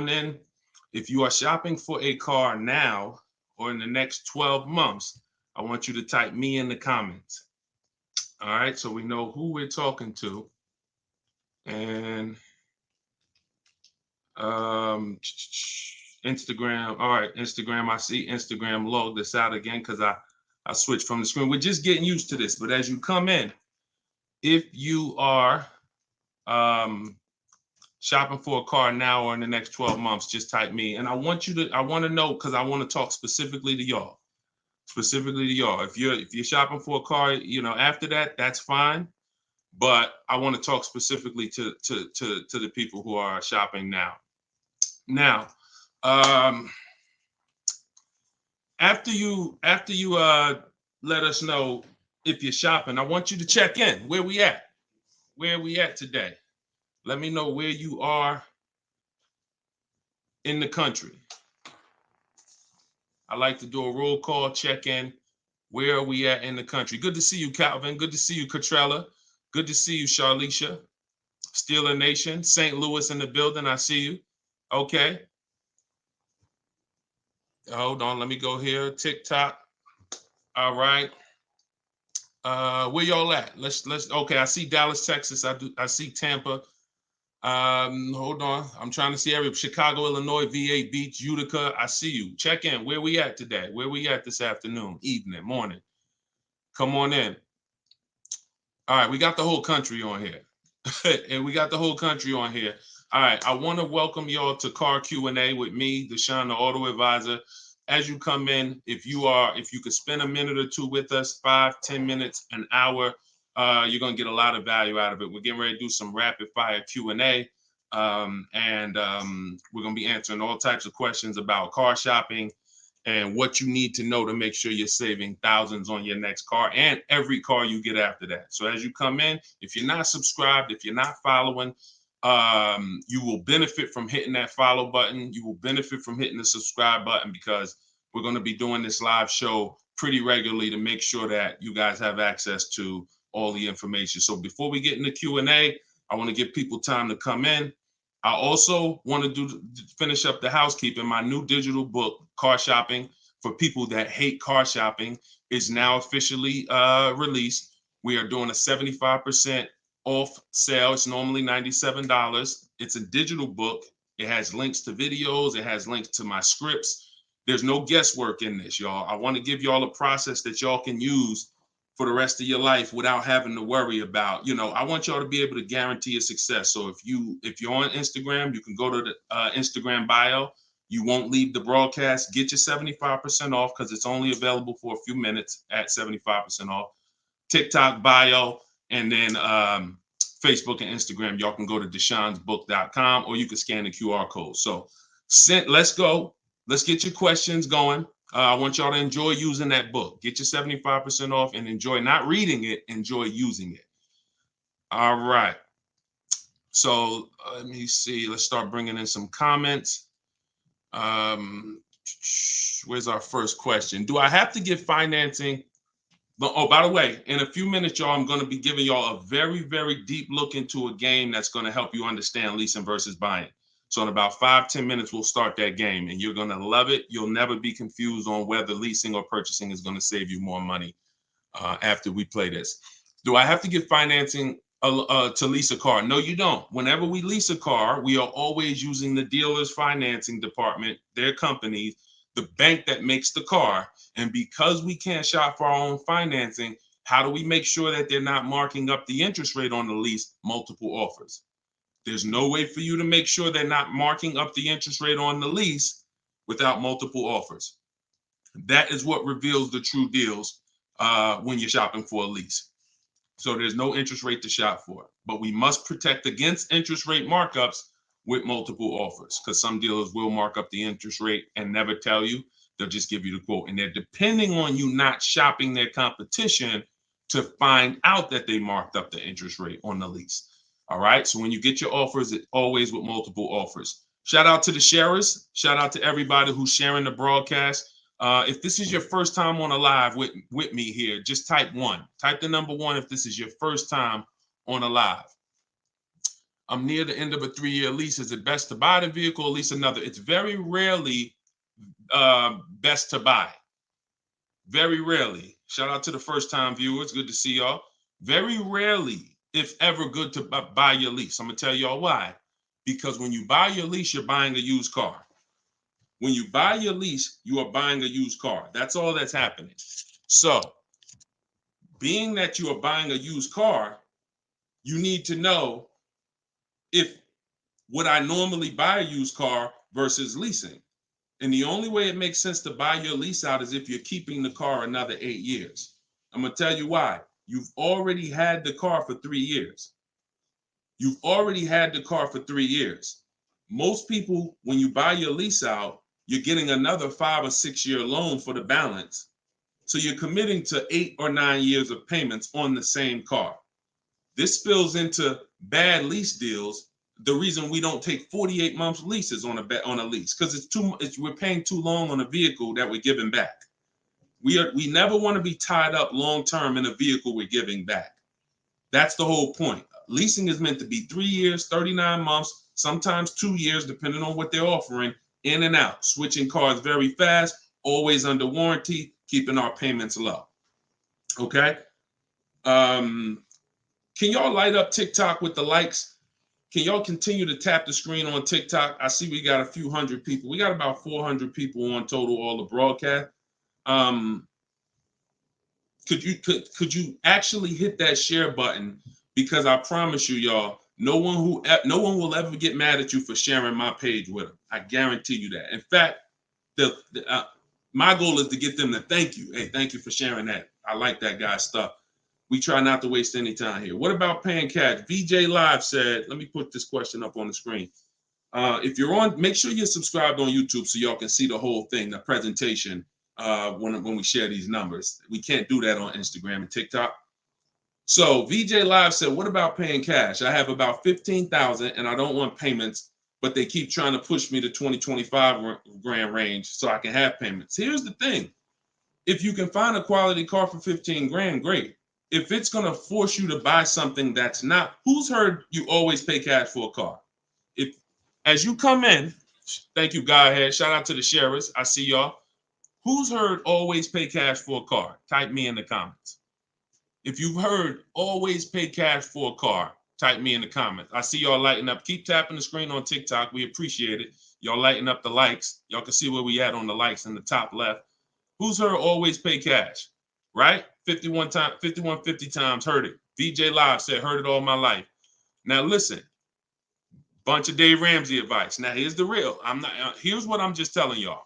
on in. If you are shopping for a car now or in the next 12 months, I want you to type me in the comments. All right, so we know who we're talking to. And Instagram. All right, Instagram. I see Instagram log this out again because I switched from the screen. We're just getting used to this. But as you come in, if you are shopping for a car now or in the next 12 months, just type me. And I want to know, because I want to talk specifically to y'all. If you're shopping for a car, after that, that's fine. But I want to talk specifically to the people who are shopping now. Now, after you let us know if you're shopping, I want you to check in. Where we at? Where are we at today? Let me know where you are in the country. I like to do a roll call, check in. Where are we at in the country? Good to see you, Calvin. Good to see you, Catrella. Good to see you, Charlicia. Steeler Nation, St. Louis in the building. I see you. Okay. Hold on. Let me go here. TikTok. All right. Where y'all at? Let's. Okay. I see Dallas, Texas. I see Tampa. Hold on. I'm trying to see every Chicago, Illinois, VA Beach, Utica. I see you. Check in. Where we at today? Where we at this afternoon, evening, morning? Come on in. All right. We got the whole country on here. And we got the whole country on here. All right, I want to welcome y'all to Car Q&A with me, Deshone the Auto Advisor. As you come in, if you could spend a minute or two with us, 5-10 minutes, an hour, you're gonna get a lot of value out of it. We're getting ready to do some rapid fire Q&A, and we're gonna be answering all types of questions about car shopping and what you need to know to make sure you're saving thousands on your next car and every car you get after that. So as you come in, if you're not subscribed, if you're not following, you will benefit from hitting that follow button. You will benefit from hitting the subscribe button, because we're going to be doing this live show pretty regularly to make sure that you guys have access to all the information. So before we get into Q&A, I want to give people time to come in. I also want to finish up the housekeeping. My new digital book, Car Shopping for People That Hate Car Shopping, is now officially released. We are doing a 75% off sale. It's normally $97. It's a digital book. It has links to videos. It has links to my scripts. There's no guesswork in this, y'all. I want to give y'all a process that y'all can use for the rest of your life without having to worry about, I want y'all to be able to guarantee your success. So if you're on Instagram, you can go to the Instagram bio. You won't leave the broadcast. Get your 75% off, because it's only available for a few minutes at 75% off. TikTok bio, and then Facebook and Instagram. Y'all can go to deshonsbook.com, or you can scan the QR code. So let's go. Let's get your questions going. I want y'all to enjoy using that book. Get your 75% off and enjoy not reading it, enjoy using it. All right. So let me see. Let's start bringing in some comments. Where's our first question? Do I have to get financing? Oh, by the way, in a few minutes, y'all, I'm going to be giving y'all a very, very deep look into a game that's going to help you understand leasing versus buying. So in about 5-10 minutes, we'll start that game, and you're going to love it. You'll never be confused on whether leasing or purchasing is going to save you more money after we play this. Do I have to get financing to lease a car? No, you don't. Whenever we lease a car, we are always using the dealer's financing department, their company, the bank that makes the car. And because we can't shop for our own financing, how do we make sure that they're not marking up the interest rate on the lease? Multiple offers. There's no way for you to make sure they're not marking up the interest rate on the lease without multiple offers. That is what reveals the true deals when you're shopping for a lease. So there's no interest rate to shop for, but we must protect against interest rate markups with multiple offers, because some dealers will mark up the interest rate and never tell you. They'll just give you the quote, and they're depending on you not shopping their competition to find out that they marked up the interest rate on the lease. All right. So when you get your offers, it's always with multiple offers. Shout out to the sharers. Shout out to everybody who's sharing the broadcast. If this is your first time on a live with me here, just type 1. Type the number 1 if this is your first time on a live. I'm near the end of a 3-year lease. Is it best to buy the vehicle or lease another? It's very rarely best to buy. Very rarely. Shout out to the first time viewers. Good to see y'all. Very rarely, if ever, good to buy your lease. I'm going to tell y'all why. Because when you buy your lease, you're buying a used car. When you buy your lease, you are buying a used car. That's all that's happening. So, being that you are buying a used car, you need to know if would I normally buy a used car versus leasing. And the only way it makes sense to buy your lease out is if you're keeping the car another 8 years. I'm going to tell you why. You've already had the car for 3 years. You've already had the car for 3 years. Most people, when you buy your lease out, you're getting another 5 or 6 year loan for the balance. So you're committing to 8 or 9 years of payments on the same car. This spills into bad lease deals. The reason we don't take 48 months leases on a lease, because we're paying too long on a vehicle that we're giving back. We never want to be tied up long term in a vehicle we're giving back. That's the whole point. Leasing is meant to be 3 years, 39 months, sometimes 2 years, depending on what they're offering, in and out, switching cars very fast, always under warranty, keeping our payments low. Okay. Can y'all light up TikTok with the likes? Can y'all continue to tap the screen on TikTok? I see we got a few hundred people. We got about 400 people on total, all the broadcast. Could you actually hit that share button? Because I promise you, y'all, no one will ever get mad at you for sharing my page with them. I guarantee you that. In fact, my goal is to get them to thank you. Hey, thank you for sharing that. I like that guy's stuff. We try not to waste any time here. What about paying cash? VJ Live said, let me put this question up on the screen. If you're on, make sure you're subscribed on YouTube so y'all can see the whole thing, the presentation, when we share these numbers. We can't do that on Instagram and TikTok. So VJ Live said, what about paying cash? I have about 15,000 and I don't want payments, but they keep trying to push me to 25 grand range so I can have payments. Here's the thing. If you can find a quality car for 15 grand, great. If it's going to force you to buy something that's not, who's heard you always pay cash for a car? If, as you come in, thank you, Godhead. Shout out to the sharers. I see y'all. Who's heard always pay cash for a car? Type me in the comments. If you've heard always pay cash for a car, type me in the comments. I see y'all lighting up. Keep tapping the screen on TikTok. We appreciate it. Y'all lighting up the likes. Y'all can see where we at on the likes in the top left. Who's heard always pay cash? Right? 5150 times heard it. VJ Live said, heard it all my life. Now listen, bunch of Dave Ramsey advice. Now here's the real. Here's what I'm just telling y'all.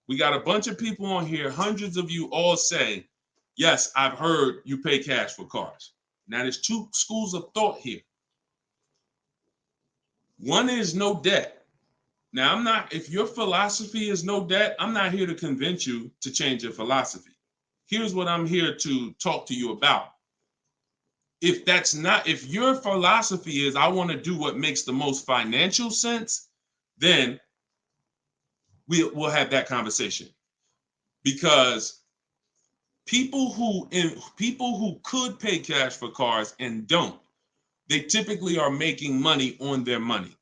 We got a bunch of people on here, hundreds of you all say, yes, I've heard you pay cash for cars. Now there's two schools of thought here. One is no debt. Now if your philosophy is no debt, I'm not here to convince you to change your philosophy. Here's what I'm here to talk to you about. If your philosophy is I want to do what makes the most financial sense, then we'll have that conversation. Because people who could pay cash for cars and don't, they typically are making money on their money.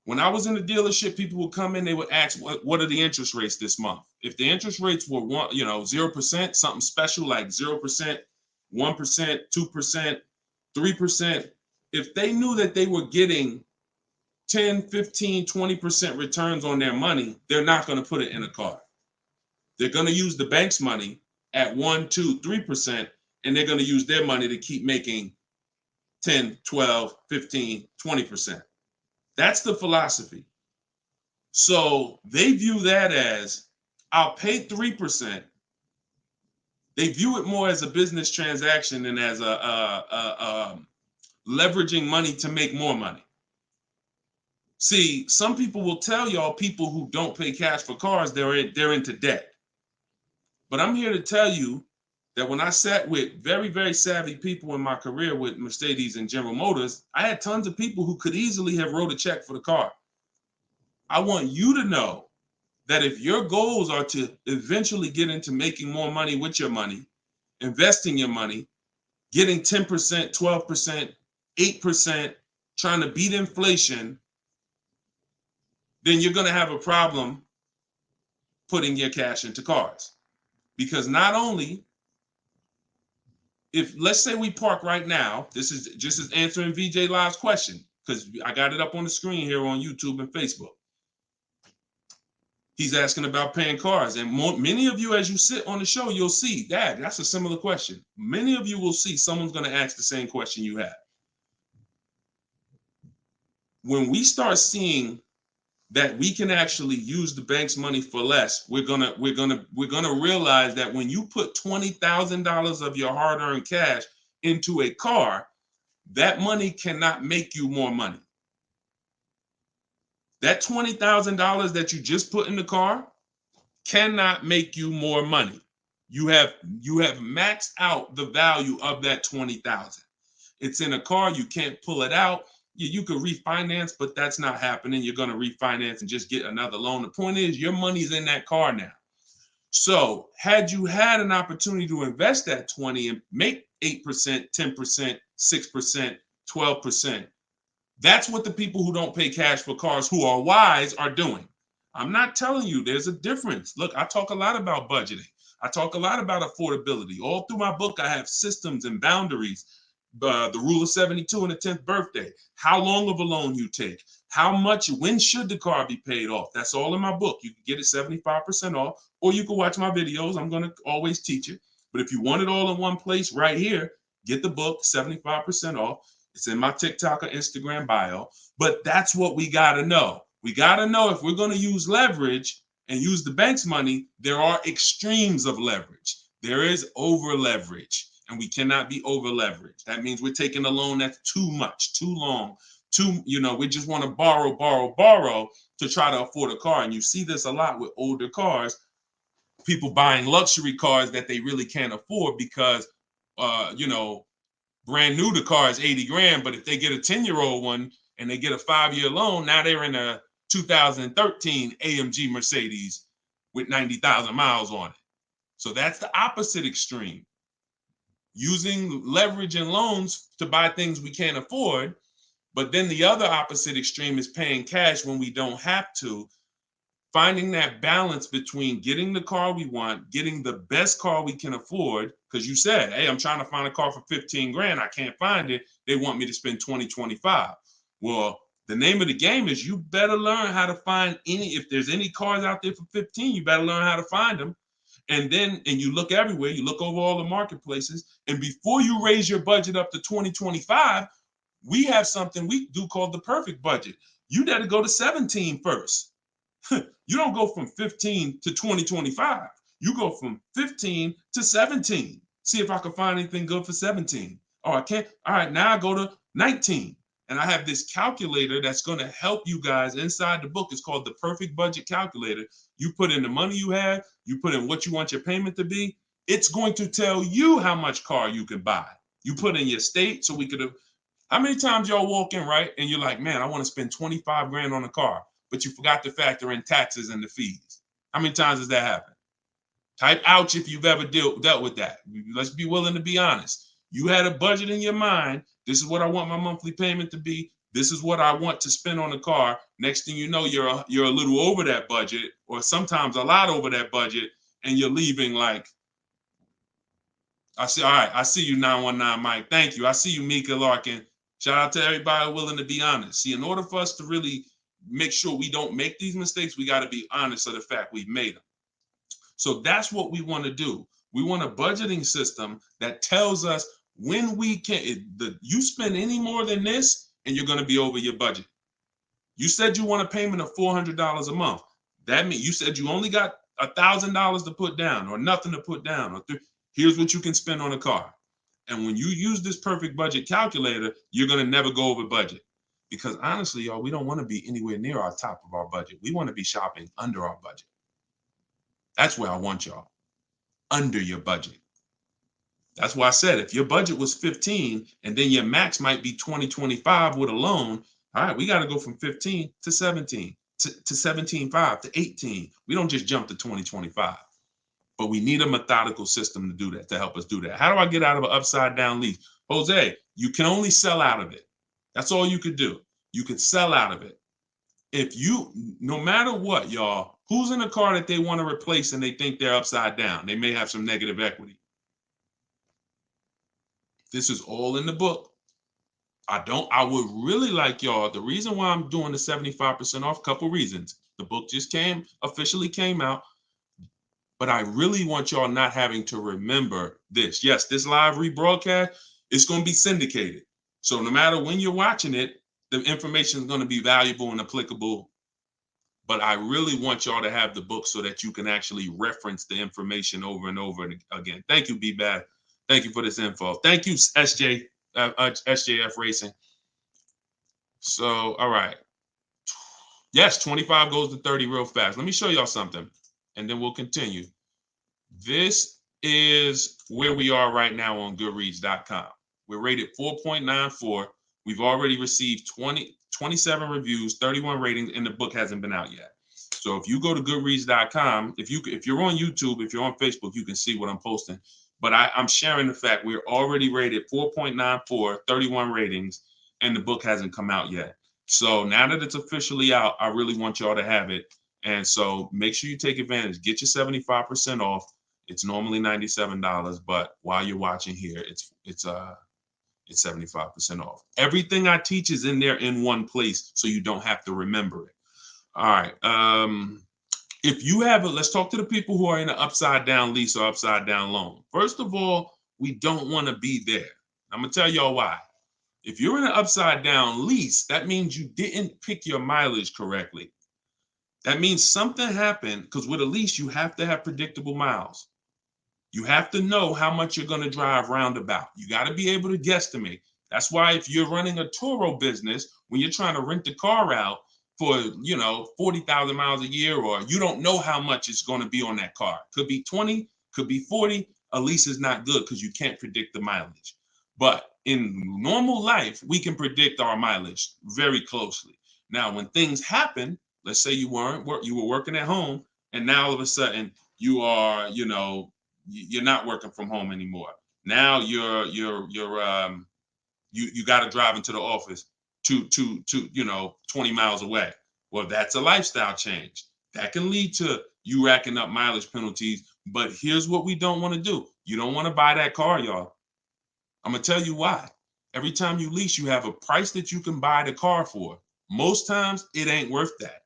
When I was in the dealership, people would come in, they would ask, what are the interest rates this month? If the interest rates were 0%, something special like 0%, 1%, 2%, 3%, if they knew that they were getting 10, 15, 20% returns on their money, they're not going to put it in a car. They're going to use the bank's money at 1, 2, 3%, and they're going to use their money to keep making 10, 12, 15, 20%. That's the philosophy. So they view that as, I'll pay 3%. They view it more as a business transaction than as a leveraging money to make more money. See, some people will tell y'all people who don't pay cash for cars, they're into debt. But I'm here to tell you that when I sat with very, very savvy people in my career with Mercedes and General Motors, I had tons of people who could easily have wrote a check for the car. I want you to know that if your goals are to eventually get into making more money with your money, investing your money, getting 10%, 12%, 8%, trying to beat inflation, then you're going to have a problem putting your cash into cars. Because not only, if let's say we park right now, this is just as answering VJ Live's question, because I got it up on the screen here on YouTube and Facebook. He's asking about paying cars. And many of you, as you sit on the show, you'll see, Dad, that's a similar question. Many of you will see someone's going to ask the same question you have. When we start seeing that we can actually use the bank's money for less, we're gonna realize that when you put $20,000 of your hard-earned cash into a car, that money cannot make you more money. That $20,000 that you just put in the car cannot make you more money. You have maxed out the value of that $20,000. It's in a car, you can't pull it out. You could refinance, but that's not happening. You're going to refinance and just get another loan. The point is, your money's in that car now. So had you had an opportunity to invest that 20 and make 8%, 10%, 6%, 12%, that's what the people who don't pay cash for cars, who are wise, are doing. I'm not telling you there's a difference. Look, I talk a lot about budgeting. I talk a lot about affordability. All through my book, I have systems and boundaries. The rule of 72 and the 10th birthday, how long of a loan you take, how much, when should the car be paid off? That's all in my book. You can get it 75% off, or you can watch my videos. I'm going to always teach it. But if you want it all in one place right here, get the book, 75% off. It's in my TikTok or Instagram bio. But that's what we got to know. We got to know if we're going to use leverage and use the bank's money, there are extremes of leverage. There is over leverage. And we cannot be over leveraged. That means we're taking a loan that's too much, too long, we just want to borrow to try to afford a car. And you see this a lot with older cars, people buying luxury cars that they really can't afford because, brand new, the car is 80 grand. But if they get a 10-year-old one and they get a 5-year loan, now they're in a 2013 AMG Mercedes with 90,000 miles on it. So that's the opposite extreme. Using leverage and loans to buy things we can't afford. But then the other opposite extreme is paying cash when we don't have to. Finding that balance between getting the car we want, getting the best car we can afford. Because you said, hey, I'm trying to find a car for 15 grand. I can't find it. They want me to spend 20, 25. Well, the name of the game is you better learn how to find if there's any cars out there for 15, you better learn how to find them. And you look everywhere, you look over all the marketplaces, and before you raise your budget up to 2025, we have something we do called the perfect budget. You got to go to 17 first. You don't go from 15 to 2025. You go from 15 to 17. See if I can find anything good for 17. Oh, I can't. All right, now I go to 19. And I have this calculator that's going to help you guys inside the book. It's called the Perfect Budget Calculator. You put in the money you have, you put in what you want your payment to be. It's going to tell you how much car you can buy. You put in your state, so we could have. How many times y'all walk in, right? And you're like, man, I want to spend 25 grand on a car, but you forgot to factor in taxes and the fees. How many times does that happen? Type ouch if you've ever dealt with that. Let's be willing to be honest. You had a budget in your mind. This is what I want my monthly payment to be. This is what I want to spend on the car. Next thing you know, you're a little over that budget, or sometimes a lot over that budget, and you're leaving like, all right, I see you, 919 Mike. Thank you. I see you, Mika Larkin. Shout out to everybody willing to be honest. See, in order for us to really make sure we don't make these mistakes, we got to be honest of the fact we've made them. So that's what we want to do. We want a budgeting system that tells us when we can. You spend any more than this, and you're going to be over your budget. You said you want a payment of $400 a month. That means you said you only got $1,000 to put down, or nothing to put down. Here's what you can spend on a car. And when you use this perfect budget calculator, you're going to never go over budget. Because honestly, y'all, we don't want to be anywhere near our top of our budget. We want to be shopping under our budget. That's where I want y'all. Under your budget. That's why I said if your budget was 15 and then your max might be 20, 25 with a loan, all right, we got to go from 15 to 17, to 17.5 to 18. We don't just jump to 20, 25. But we need a methodical system to do that, to help us do that. How do I get out of an upside down lease? Jose, you can only sell out of it. That's all you could do. You could sell out of it. If you, no matter what, y'all, who's in a car that they want to replace and they think they're upside down? They may have some negative equity. This is all in the book. I would really like y'all, the reason why I'm doing the 75% off, couple reasons. The book just officially came out, but I really want y'all not having to remember this. Yes, this live rebroadcast is going to be syndicated. So no matter when you're watching it, the information is going to be valuable and applicable. But I really want y'all to have the book so that you can actually reference the information over and over again. Thank you, B-Bad. Thank you for this info. Thank you, SJF Racing. So, all right. Yes, 25 goes to 30 real fast. Let me show y'all something, and then we'll continue. This is where we are right now on Goodreads.com. We're rated 4.94. We've already received 27 reviews, 31 ratings, and the book hasn't been out yet. So if you go to Goodreads.com, if you're on YouTube, if you're on Facebook, you can see what I'm posting. But I'm sharing the fact we're already rated 4.94, 31 ratings, and the book hasn't come out yet. So now that it's officially out, I really want y'all to have it. And so make sure you take advantage. Get your 75% off. It's normally $97, but while you're watching here, it's 75% off. Everything I teach is in there in one place, so you don't have to remember it. All right. If you have let's talk to the people who are in an upside down lease or upside down loan. First of all, we don't want to be there. I'm gonna tell y'all why. If you're in an upside down lease, that means you didn't pick your mileage correctly. That means something happened, because with a lease, you have to have predictable miles. You have to know how much you're going to drive roundabout. You got to be able to guesstimate. That's why if you're running a Turo business, when you're trying to rent the car out for, 40,000 miles a year, or you don't know how much it's going to be on that car. Could be 20, could be 40. A lease is not good because you can't predict the mileage. But in normal life, we can predict our mileage very closely. Now, when things happen, let's say you were working at home, and now all of a sudden you are, you're not working from home anymore. Now you got to drive into the office to 20 miles away. Well, that's a lifestyle change. That can lead to you racking up mileage penalties. But here's what we don't want to do. You don't want to buy that car, y'all. I'm going to tell you why. Every time you lease, you have a price that you can buy the car for. Most times it ain't worth that.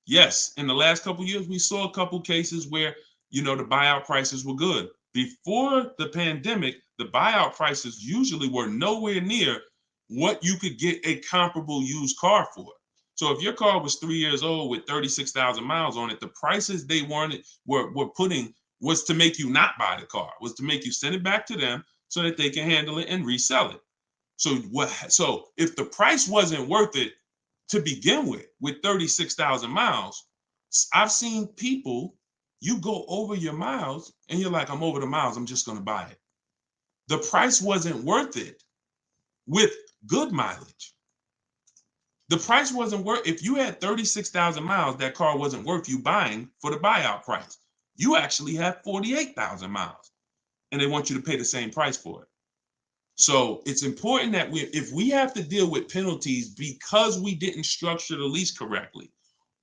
Yes, in the last couple of years, we saw a couple cases where, the buyout prices were good. Before the pandemic, the buyout prices usually were nowhere near what you could get a comparable used car for. So if your car was 3 years old with 36,000 miles on it, the prices they were putting was to make you not buy the car, was to make you send it back to them so that they can handle it and resell it. So if the price wasn't worth it to begin with 36,000 miles, I've seen people, you go over your miles and you're like, I'm over the miles, I'm just going to buy it. The price wasn't worth it with good mileage. The price wasn't worth, if you had 36,000 miles, that car wasn't worth you buying for the buyout price. You actually have 48,000 miles and they want you to pay the same price for it. So it's important that if we have to deal with penalties because we didn't structure the lease correctly,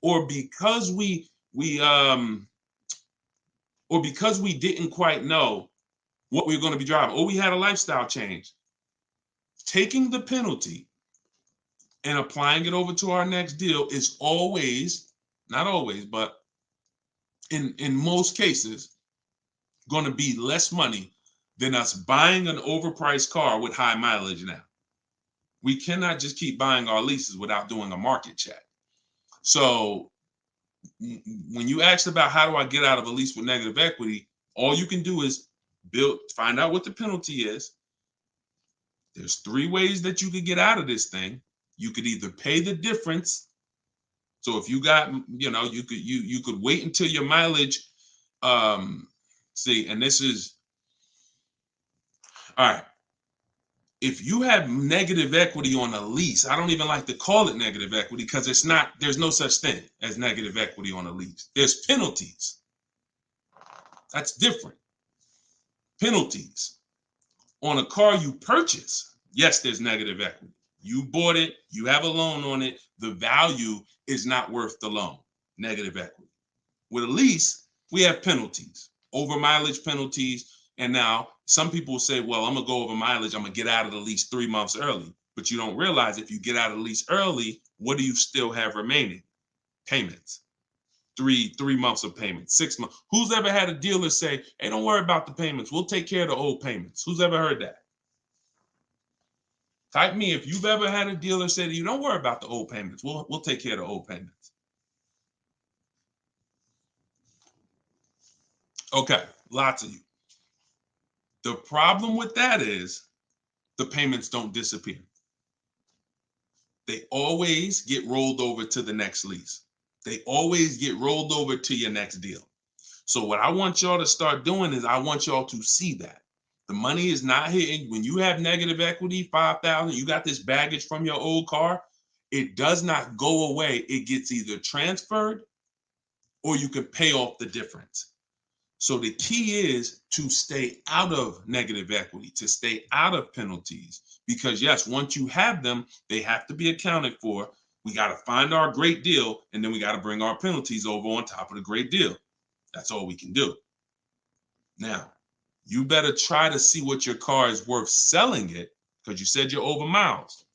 or because we didn't quite know what we were going to be driving, or we had a lifestyle change, taking the penalty and applying it over to our next deal is always, not always, but in most cases, going to be less money than us buying an overpriced car with high mileage now. We cannot just keep buying our leases without doing a market check. So when you asked about how do I get out of a lease with negative equity, all you can do is find out what the penalty is. There's 3 ways that you could get out of this thing. You could either pay the difference. So if you got, you could wait until your mileage, and this is, all right. If you have negative equity on a lease, I don't even like to call it negative equity because there's no such thing as negative equity on a lease. There's penalties. That's different. Penalties on a car you purchase. Yes, there's negative equity. You bought it, you have a loan on it, the value is not worth the loan, negative equity. With a lease, we have penalties, over mileage penalties. And now some people say, well, I'm gonna go over mileage, I'm gonna get out of the lease 3 months early. But you don't realize if you get out of the lease early, what do you still have remaining? Payments. Three months of payments, 6 months. Who's ever had a dealer say, hey, don't worry about the payments, we'll take care of the old payments? Who's ever heard that? Type me if you've ever had a dealer say to you, don't worry about the old payments, we'll take care of the old payments. Okay, lots of you. The problem with that is the payments don't disappear. They always get rolled over to the next lease. They always get rolled over to your next deal. So what I want y'all to start doing is I want y'all to see that the money is not hitting. When you have negative equity, 5,000, you got this baggage from your old car, it does not go away. It gets either transferred or you can pay off the difference. So the key is to stay out of negative equity, to stay out of penalties, because yes, once you have them, they have to be accounted for. We got to find our great deal, and then we got to bring our penalties over on top of the great deal. That's all we can do. Now, you better try to see what your car is worth selling it, because you said you're over miles.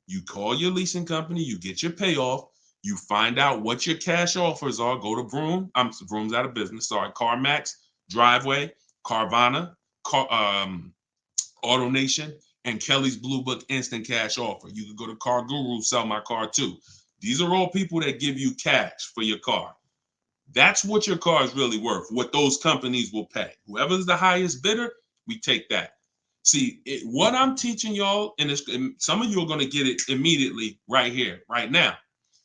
You call your leasing company, you get your payoff, you find out what your cash offers are. Go to Vroom. Vroom's out of business. Sorry, CarMax, Driveway, Carvana, AutoNation, and Kelly's Blue Book Instant Cash Offer. You can go to Car Guru, Sell My Car Too. These are all people that give you cash for your car. That's what your car is really worth, what those companies will pay. Whoever's the highest bidder, we take that. See, what I'm teaching y'all, and some of you are going to get it immediately right here, right now.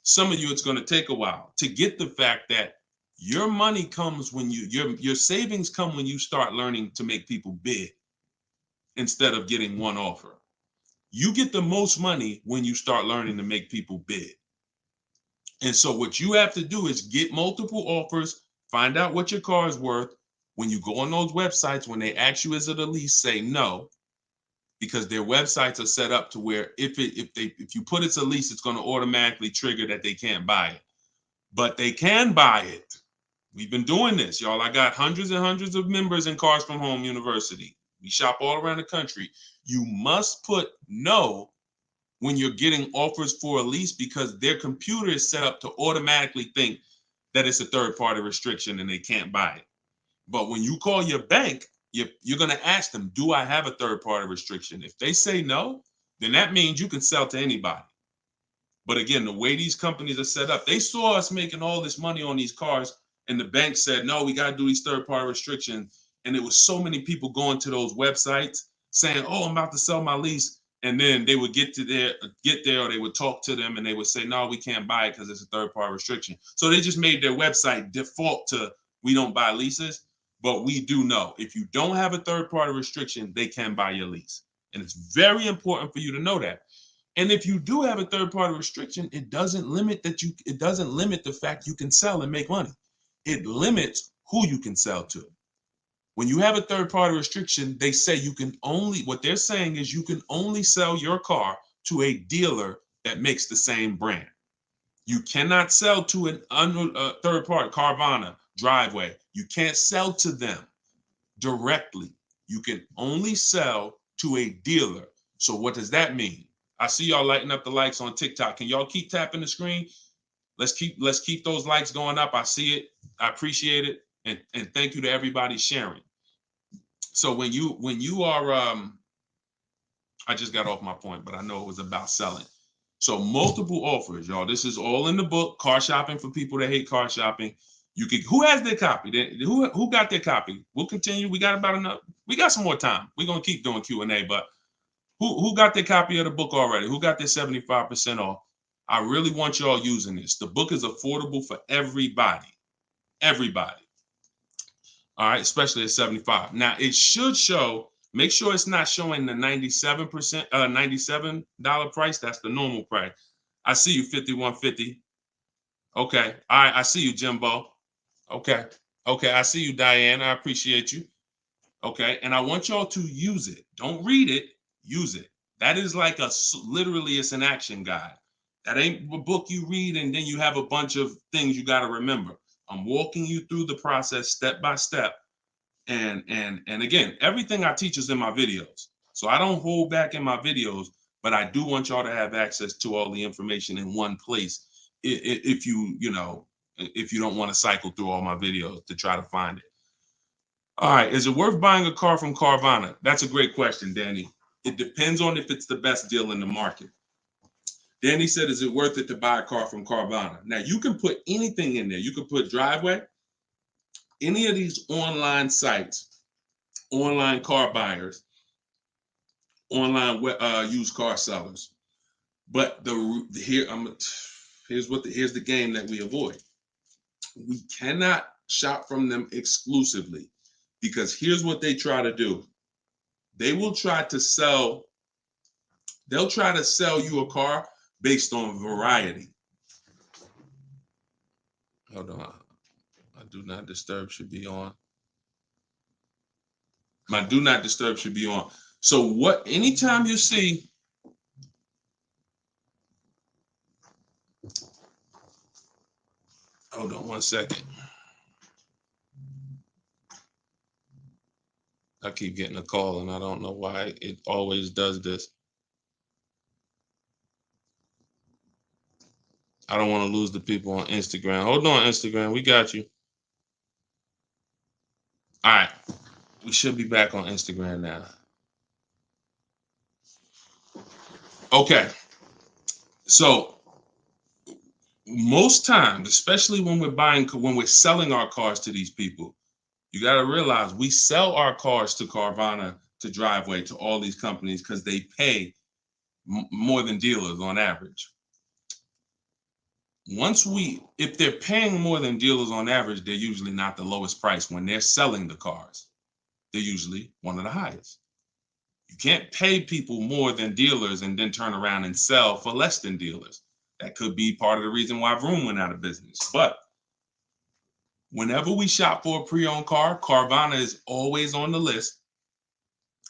Some of you, it's going to take a while to get the fact that your money comes when your savings come when you start learning to make people bid instead of getting one offer. You get the most money when you start learning to make people bid. And so what you have to do is get multiple offers, find out what your car is worth. When you go on those websites, when they ask you is it a lease, say no, because their websites are set up to where if you put it's a lease, it's going to automatically trigger that they can't buy it. But they can buy it. We've been doing this, y'all. I got hundreds and hundreds of members in Cars from Home University. We shop all around the country. You must put no when you're getting offers for a lease, because their computer is set up to automatically think that it's a third-party restriction and they can't buy it. But when you call your bank, you're going to ask them, do I have a third-party restriction? If they say no, then that means you can sell to anybody. But again, the way these companies are set up, they saw us making all this money on these cars, and the bank said, no, we got to do these third-party restrictions. And there was so many people going to those websites saying, oh, I'm about to sell my lease. And then they would get there, or they would talk to them and they would say, no, we can't buy it because it's a third-party restriction. So they just made their website default to, we don't buy leases, but we do know if you don't have a third-party restriction, they can buy your lease. And it's very important for you to know that. And if you do have a third-party restriction, it doesn't limit the fact you can sell and make money. It limits who you can sell to. When you have a third-party restriction, they say what they're saying is you can only sell your car to a dealer that makes the same brand. You cannot sell to a third party, Carvana, Driveway. You can't sell to them directly. You can only sell to a dealer. So what does that mean? I see y'all lighting up the likes on TikTok. Can y'all keep tapping the screen? Let's keep those likes going up. I see it. I appreciate it. And thank you to everybody sharing. So when you are, I just got off my point, but I know it was about selling. So multiple offers, y'all. This is all in the book, Car Shopping for People That Hate Car Shopping. Who has their copy? Who got their copy? We'll continue. We got some more time. We're gonna keep doing Q&A, but who got their copy of the book already? Who got their 75% off? I really want y'all using this. The book is affordable for everybody. Everybody. All right, especially at 75. Now it should show, make sure it's not showing the $97 price. That's the normal price. I see you, 5150. Okay. All right, I see you, Jimbo. Okay. Okay, I see you, Diane. I appreciate you. Okay, and I want y'all to use it. Don't read it, use it. That is like literally it's an action guide. That ain't a book you read and then you have a bunch of things you got to remember. I'm walking you through the process step by step. And again, everything I teach is in my videos. So I don't hold back in my videos, but I do want y'all to have access to all the information in one place. If if you don't want to cycle through all my videos to try to find it. All right, is it worth buying a car from Carvana? That's a great question, Danny. It depends on if it's the best deal in the market. Danny said, is it worth it to buy a car from Carvana? Now, you can put anything in there. You can put Driveway, any of these online sites, online car buyers, online used car sellers. But here's the game that we avoid. We cannot shop from them exclusively because here's what they try to do. They'll try to sell you a car based on variety. Hold on. My do not disturb should be on. My do not disturb should be on. So anytime you see, hold on one second. I keep getting a call and I don't know why it always does this. I don't want to lose the people on Instagram. Hold on, Instagram. We got you. All right. We should be back on Instagram now. Okay. So most times, especially when we're selling our cars to these people, you got to realize we sell our cars to Carvana, to Driveway, to all these companies because they pay more than dealers on average. If they're paying more than dealers on average, they're usually not the lowest price. When they're selling the cars, they're usually one of the highest. You can't pay people more than dealers and then turn around and sell for less than dealers. That could be part of the reason why Vroom went out of business. But whenever we shop for a pre-owned car, Carvana is always on the list.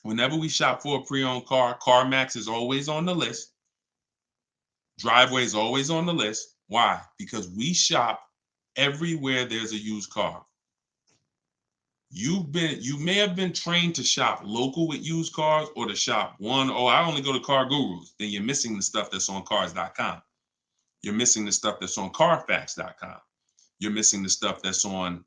Whenever we shop for a pre-owned car, CarMax is always on the list. Driveway is always on the list. Why? Because we shop everywhere there's a used car. You may have been trained to shop local with used cars or to shop I only go to Car Gurus. Then you're missing the stuff that's on cars.com. You're missing the stuff that's on carfax.com. You're missing the stuff that's on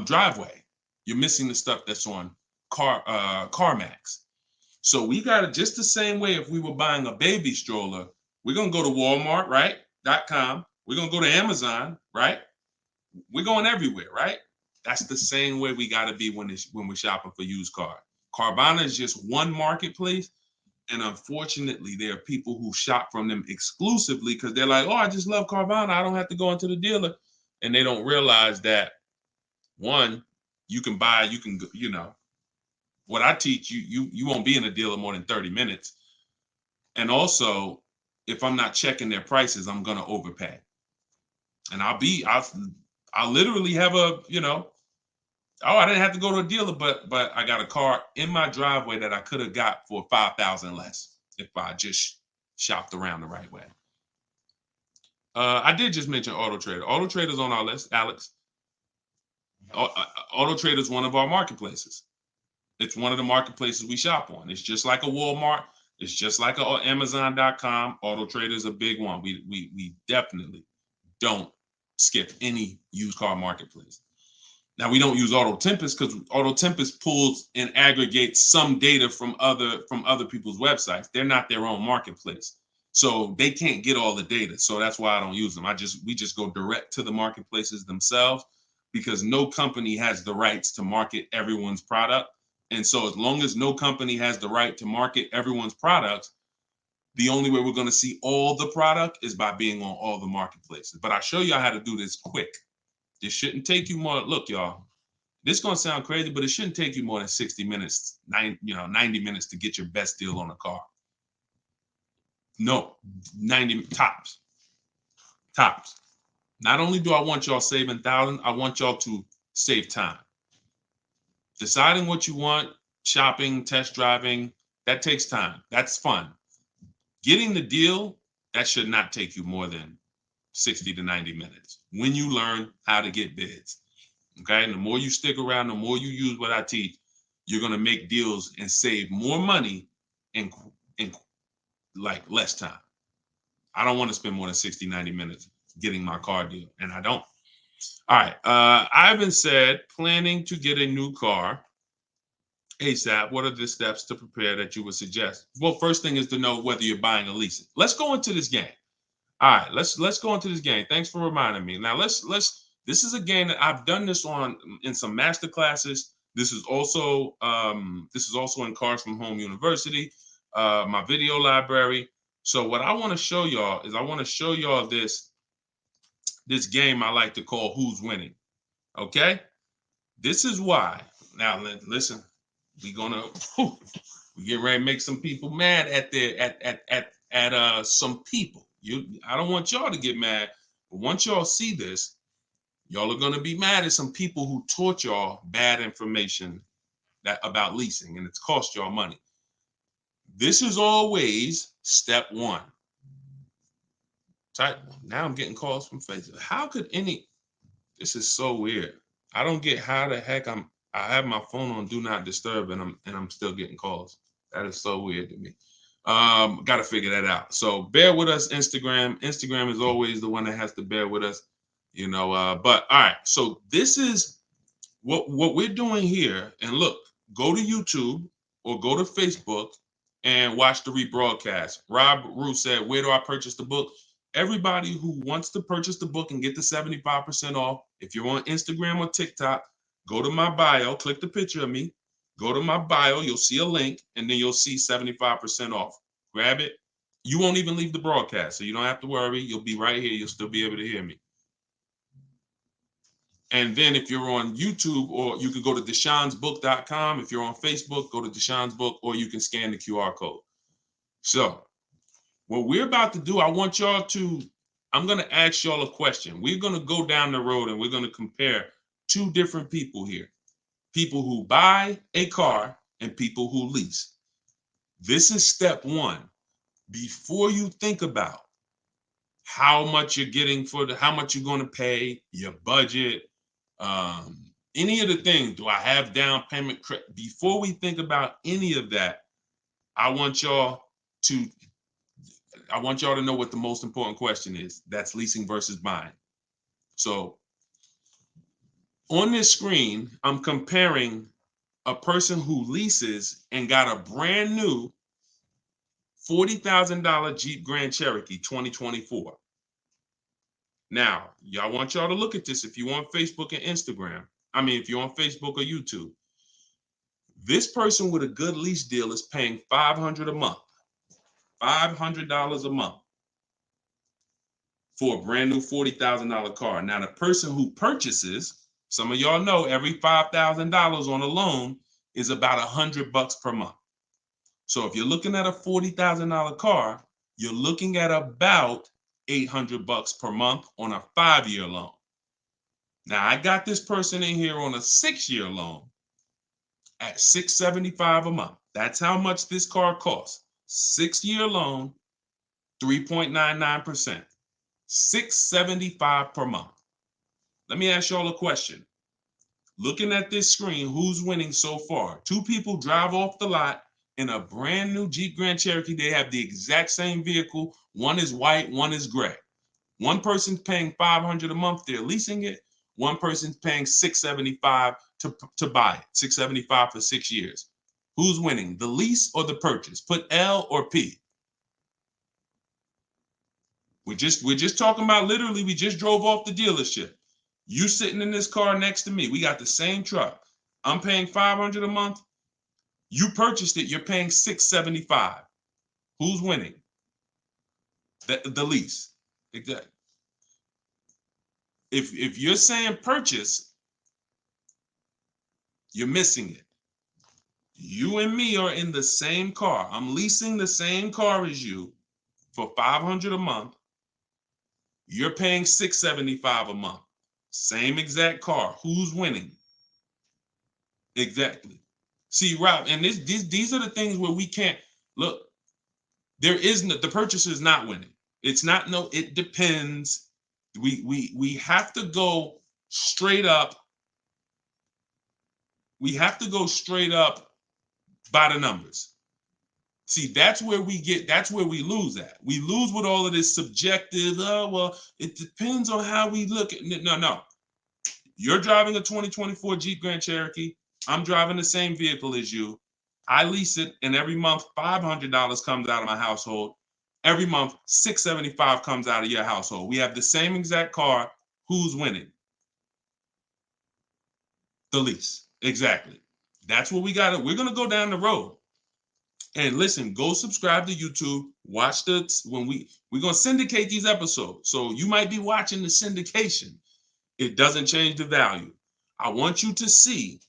Driveway. You're missing the stuff that's on CarMax. So we got it just the same way. If we were buying a baby stroller, we're going to go to Walmart, right? .com. We're going to go to Amazon, right? We're going everywhere, right? That's the same way we got to be when we're shopping for used cars. Carvana is just one marketplace. And unfortunately, there are people who shop from them exclusively because they're like, oh, I just love Carvana. I don't have to go into the dealer. And they don't realize that, one, what I teach you won't be in a dealer more than 30 minutes. And also, if I'm not checking their prices, I'm going to overpay. And I'll literally have I didn't have to go to a dealer, but I got a car in my driveway that I could have got for $5,000 less if I just shopped around the right way. I did just mention Auto Trader. Auto Trader's on our list, Alex. Auto Trader is one of our marketplaces. It's one of the marketplaces we shop on. It's just like a Walmart. It's just like a Amazon.com. Auto Trader is a big one. We definitely don't skip any used car marketplace. Now, we don't use Auto Tempest because Auto Tempest pulls and aggregates some data from other people's websites. They're not their own marketplace, so they can't get all the data. So that's why I don't use them. We just go direct to the marketplaces themselves because no company has the rights to market everyone's product. And so as long as no company has the right to market everyone's products, the only way we're going to see all the product is by being on all the marketplaces. But I'll show you how to do this quick. This shouldn't take you more. Look, y'all, this is going to sound crazy, but it shouldn't take you more than 60 minutes, 90 minutes to get your best deal on a car. No, 90 tops. Tops. Not only do I want y'all saving thousands, I want y'all to save time. Deciding what you want, shopping, test driving, that takes time. That's fun. Getting the deal, that should not take you more than 60 to 90 minutes when you learn how to get bids. Okay. And the more you stick around, the more you use what I teach, you're going to make deals and save more money in like less time. I don't want to spend more than 60, 90 minutes getting my car deal, and I don't. All right. Ivan said, planning to get a new car ASAP. What are the steps to prepare that you would suggest? Well, first thing is to know whether you're buying or leasing. Let's go into this game. All right, let's go into this game. Thanks for reminding me. Now let's this is a game that I've done this on in some master classes. This is also in Cars from Home University, my video library. So what I want to show y'all is I want to show y'all this game I like to call Who's Winning. Okay? This is why. Now listen, we get ready to make some people mad at some people. I don't want y'all to get mad, but once y'all see this, y'all are gonna be mad at some people who taught y'all bad information about leasing, and it's cost y'all money. This is always step one. Now I'm getting calls from Facebook. How could this is so weird. I don't get how the heck I have my phone on do not disturb and I'm still getting calls. That is so weird to me. Got to figure that out. So bear with us, Instagram. Instagram is always the one that has to bear with us, you know. But all right, so this is what we're doing here. And look, go to YouTube or go to Facebook and watch the rebroadcast. Rob Rue said, "Where do I purchase the book?" Everybody who wants to purchase the book and get the 75% off, if you're on Instagram or TikTok, go to my bio, click the picture of me, go to my bio, you'll see a link, and then you'll see 75% off. Grab it. You won't even leave the broadcast, so you don't have to worry. You'll be right here. You'll still be able to hear me. And then if you're on YouTube, or you can go to deshonsbook.com. If you're on Facebook, go to Deshon's Book, or you can scan the QR code. So what we're about to do, I'm going to ask y'all a question. We're going to go down the road and we're going to compare two different people here. People who buy a car and people who lease. This is step one. Before you think about how much you're getting how much you're going to pay, your budget, any of the things, do I have down payment? Before we think about any of that, I want y'all to know what the most important question is. That's leasing versus buying. So on this screen, I'm comparing a person who leases and got a brand new $40,000 Jeep Grand Cherokee 2024. Now, I want y'all to look at this if you're on Facebook and Instagram. If you're on Facebook or YouTube. This person with a good lease deal is paying $500 a month. $500 a month for a brand new $40,000 car. Now, the person who purchases, some of y'all know every $5,000 on a loan is about $100 per month. So if you're looking at a $40,000 car, you're looking at about $800 per month on a 5-year loan. Now, I got this person in here on a 6-year loan at $675 a month. That's how much this car costs. 6-year loan, 3.99%. $675 per month. Let me ask y'all a question. Looking at this screen, who's winning so far? Two people drive off the lot in a brand new Jeep Grand Cherokee. They have the exact same vehicle. One is white, one is gray. One person's paying $500 a month. They're leasing it. One person's paying $675 to buy it. $675 for 6 years. Who's winning, the lease or the purchase? Put L or P. We're just talking about, literally, we just drove off the dealership. You sitting in this car next to me. We got the same truck. I'm paying $500 a month. You purchased it. You're paying $675. Who's winning? The lease. Exactly. If you're saying purchase, you're missing it. You and me are in the same car. I'm leasing the same car as you for $500 a month. You're paying $675 a month. Same exact car. Who's winning? Exactly. See, Rob, and these are the things where we can't look. There is no, the purchaser is not winning. It's not no. It depends. We have to go straight up. We have to go straight up by the numbers. See, that's where we lose at. We lose with all of this subjective, oh, well, it depends on how we look at it. No. You're driving a 2024 Jeep Grand Cherokee. I'm driving the same vehicle as you. I lease it, and every month $500 comes out of my household. Every month $675 comes out of your household. We have the same exact car. Who's winning? The lease. Exactly. That's what we got. We're gonna go down the road. And listen, go subscribe to YouTube. Watch we're gonna syndicate these episodes. So you might be watching the syndication. It doesn't change the value. I want you to see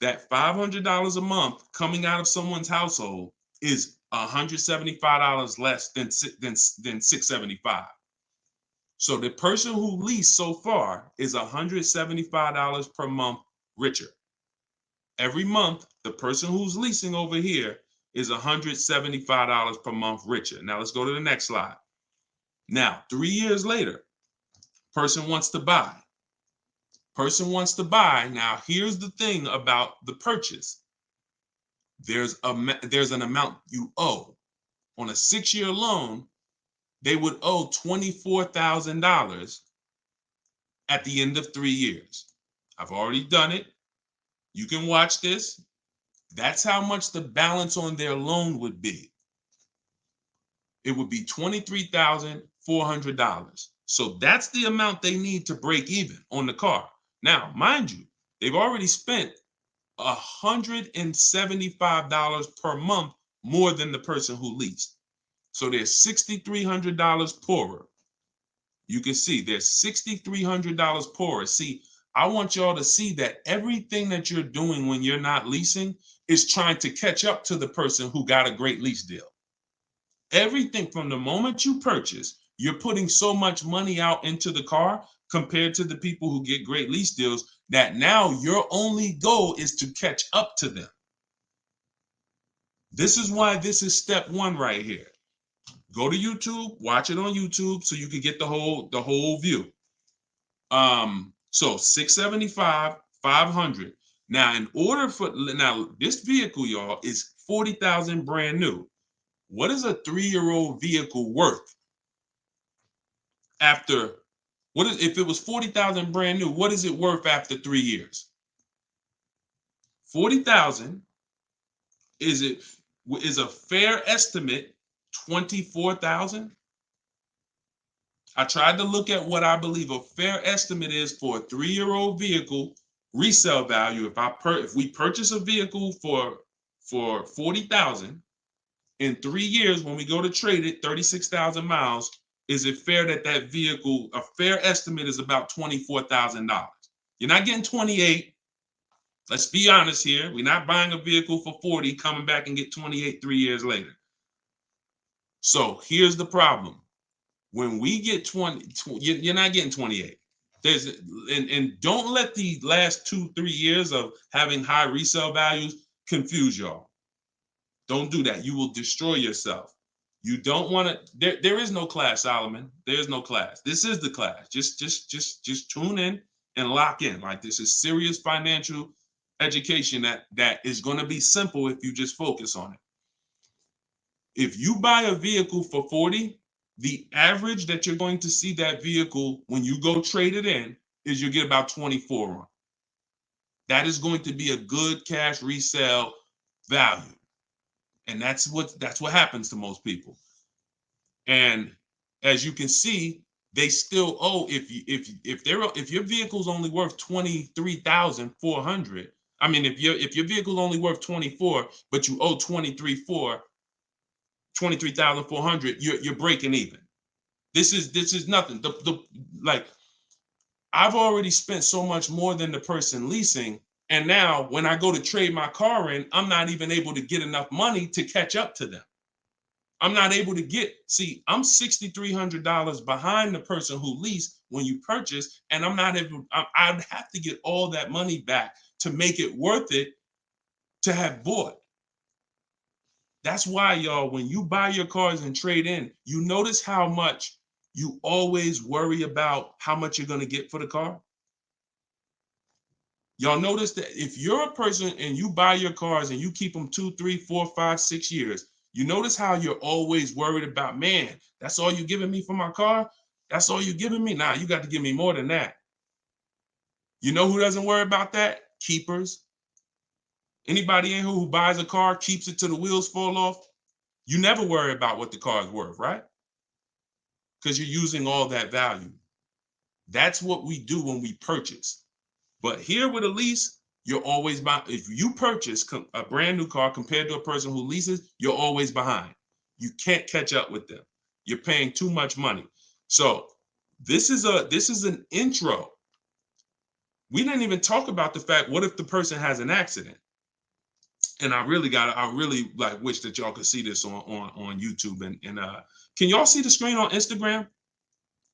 that $500 a month coming out of someone's household is $175 less than $675. So the person who leased so far is $175 per month richer. Every month, the person who's leasing over here is $175 per month richer. Now let's go to the next slide. Now, 3 years later, person wants to buy. Person wants to buy. Now, here's the thing about the purchase. There's an amount you owe. On a 6-year loan, they would owe $24,000 at the end of 3 years. I've already done it. You can watch this. That's how much the balance on their loan would be. It would be $23,400. So that's the amount they need to break even on the car. Now, mind you, they've already spent $175 per month more than the person who leased. So they're $6,300 poorer. You can see they're $6,300 poorer. See, I want y'all to see that everything that you're doing when you're not leasing is trying to catch up to the person who got a great lease deal. Everything from the moment you purchase, you're putting so much money out into the car compared to the people who get great lease deals that now your only goal is to catch up to them. This is why this is step one right here. Go to YouTube, watch it on YouTube so you can get the whole view. So 675, 500. Now, this vehicle, y'all, is 40,000 brand new. What is a 3-year-old vehicle worth? If it was 40,000 brand new, what is it worth after 3 years? 40,000 is a fair estimate 24,000. I tried to look at what I believe a fair estimate is for a 3-year-old vehicle resale value. If we purchase a vehicle for 40,000 in 3 years, when we go to trade it, 36,000 miles, is it fair that vehicle, a fair estimate is about $24,000? You're not getting 28. Let's be honest here. We're not buying a vehicle for 40, coming back and get 28 3 years later. So here's the problem. When we get 20, you're not getting 28. And don't let the last 2-3 years of having high resale values confuse y'all. Don't do that. You will destroy yourself. You don't want to. There is no class, Solomon. There is no class. This is the class. Just tune in and lock in. Like, this is serious financial education that is going to be simple if you just focus on it. If you buy a vehicle for 40, the average that you're going to see that vehicle when you go trade it in is you get about 24 on. That is going to be a good cash resale value. And that's what happens to most people. And as you can see, they still owe, if your vehicle's only worth 23,400. I mean, if your vehicle's only worth 24, but you owe 23,400, you're breaking even. This is nothing. Like, I've already spent so much more than the person leasing. And now when I go to trade my car in, I'm not even able to get enough money to catch up to them. I'm not able to I'm $6,300 behind the person who leased when you purchase, and I'd have to get all that money back to make it worth it to have bought. That's why, y'all, when you buy your cars and trade in, you notice how much you always worry about how much you're going to get for the car. Y'all notice that if you're a person and you buy your cars and you keep them 2, 3, 4, 5, 6 years, you notice how you're always worried about, man, that's all you're giving me for my car? That's all you're giving me? Nah, you got to give me more than that. You know who doesn't worry about that? Keepers. Anybody in here who buys a car, keeps it till the wheels fall off, you never worry about what the car is worth, right? Because you're using all that value. That's what we do when we purchase. But here with a lease, you're always behind. If you purchase a brand new car compared to a person who leases, you're always behind. You can't catch up with them. You're paying too much money. So this is an intro. We didn't even talk about the fact, what if the person has an accident? And I really like wish that y'all could see this on YouTube. And can y'all see the screen on Instagram?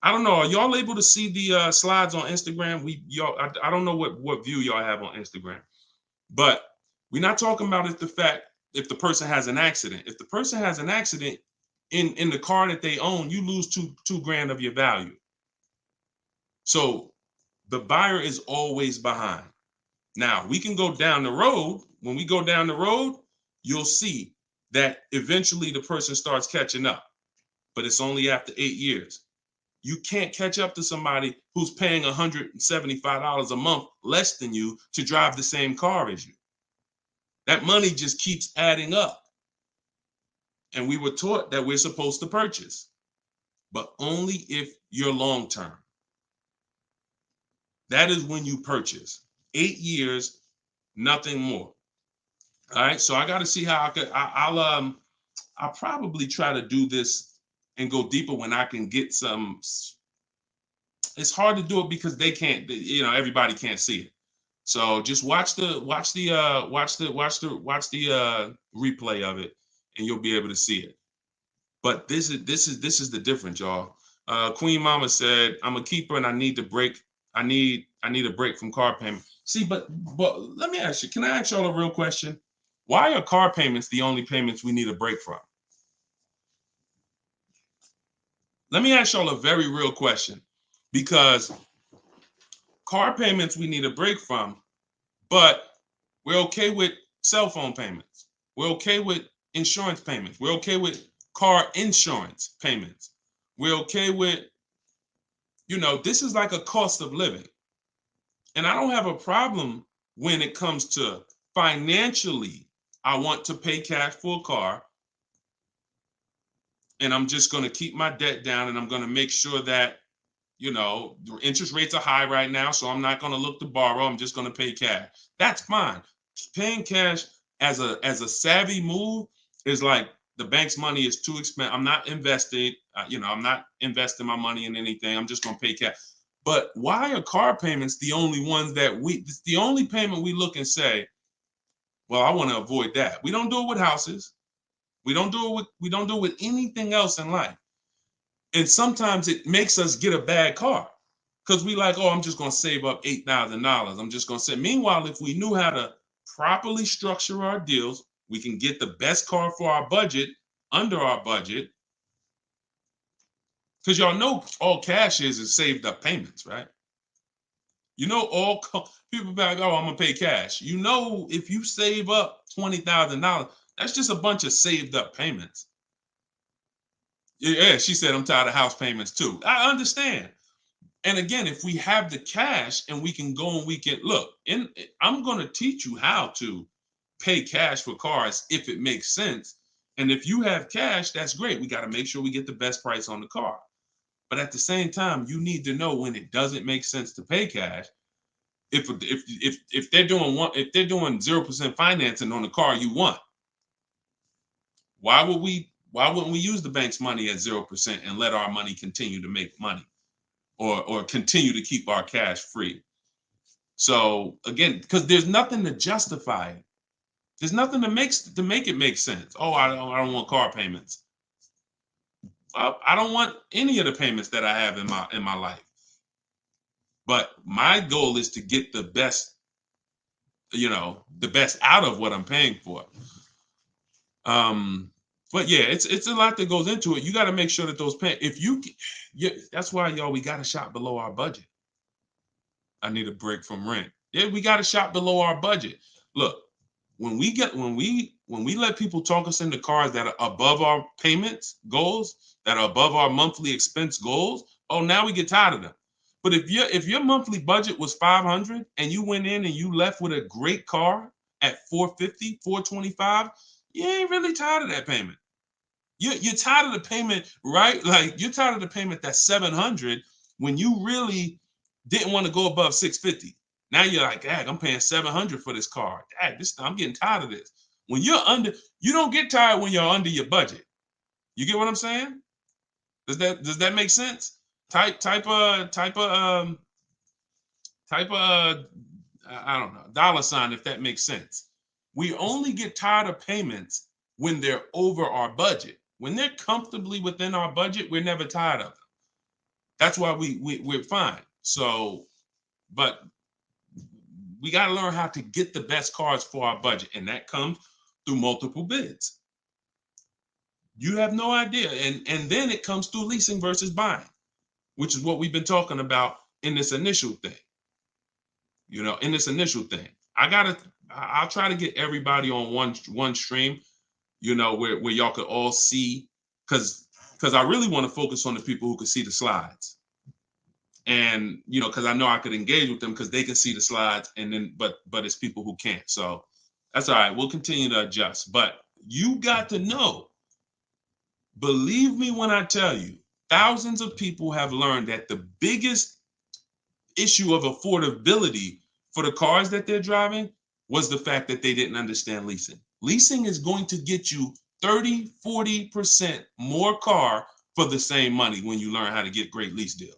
I don't know. Are y'all able to see the slides on Instagram? I don't know what view y'all have on Instagram, but we're not talking about if the person has an accident. If the person has an accident in the car that they own, you lose two grand of your value. So the buyer is always behind. Now we can go down the road. When we go down the road, you'll see that eventually the person starts catching up, but it's only after 8 years. You can't catch up to somebody who's paying $175 a month less than you to drive the same car as you. That money just keeps adding up. And we were taught that we're supposed to purchase, but only if you're long term. That is when you purchase. 8 years, nothing more. All right, so I got to see how I'll probably try to do this and go deeper when I can get some. It's hard to do it because they can't, everybody can't see it. So just watch the replay of it, and you'll be able to see it. But this is the difference, y'all. Queen Mama said, "I'm a keeper and I need to break. I need a break from car payment." See, but let me ask you. Can I ask y'all a real question? Why are car payments the only payments we need a break from? Let me ask y'all a very real question, because car payments we need a break from, but we're okay with cell phone payments. We're okay with insurance payments. We're okay with car insurance payments. We're okay with, this is like a cost of living. And I don't have a problem when it comes to financially, I want to pay cash for a car, and I'm just going to keep my debt down, and I'm going to make sure that, the interest rates are high right now, so I'm not going to look to borrow. I'm just going to pay cash. That's fine. Paying cash as a savvy move is like, the bank's money is too expensive. I'm not investing. I'm not investing my money in anything. I'm just going to pay cash. But why are car payments the only ones it's the only payment we look and say, well, I want to avoid that. We don't do it with houses. We don't do it with anything else in life. And sometimes it makes us get a bad car because we like, oh, I'm just going to save up $8,000. I'm just going to say. Meanwhile, if we knew how to properly structure our deals, we can get the best car for our budget, under our budget. Because y'all know all cash is saved up payments, right? All people be like, oh, I'm going to pay cash. If you save up $20,000, that's just a bunch of saved up payments. Yeah, she said, I'm tired of house payments too. I understand. And again, if we have the cash and we can go and we can look, I'm going to teach you how to pay cash for cars if it makes sense. And if you have cash, that's great. We got to make sure we get the best price on the car. But at the same time, you need to know when it doesn't make sense to pay cash. If they're doing 0% financing on the car you want, why wouldn't we use the bank's money at 0% and let our money continue to make money, or continue to keep our cash free? So again, because there's nothing to justify it. There's nothing to make it make sense. Oh, I don't want car payments. I don't want any of the payments that I have in my life. But my goal is to get the best the best out of what I'm paying for. But yeah, it's a lot that goes into it. You got to make sure that those that's why, y'all, we got to shop below our budget. I need a break from rent. Yeah, we got to shop below our budget. Look, when we let people talk us into cars that are above our payments goals, that are above our monthly expense goals, oh, now we get tired of them. But if your monthly budget was 500 and you went in and you left with a great car at 450, 425, you ain't really tired of that payment. You're tired of the payment, right? Like, you're tired of the payment that's 700 when you really didn't want to go above 650. Now you're like, dang, I'm paying 700 for this car. Dang, I'm getting tired of this. When you're under, you don't get tired when you're under your budget. You get what I'm saying? Does that make sense? Type I don't know, $, if that makes sense. We only get tired of payments when they're over our budget. When they're comfortably within our budget, we're never tired of them. That's why we're fine. So, but we got to learn how to get the best cars for our budget, and that comes through multiple bids. You have no idea. And then it comes through leasing versus buying, which is what we've been talking about in this initial thing. In this initial thing. I'll try to get everybody on one stream, where y'all could all see, because I really want to focus on the people who can see the slides. And because I know I could engage with them because they can see the slides, and then but it's people who can't. So that's all right. We'll continue to adjust. But you got to know, believe me when I tell you, thousands of people have learned that the biggest issue of affordability for the cars that they're driving was the fact that they didn't understand leasing. Leasing is going to get you 30, 40% more car for the same money when you learn how to get great lease deals.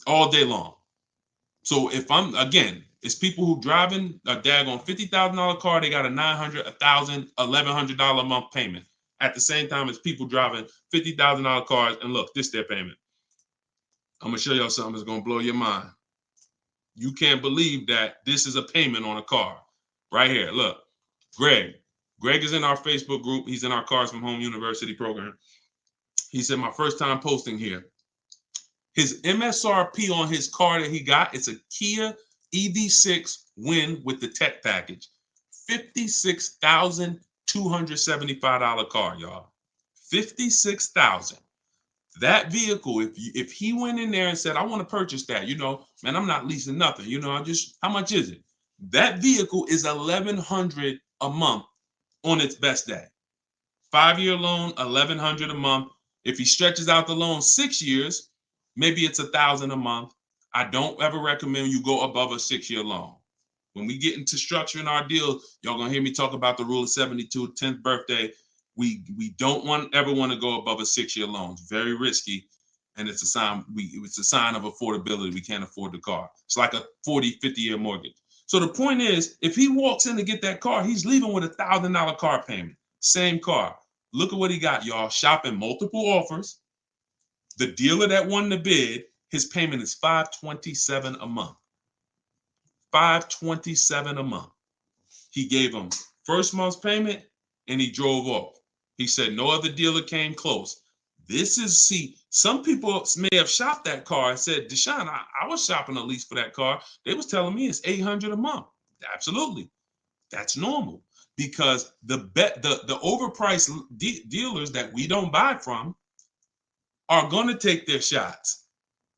All day long. So if it's people who driving a daggone $50,000 car, they got a $900, $1,000, $1,100 a month payment. At the same time as people driving $50,000 cars, and look, this is their payment. I'm gonna show y'all something that's gonna blow your mind. You can't believe that this is a payment on a car. Right here, look. Greg is in our Facebook group. He's in our Cars from Home University program. He said, my first time posting here. His MSRP on his car that he got, it's a Kia EV6 Win with the tech package. $56,275 car, y'all. $56,000. That vehicle, if he went in there and said, I want to purchase that, man, I'm not leasing nothing. How much is it? That vehicle is $1,100 a month on its best day. 5-year loan, $1,100 a month. If he stretches out the loan 6 years, maybe it's $1,000 a month. I don't ever recommend you go above a 6-year loan. When we get into structuring our deal, y'all gonna hear me talk about the rule of 72, 10th birthday. We don't ever want to go above a 6-year loan. It's very risky, and it's a sign of affordability. We can't afford the car. It's like a 40, 50-year mortgage. So the point is, if he walks in to get that car, he's leaving with a $1,000 car payment. Same car. Look at what he got, y'all. Shopping multiple offers. The dealer that won the bid, his payment is $527 a month. $527 a month. He gave him first month's payment, and he drove off. He said no other dealer came close. Some people may have shopped that car and said, Deshone, I was shopping a lease for that car. They was telling me it's $800 a month. Absolutely. That's normal, because the overpriced dealers that we don't buy from are going to take their shots.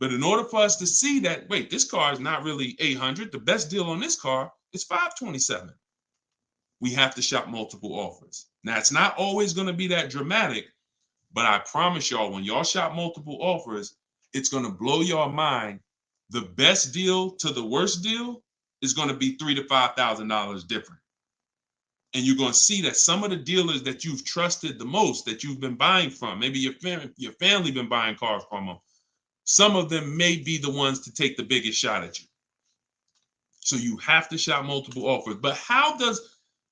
But in order for us to see that, wait, this car is not really $800. The best deal on this car is $527. We have to shop multiple offers. Now, it's not always going to be that dramatic, but I promise y'all, when y'all shop multiple offers, it's going to blow your mind. The best deal to the worst deal is going to be $3,000 to $5,000 different. And you're going to see that some of the dealers that you've trusted the most, that you've been buying from, maybe your family been buying cars from them, some of them may be the ones to take the biggest shot at you. So you have to shop multiple offers. But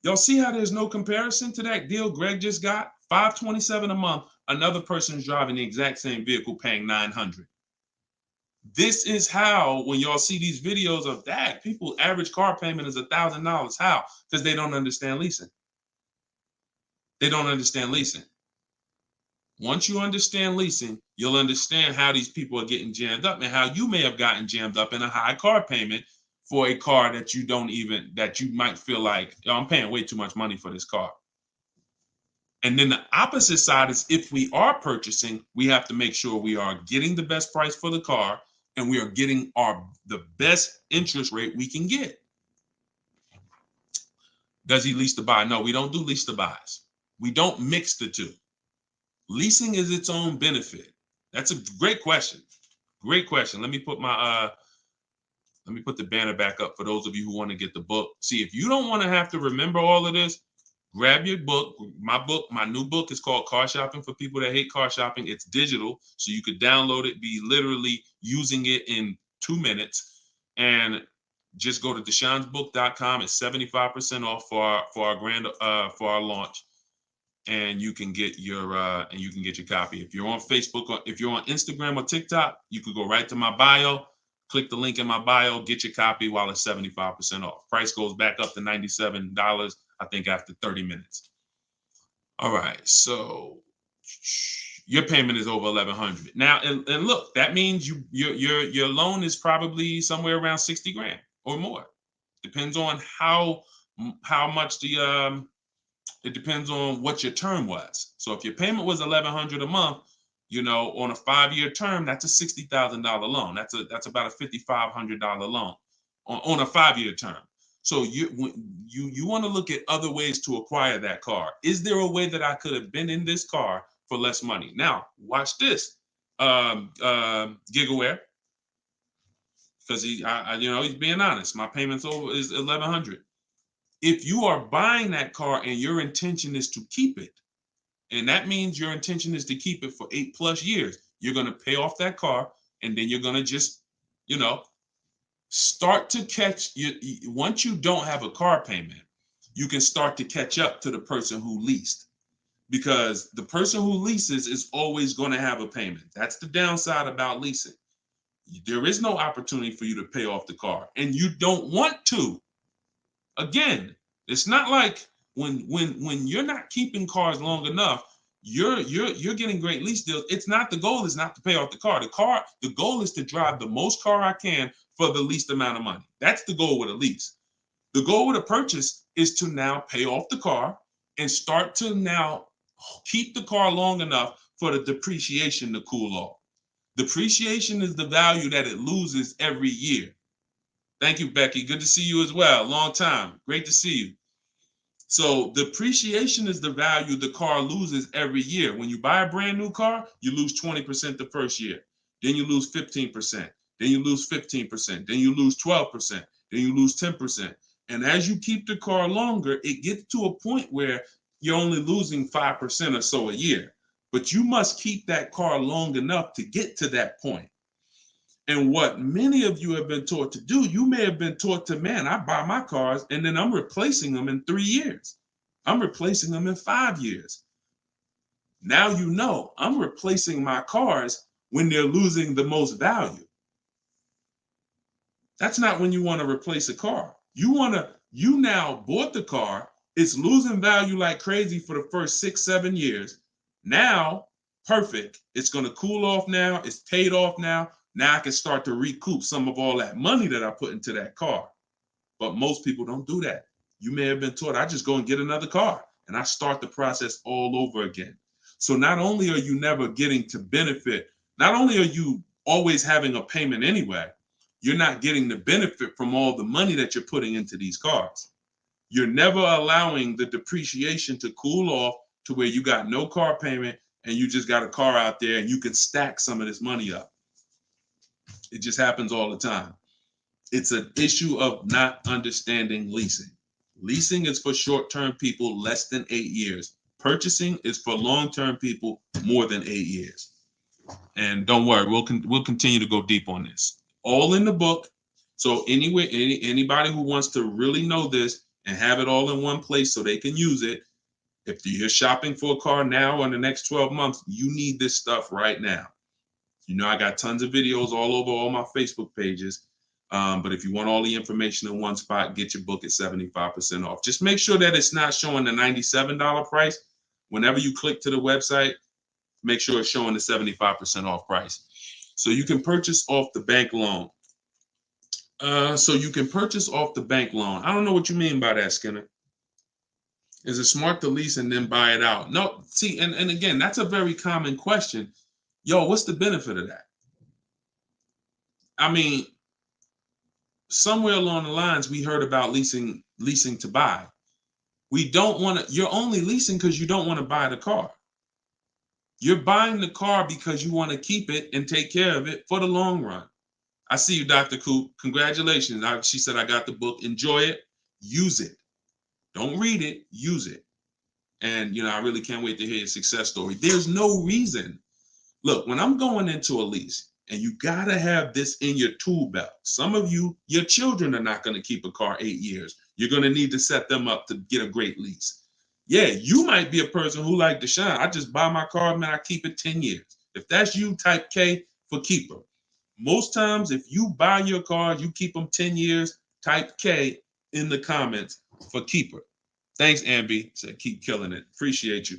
y'all see how there's no comparison to that deal Greg just got? $527 a month. Another person is driving the exact same vehicle paying $900. This is how, when y'all see these videos of that, people average car payment is $1,000. How? Because they don't understand leasing. They don't understand leasing. Once you understand leasing, you'll understand how these people are getting jammed up and how you may have gotten jammed up in a high car payment for a car that you might feel like, oh, I'm paying way too much money for this car. And then the opposite side is, if we are purchasing, we have to make sure we are getting the best price for the car and we are getting the best interest rate we can get. Does he lease to buy? No, we don't do lease to buys. We don't mix the two. Leasing is its own benefit. That's a great question. Great question. Let me put the banner back up for those of you who want to get the book. See, if you don't want to have to remember all of this, grab your book. My new book is called Car Shopping for People That Hate Car Shopping. It's digital, so you could download it, be literally using it in 2 minutes, and just go to deshonsbook.com. It's 75% off for our launch, and you can get your copy. If you're on Facebook or if you're on Instagram or TikTok, you could go right to my bio. Click the link in my bio, get your copy while it's 75% off. Price goes back up to $97, I think, after 30 minutes. All right, so your payment is over $1,100 now, and look, that means your loan is probably somewhere around 60 grand or more. Depends on how much it depends on what your term was. So if your payment was $1,100 a month, on a 5-year term, that's a $60,000 loan. That's about a $5,500 loan on a 5-year term. So you want to look at other ways to acquire that car. Is there a way that I could have been in this car for less money? Now, watch this, Gigaware, because he's being honest. My payments is $1,100. If you are buying that car and your intention is to keep it, and that means your intention is to keep it for 8+ years, you're going to pay off that car, and then you're going to just, start to catch once you don't have a car payment, you can start to catch up to the person who leased, because the person who leases is always going to have a payment. That's the downside about leasing. There is no opportunity for you to pay off the car, and you don't want to. Again, it's not like when you're not keeping cars long enough, you're getting great lease deals. The goal is not to pay off the car. The goal is to drive the most car I can for the least amount of money. That's the goal with a lease. The goal with a purchase is to now pay off the car and start to now keep the car long enough for the depreciation to cool off. Depreciation is the value that it loses every year. Thank you, Becky. Good to see you as well. Long time. Great to see you. So depreciation is the value the car loses every year. When you buy a brand new car, you lose 20% the first year. Then you lose 15%. Then you lose 15%. Then you lose 12%. Then you lose 10%. And as you keep the car longer, it gets to a point where you're only losing 5% or so a year. But you must keep that car long enough to get to that point. And what many of you have been taught to do, you may have been taught to, man, I buy my cars and then I'm replacing them in 3 years. I'm replacing them in 5 years. Now I'm replacing my cars when they're losing the most value. That's not when you want to replace a car. You now bought the car, it's losing value like crazy for the first 6-7 years. Now, perfect. It's going to cool off now. It's paid off now. Now I can start to recoup some of all that money that I put into that car. But most people don't do that. You may have been taught, I just go and get another car and I start the process all over again. So not only are you never getting to benefit, not only are you always having a payment anyway, you're not getting the benefit from all the money that you're putting into these cars. You're never allowing the depreciation to cool off to where you got no car payment and you just got a car out there and you can stack some of this money up. It just happens all the time. It's an issue of not understanding leasing. Leasing is for short-term people less than 8 years. Purchasing is for long-term people more than 8 years. And don't worry, we'll continue to go deep on this. All in the book. So anyway, anybody who wants to really know this and have it all in one place so they can use it, if you're shopping for a car now or in the next 12 months, you need this stuff right now. You know, I got tons of videos all over all my Facebook pages. But if you want all the information in one spot, get your book at 75% off. Just make sure that it's not showing the $97 price. Whenever you click to the website, make sure it's showing the 75% off price. So you can purchase off the bank loan. I don't know what you mean by that, Skinner. Is it smart to lease and then buy it out? No, see, and again, that's a very common question. Yo, what's the benefit of that? I mean, somewhere along the lines, we heard about leasing to buy. We don't want to, you're only leasing because you don't want to buy the car. You're buying the car because you want to keep it and take care of it for the long run. I see you, Dr. Coop. Congratulations. She said, I got the book. Enjoy it. Use it. Don't read it. Use it. And, I really can't wait to hear your success story. There's no reason. Look, when I'm going into a lease, and you got to have this in your tool belt. Some of you, your children are not going to keep a car 8 years. You're going to need to set them up to get a great lease. Yeah, you might be a person who like Deshone. I just buy my car, man, I keep it 10 years. If that's you, type K for keeper. Most times, if you buy your car, you keep them 10 years, type K in the comments for keeper. Thanks, Ambi. Said keep killing it. Appreciate you.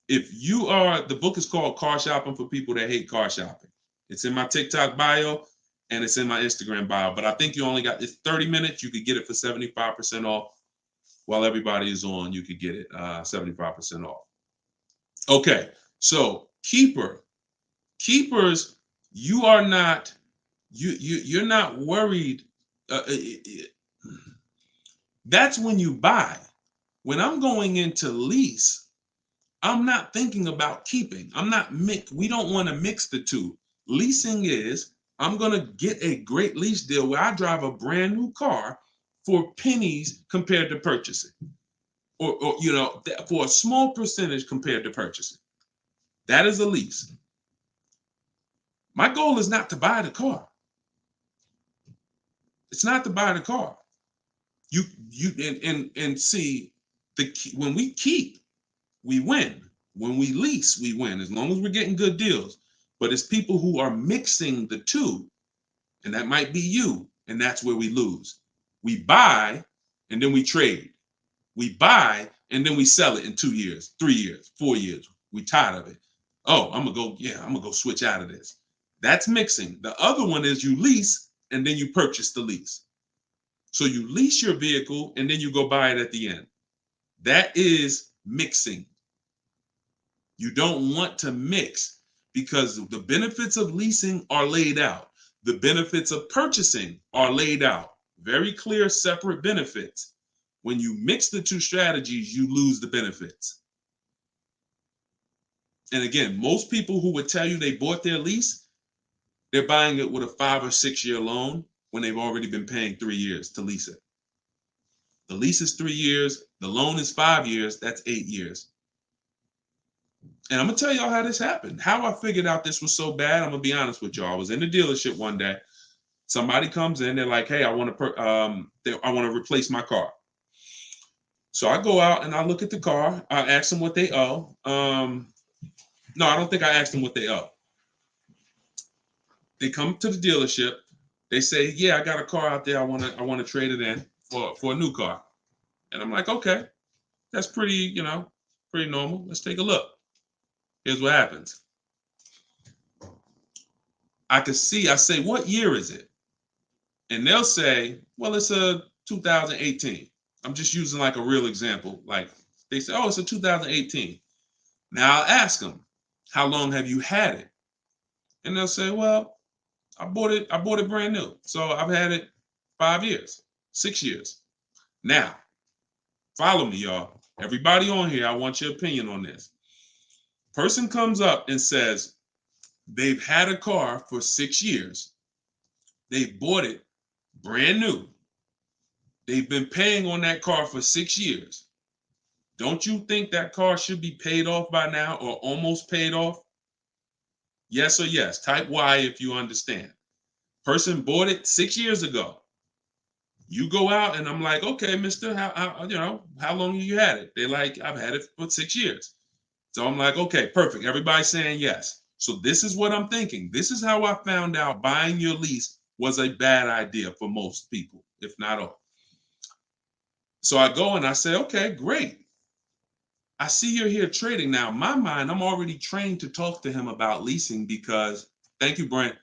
If you are, the book is called Car Shopping for People That Hate Car Shopping. It's in my TikTok bio and it's in my Instagram bio. But I think you only got, it's 30 minutes. You could get it for 75% off. While everybody is on, you could get it 75% off. Okay, so keepers, you are not, you're not worried. That's when you buy. When I'm going into lease, I'm not thinking about keeping. We don't want to mix the two. Leasing is, I'm going to get a great lease deal where I drive a brand new car for pennies compared to purchasing. Or for a small percentage compared to purchasing. That is a lease. My goal is not to buy the car. It's not to buy the car. You see, when we keep, we win. When we lease, we win, as long as we're getting good deals. But it's people who are mixing the two, and that might be you, and that's where we lose. We buy, and then we trade. We buy, and then we sell it in 2 years, 3 years, 4 years. We tired of it. Oh, I'm gonna go switch out of this. That's mixing. The other one is you lease, and then you purchase the lease. So you lease your vehicle, and then you go buy it at the end. That is mixing. You don't want to mix because the benefits of leasing are laid out. The benefits of purchasing are laid out. Very clear, separate benefits. When you mix the two strategies, you lose the benefits. And again, most people who would tell you they bought their lease, they're buying it with a 5 or 6 year loan when they've already been paying 3 years to lease it. The lease is 3 years. The loan is 5 years. That's 8 years. And I'm going to tell y'all how this happened. How I figured out this was so bad, I'm going to be honest with y'all. I was in the dealership one day. Somebody comes in. They're like, hey, I want to replace my car. So I go out and I look at the car. I ask them what they owe. No, I don't think I asked them what they owe. They come to the dealership. They say, yeah, I got a car out there. I want to trade it in for a new car. And I'm like, okay, that's pretty normal. Let's take a look. Here's what happens. I say, what year is it? And they'll say, well, it's a 2018. I'm just using like a real example. Like they say, oh, it's a 2018. Now I'll ask them, how long have you had it? And they'll say, well, I bought it brand new. So I've had it 5 years, 6 years. Now, follow me, y'all. Everybody on here, I want your opinion on this. Person comes up and says they've had a car for 6 years. They bought it brand new. They've been paying on that car for 6 years. Don't you think that car should be paid off by now or almost paid off? Yes or yes. Type Y if you understand. Person bought it 6 years ago. You go out and I'm like, okay, mister, how long have you had it? They're like, I've had it for 6 years. So I'm like, okay, perfect. Everybody's saying yes. So this is what I'm thinking. This is how I found out buying your lease was a bad idea for most people, if not all. So I go and I say, okay, great. I see you're here trading. Now, in my mind, I'm already trained to talk to him about leasing because, thank you, Brent.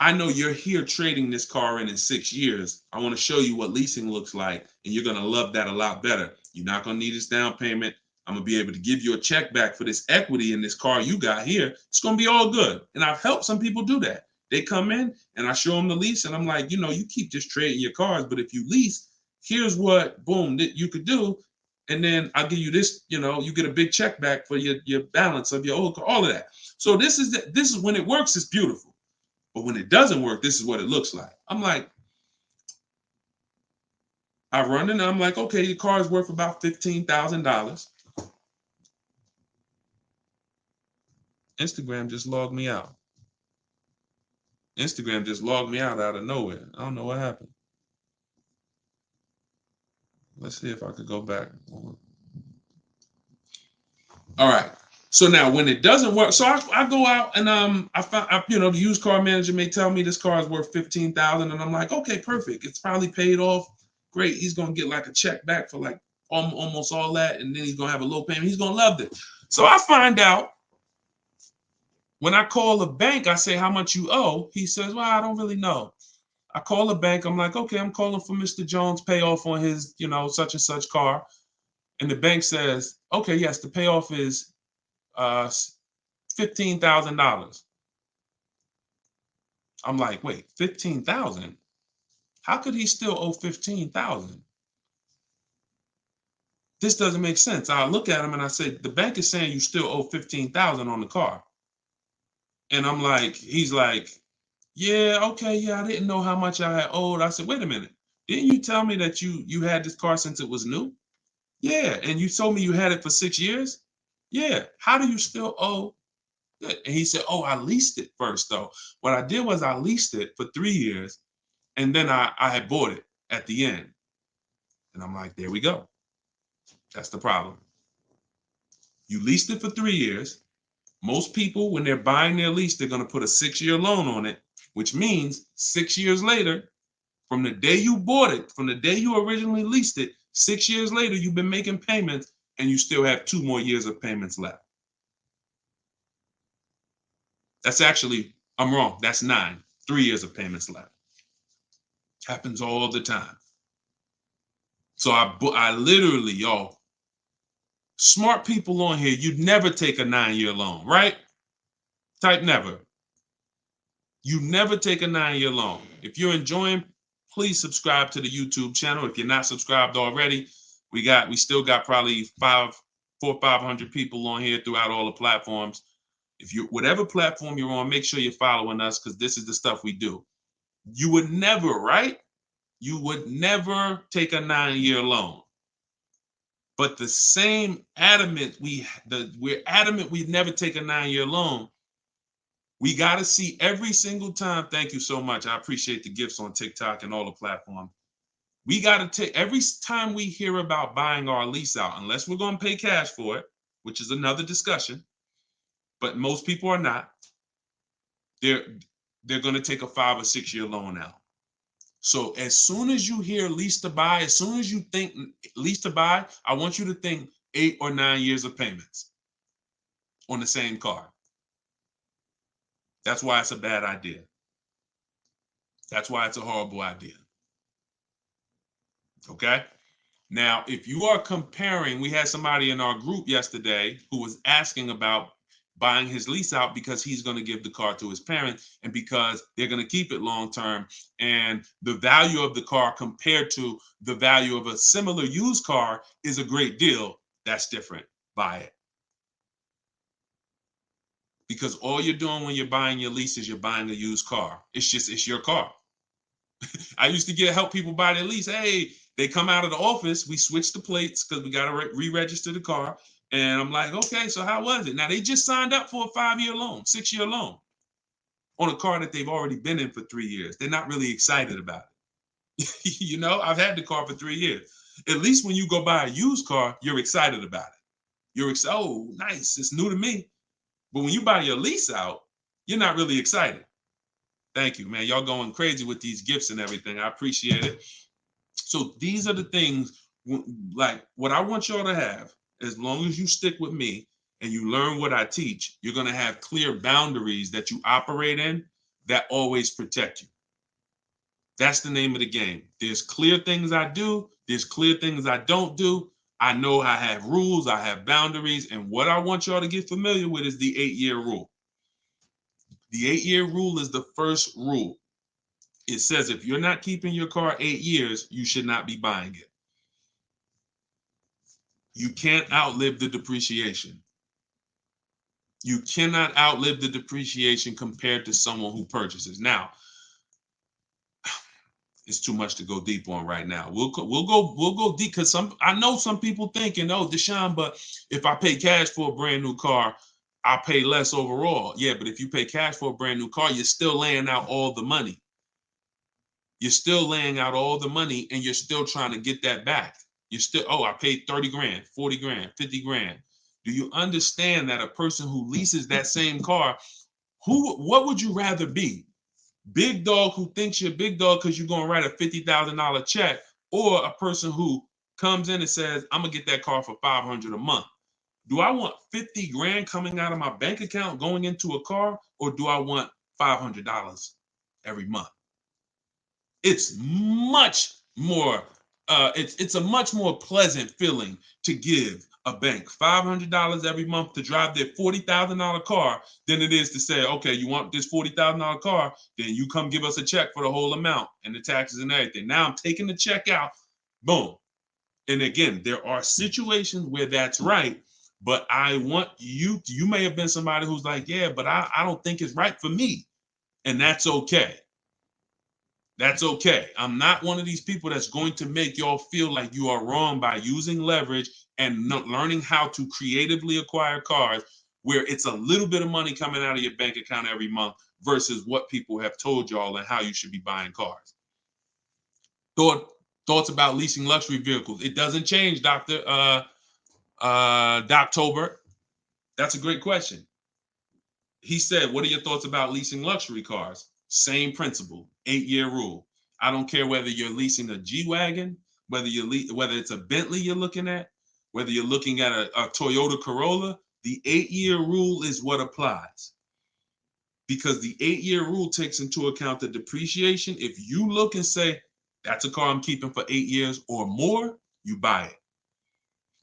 I know you're here trading this car in 6 years. I want to show you what leasing looks like, and you're going to love that a lot better. You're not going to need this down payment. I'm going to be able to give you a check back for this equity in this car you got here. It's going to be all good. And I've helped some people do that. They come in and I show them the lease, and I'm like, you know, you keep just trading your cars, but if you lease, here's what, boom, that you could do. And then I'll give you this, you know, you get a big check back for your balance of your old car, all of that. So this is when it works, it's beautiful. But when it doesn't work, this is what it looks like. I'm like, I run in and I'm like, okay, your car is worth about $15,000. Instagram just logged me out. Instagram just logged me out of nowhere. I don't know what happened. Let's see if I could go back. All right. So now when it doesn't work, so I go out and I find, you know, the used car manager may tell me this car is worth 15,000, and I'm like, okay, perfect. It's probably paid off. Great. He's gonna get like a check back for like almost all that, and then he's gonna have a low payment. He's gonna love it. So I find out when I call the bank, I say how much you owe. He says, well, I don't really know. I call the bank. I'm like, okay, I'm calling for Mr. Jones' payoff on his, you know, such and such car. And the bank says, okay, yes, the payoff is $15,000. I'm like, wait, 15,000? How could he still owe 15,000? This doesn't make sense. I look at him and I say, the bank is saying you still owe 15,000 on the car. And I'm like, he's like, yeah, okay, yeah, I didn't know how much I had owed. I said, wait a minute. Didn't you tell me that you had this car since it was new? Yeah, and you told me you had it for 6 years? Yeah. How do you still owe? And he said, oh, I leased it first, though. What I did was I leased it for 3 years, and then I had bought it at the end. And I'm like, there we go. That's the problem. You leased it for 3 years. Most people, when they're buying their lease, they're going to put a 6-year loan on it, which means 6 years later, from the day you bought it, from the day you originally leased it, 6 years later, you've been making payments and you still have 2 more years of payments left. That's actually, I'm wrong. That's 9, 3 years of payments left. Happens all the time. So I literally, y'all, smart people on here, you'd never take a 9-year loan, right? Type never. You never take a 9-year loan. If you're enjoying, please subscribe to the YouTube channel. If you're not subscribed already, we still got probably 400 or 500 people on here throughout all the platforms. If you, whatever platform you're on, make sure you're following us, because this is the stuff we do. You would never, right? You would never take a 9-year loan. But the same adamant we're adamant we'd never take a 9-year loan. We got to see every single time. Thank you so much. I appreciate the gifts on TikTok and all the platforms. We got to take every time we hear about buying our lease out, unless we're going to pay cash for it, which is another discussion. But most people are not. They're going to take a 5 or 6 year loan out. So as soon as you hear lease to buy, as soon as you think lease to buy, I want you to think 8 or 9 years of payments on the same car. That's why it's a bad idea. That's why it's a horrible idea. Okay. Now, if you are comparing, we had somebody in our group yesterday who was asking about buying his lease out because he's going to give the car to his parents and because they're going to keep it long term. And the value of the car compared to the value of a similar used car is a great deal. That's different. Buy it. Because all you're doing when you're buying your lease is you're buying a used car. It's your car. I used to help people buy their lease. Hey, they come out of the office. We switch the plates because we got to re-register the car. And I'm like, okay, so how was it? Now, they just signed up for a 5-year loan, 6-year loan on a car that they've already been in for 3 years. They're not really excited about it. You know, I've had the car for 3 years. At least when you go buy a used car, you're excited about it. You're excited. Oh, nice. It's new to me. But when you buy your lease out, you're not really excited. Thank you, man. Y'all going crazy with these gifts and everything. I appreciate it. So these are the things, like what I want y'all to have, as long as you stick with me and you learn what I teach, you're going to have clear boundaries that you operate in that always protect you. That's the name of the game. There's clear things I do. There's clear things I don't do. I know I have rules. I have boundaries. And what I want y'all to get familiar with is the 8-year rule. The 8-year rule is the first rule. It says if you're not keeping your car 8 years, you should not be buying it. You can't outlive the depreciation. You cannot outlive the depreciation compared to someone who purchases. Now, it's too much to go deep on right now. We'll go deep because I know some people thinking, oh, Deshone, but if I pay cash for a brand new car, I'll pay less overall. Yeah, but if you pay cash for a brand new car, you're still laying out all the money. You're still laying out all the money and you're still trying to get that back. You're still, oh, I paid 30 grand, 40 grand, 50 grand. Do you understand that a person who leases that same car, what would you rather be? Big dog who thinks you're big dog because you're going to write a $50,000 check, or a person who comes in and says, I'm going to get that car for $500 a month. Do I want 50 grand coming out of my bank account going into a car, or do I want $500 every month? It's much more, it's a much more pleasant feeling to give a bank $500 every month to drive their $40,000 car than it is to say, okay, you want this $40,000 car, then you come give us a check for the whole amount and the taxes and everything. Now I'm taking the check out, boom. And again, there are situations where that's right, but I want you may have been somebody who's like, yeah, but I don't think it's right for me. And that's okay. That's okay. I'm not one of these people that's going to make y'all feel like you are wrong by using leverage and learning how to creatively acquire cars where it's a little bit of money coming out of your bank account every month versus what people have told y'all and how you should be buying cars. Thoughts about leasing luxury vehicles. It doesn't change, Dr. Doctober. That's a great question. He said, what are your thoughts about leasing luxury cars? Same principle, 8-year rule. I don't care whether you're leasing a G-Wagon, whether it's a Bentley you're looking at, whether you're looking at a Toyota Corolla, the 8-year rule is what applies. Because the 8-year rule takes into account the depreciation. If you look and say, that's a car I'm keeping for 8 years or more, you buy it.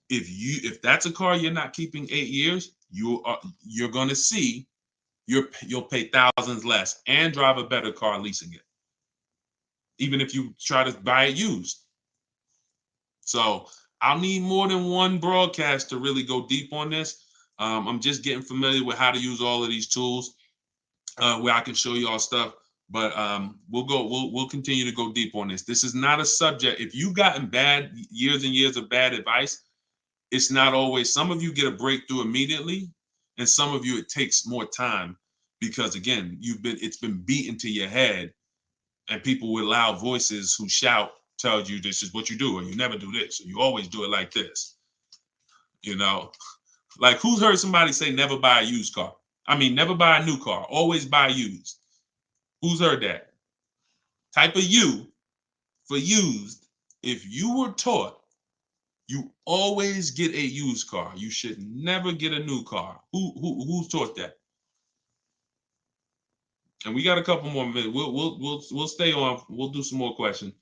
If that's a car you're not keeping 8 years, you're going to see you'll pay thousands less and drive a better car leasing it, even if you try to buy it used. So I'll need more than one broadcast to really go deep on this. I'm just getting familiar with how to use all of these tools where I can show you all stuff. But we'll continue to go deep on this. This is not a subject. If you've gotten years and years of bad advice, it's not always. Some of you get a breakthrough immediately, and some of you it takes more time because again, it's been beaten to your head, and people with loud voices who shout tell you this is what you do, or you never do this, or you always do it like this. You know, like who's heard somebody say never buy a used car? I mean, never buy a new car, always buy used. Who's heard that? Type of U for used. If you were taught you always get a used car, you should never get a new car. Who's taught that? And we got a couple more minutes. We'll stay on. We'll do some more questions.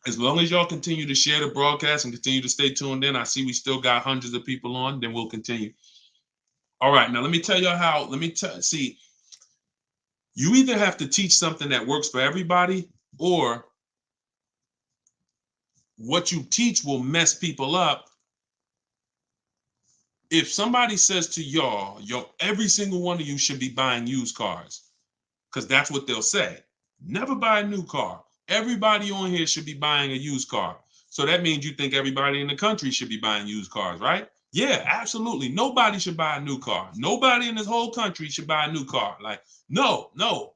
As long as y'all continue to share the broadcast and continue to stay tuned in, I see we still got hundreds of people on. Then we'll continue. All right, now let me tell y'all how. See. You either have to teach something that works for everybody, or what you teach will mess people up. If somebody says to y'all, every single one of you should be buying used cars, because that's what they'll say. Never buy a new car. Everybody on here should be buying a used car. So that means you think everybody in the country should be buying used cars, right? Yeah, absolutely. Nobody should buy a new car. Nobody in this whole country should buy a new car. Like, no,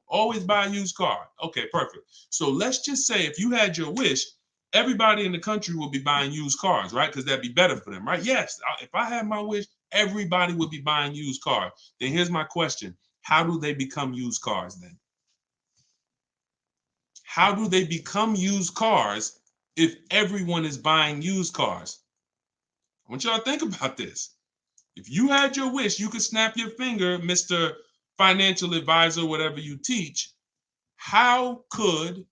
always buy a used car. Okay, perfect. So let's just say if you had your wish, everybody in the country will be buying used cars, right? Because that'd be better for them, right? Yes, if I had my wish, everybody would be buying used cars. Then here's my question. How do they become used cars then? How do they become used cars if everyone is buying used cars? I want y'all to think about this. If you had your wish, you could snap your finger, Mr. Financial Advisor, whatever you teach. How could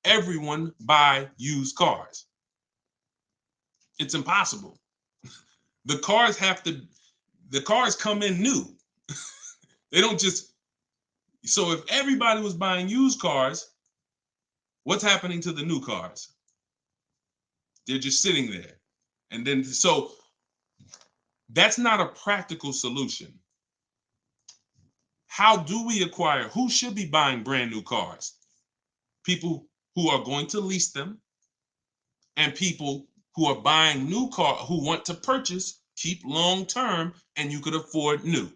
everyone buy used cars? It's impossible. The cars come in new. They don't just, so if everybody was buying used cars, what's happening to the new cars? They're just sitting there. And then, so that's not a practical solution. How do we acquire? Who should be buying brand new cars? People who are going to lease them, and people who are buying new cars, who want to purchase, keep long term, and you could afford new.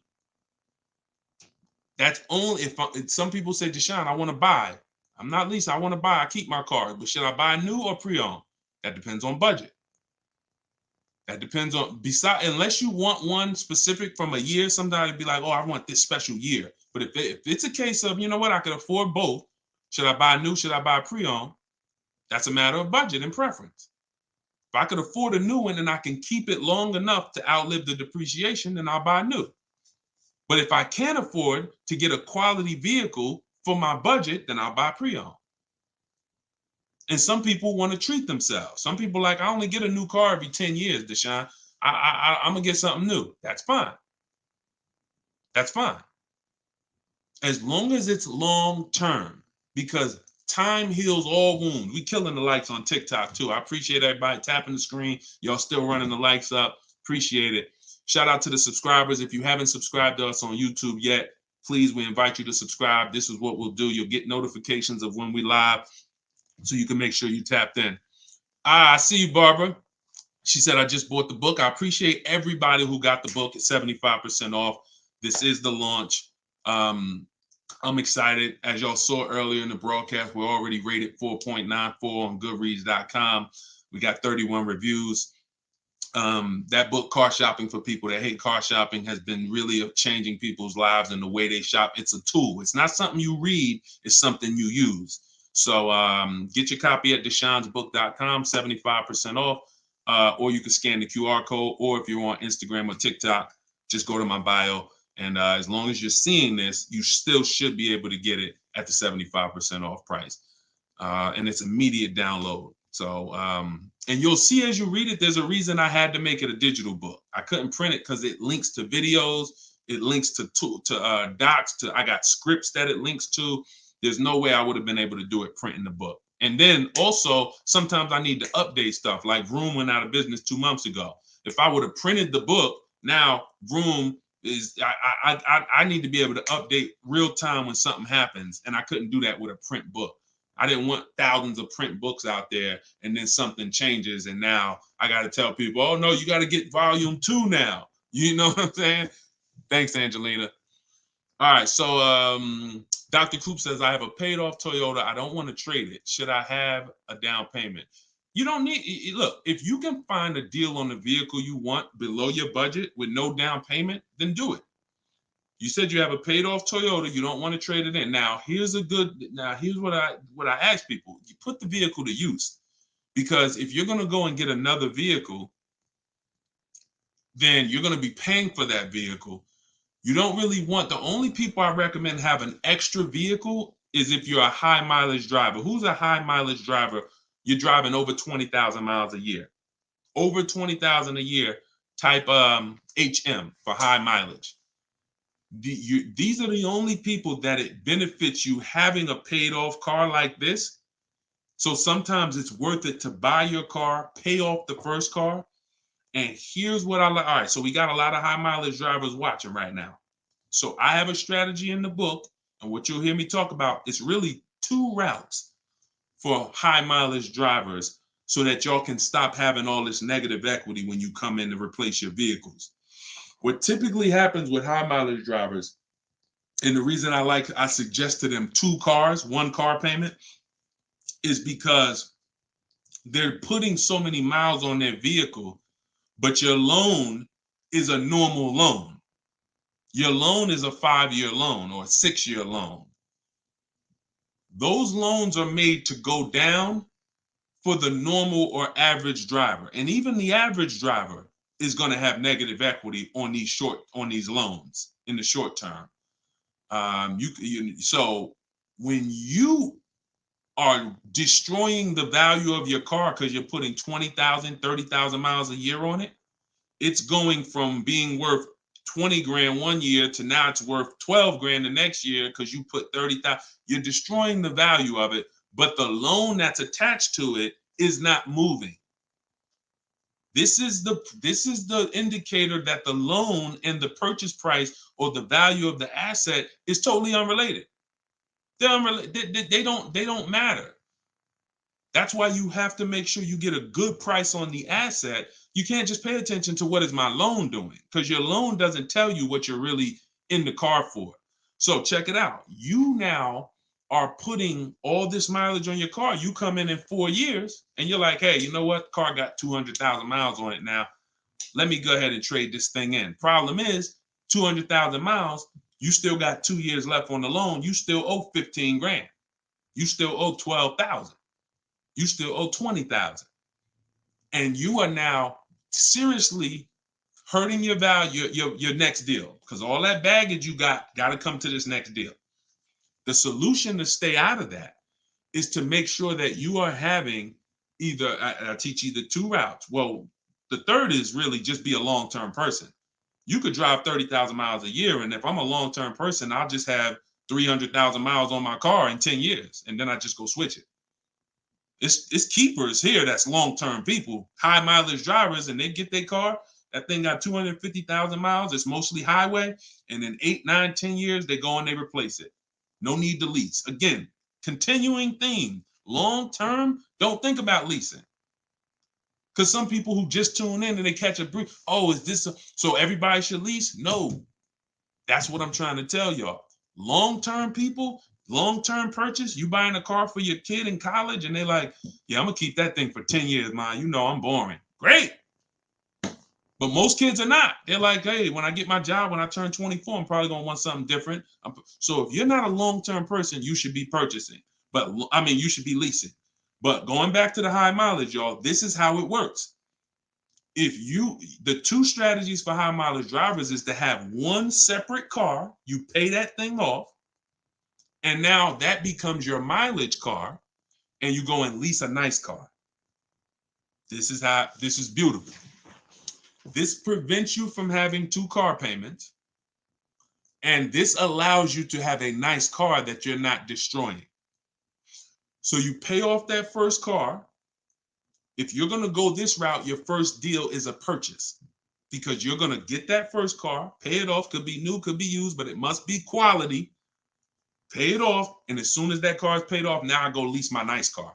That's only if some people say, Deshone, I want to buy. I'm not leasing, I want to buy. I keep my car, but should I buy new or pre-owned? That depends on budget. That depends on, unless you want one specific from a year, sometimes it'd be like, oh, I want this special year. But if it's a case of, you know what, I could afford both. Should I buy new? Should I buy pre-owned? That's a matter of budget and preference. If I could afford a new one and I can keep it long enough to outlive the depreciation, then I'll buy new. But if I can't afford to get a quality vehicle for my budget, then I'll buy pre-owned. And some people want to treat themselves. Some people like, I only get a new car every 10 years, Deshone. I'm going to get something new. That's fine. That's fine. As long as it's long term, because time heals all wounds. We killing the likes on TikTok too. I appreciate everybody tapping the screen. Y'all still running the likes up. Appreciate it. Shout out to the subscribers. If you haven't subscribed to us on YouTube yet, please, we invite you to subscribe. This is what we'll do. You'll get notifications of when we live, so you can make sure you tapped in. I see you, Barbara. She said, I just bought the book. I appreciate everybody who got the book at 75% off. This is the launch. I'm excited. As y'all saw earlier in the broadcast, we're already rated 4.94 on Goodreads.com. We got 31 reviews. That book, Car Shopping for People That Hate Car Shopping, has been really changing people's lives and the way they shop. It's a tool. It's not something you read. It's something you use. So get your copy at deshonesbook.com, 75% off, or you can scan the QR code, or if you're on Instagram or TikTok, just go to my bio. And as long as you're seeing this, you still should be able to get it at the 75% off price. And it's immediate download. So, and you'll see as you read it, there's a reason I had to make it a digital book. I couldn't print it because it links to videos, it links to docs, I got scripts that it links to. There's no way I would have been able to do it printing the book. And then also, sometimes I need to update stuff, like Vroom went out of business 2 months ago. If I would have printed the book, now Vroom is, I need to be able to update real time when something happens, and I couldn't do that with a print book. I didn't want thousands of print books out there, and then something changes, and now I got to tell people, oh no, you got to get volume 2 now. You know what I'm saying? Thanks, Angelina. All right, so Dr. Coop says, I have a paid off Toyota. I don't want to trade it. Should I have a down payment? You don't need, look, if you can find a deal on the vehicle you want below your budget with no down payment, then do it. You said you have a paid off Toyota. You don't want to trade it in. Now, here's what I ask people. You put the vehicle to use, because if you're going to go and get another vehicle, then you're going to be paying for that vehicle. You don't really want, the only people I recommend have an extra vehicle is if you're a high mileage driver. Who's a high mileage driver? You're driving over 20,000 miles a year. Over 20,000 a year, type HM for high mileage. These are the only people that it benefits you having a paid off car like this. So sometimes it's worth it to buy your car, pay off the first car. And here's what I like. All right, so we got a lot of high mileage drivers watching right now. So I have a strategy in the book, and what you'll hear me talk about is really 2 routes for high mileage drivers, so that y'all can stop having all this negative equity when you come in to replace your vehicles. What typically happens with high mileage drivers, and the reason I suggest to them 2 cars, 1 car payment, is because they're putting so many miles on their vehicle, but your loan is a normal loan. Your loan is a 5-year loan or a 6-year loan. Those loans are made to go down for the normal or average driver. And even the average driver is going to have negative equity on these loans in the short term. So when you are destroying the value of your car because you're putting 20,000, 30,000 miles a year on it, it's going from being worth 20 grand one year to now it's worth 12 grand the next year because you put 30,000. You're destroying the value of it, but the loan that's attached to it is not moving. This is the indicator that the loan and the purchase price or the value of the asset is totally unrelated. They're unrelated. They don't matter. That's why you have to make sure you get a good price on the asset. You can't just pay attention to what is my loan doing, because your loan doesn't tell you what you're really in the car for. So check it out. You now are putting all this mileage on your car. You come in 4 years and you're like, hey, you know what? Car got 200,000 miles on it now. Let me go ahead and trade this thing in. Problem is 200,000 miles, you still got 2 years left on the loan. You still owe 15 grand. You still owe 12,000. You still owe 20,000. And you are now seriously hurting your value, your next deal, because all that baggage you got to come to this next deal. The solution to stay out of that is to make sure that you are having either, I teach either 2 routes. Well, the third is really just be a long-term person. You could drive 30,000 miles a year. And if I'm a long-term person, I'll just have 300,000 miles on my car in 10 years. And then I just go switch it. It's keepers here that's long-term people, high mileage drivers, and they get their car. That thing got 250,000 miles. It's mostly highway. And in 8, 9, 10 years, they go and they replace it. No need to lease. Again, continuing theme. Long-term, don't think about leasing. Because some people who just tune in and they catch a brief, oh, is this so everybody should lease? No. That's what I'm trying to tell y'all. Long-term people, long-term purchase, you buying a car for your kid in college and they're like, yeah, I'm going to keep that thing for 10 years, man. You know I'm boring. Great. But most kids are not. They're like, hey, when I get my job, when I turn 24, I'm probably going to want something different. So if you're not a long-term person, you should be purchasing. But I mean, you should be leasing. But going back to the high mileage, y'all, this is how it works. The 2 strategies for high mileage drivers is to have one separate car. You pay that thing off. And now that becomes your mileage car. And you go and lease a nice car. This is beautiful. This prevents you from having 2 car payments. And this allows you to have a nice car that you're not destroying. So you pay off that first car. If you're going to go this route, your first deal is a purchase, because you're going to get that first car, pay it off, could be new, could be used, but it must be quality. Pay it off. And as soon as that car is paid off, now I go lease my nice car.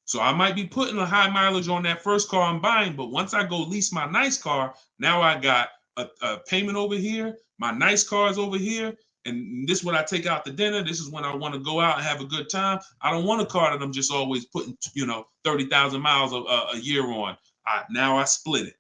So I might be putting a high mileage on that first car I'm buying, but once I go lease my nice car, now I got a payment over here. My nice car is over here. And this is when I take out to dinner. This is when I want to go out and have a good time. I don't want a car that I'm just always putting, 30,000 miles a year on. Now I split it.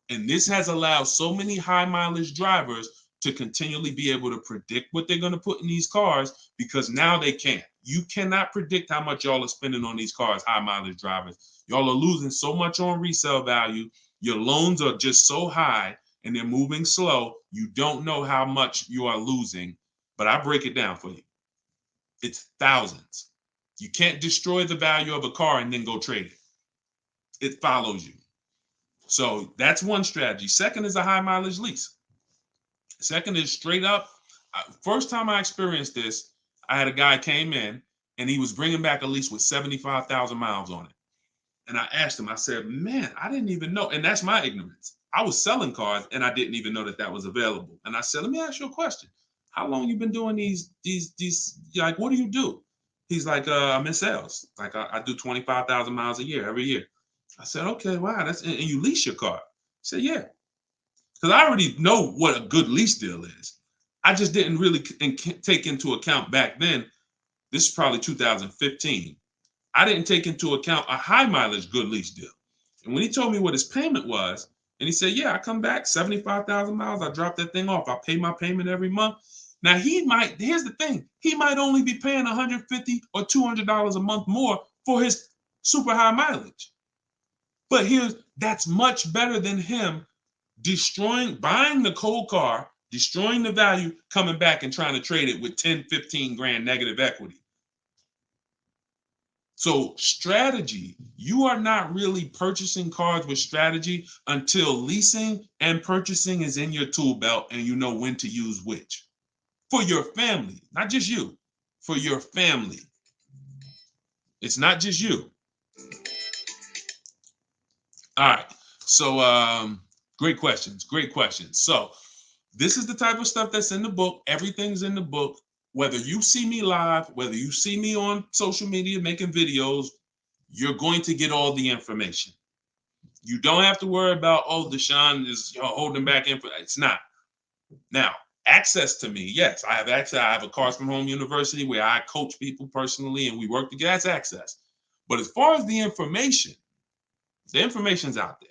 And this has allowed so many high mileage drivers to continually be able to predict what they're going to put in these cars, because now they can't. You cannot predict how much y'all are spending on these cars, high mileage drivers. Y'all are losing so much on resale value. Your loans are just so high and they're moving slow. You don't know how much you are losing, but I break it down for you. It's thousands. You can't destroy the value of a car and then go trade it. It follows you. So that's one strategy. Second is a high mileage lease. Second is straight up. First time I experienced this, I had a guy came in and he was bringing back a lease with 75,000 miles on it. And I asked him, I said, man, I didn't even know. And that's my ignorance. I was selling cars and I didn't even know that was available. And I said, let me ask you a question. How long you been doing these, like, what do you do? He's like, I'm in sales. Like I do 25,000 miles a year, every year. I said, okay, wow. And you lease your car? He said, yeah. Because I already know what a good lease deal is. I just didn't really take into account back then. This is probably 2015. I didn't take into account a high mileage good lease deal. And when he told me what his payment was, And he said, yeah, I come back 75,000 miles. I drop that thing off. I pay my payment every month. Now here's the thing. He might only be paying $150 or $200 a month more for his super high mileage. But that's much better than him buying the cold car, destroying the value, coming back and trying to trade it with 10, 15 grand negative equity. So strategy, you are not really purchasing cars with strategy until leasing and purchasing is in your tool belt and you know when to use which. For your family, not just you, for your family. It's not just you. All right. So great questions. So this is the type of stuff that's in the book. Everything's in the book. Whether you see me live, whether you see me on social media making videos, you're going to get all the information. You don't have to worry about, oh, Deshone is holding back info. It's not. Now, access to me, yes, I have access. I have a Cars from Home University where I coach people personally and we work together. That's access. But as far as the information's out there.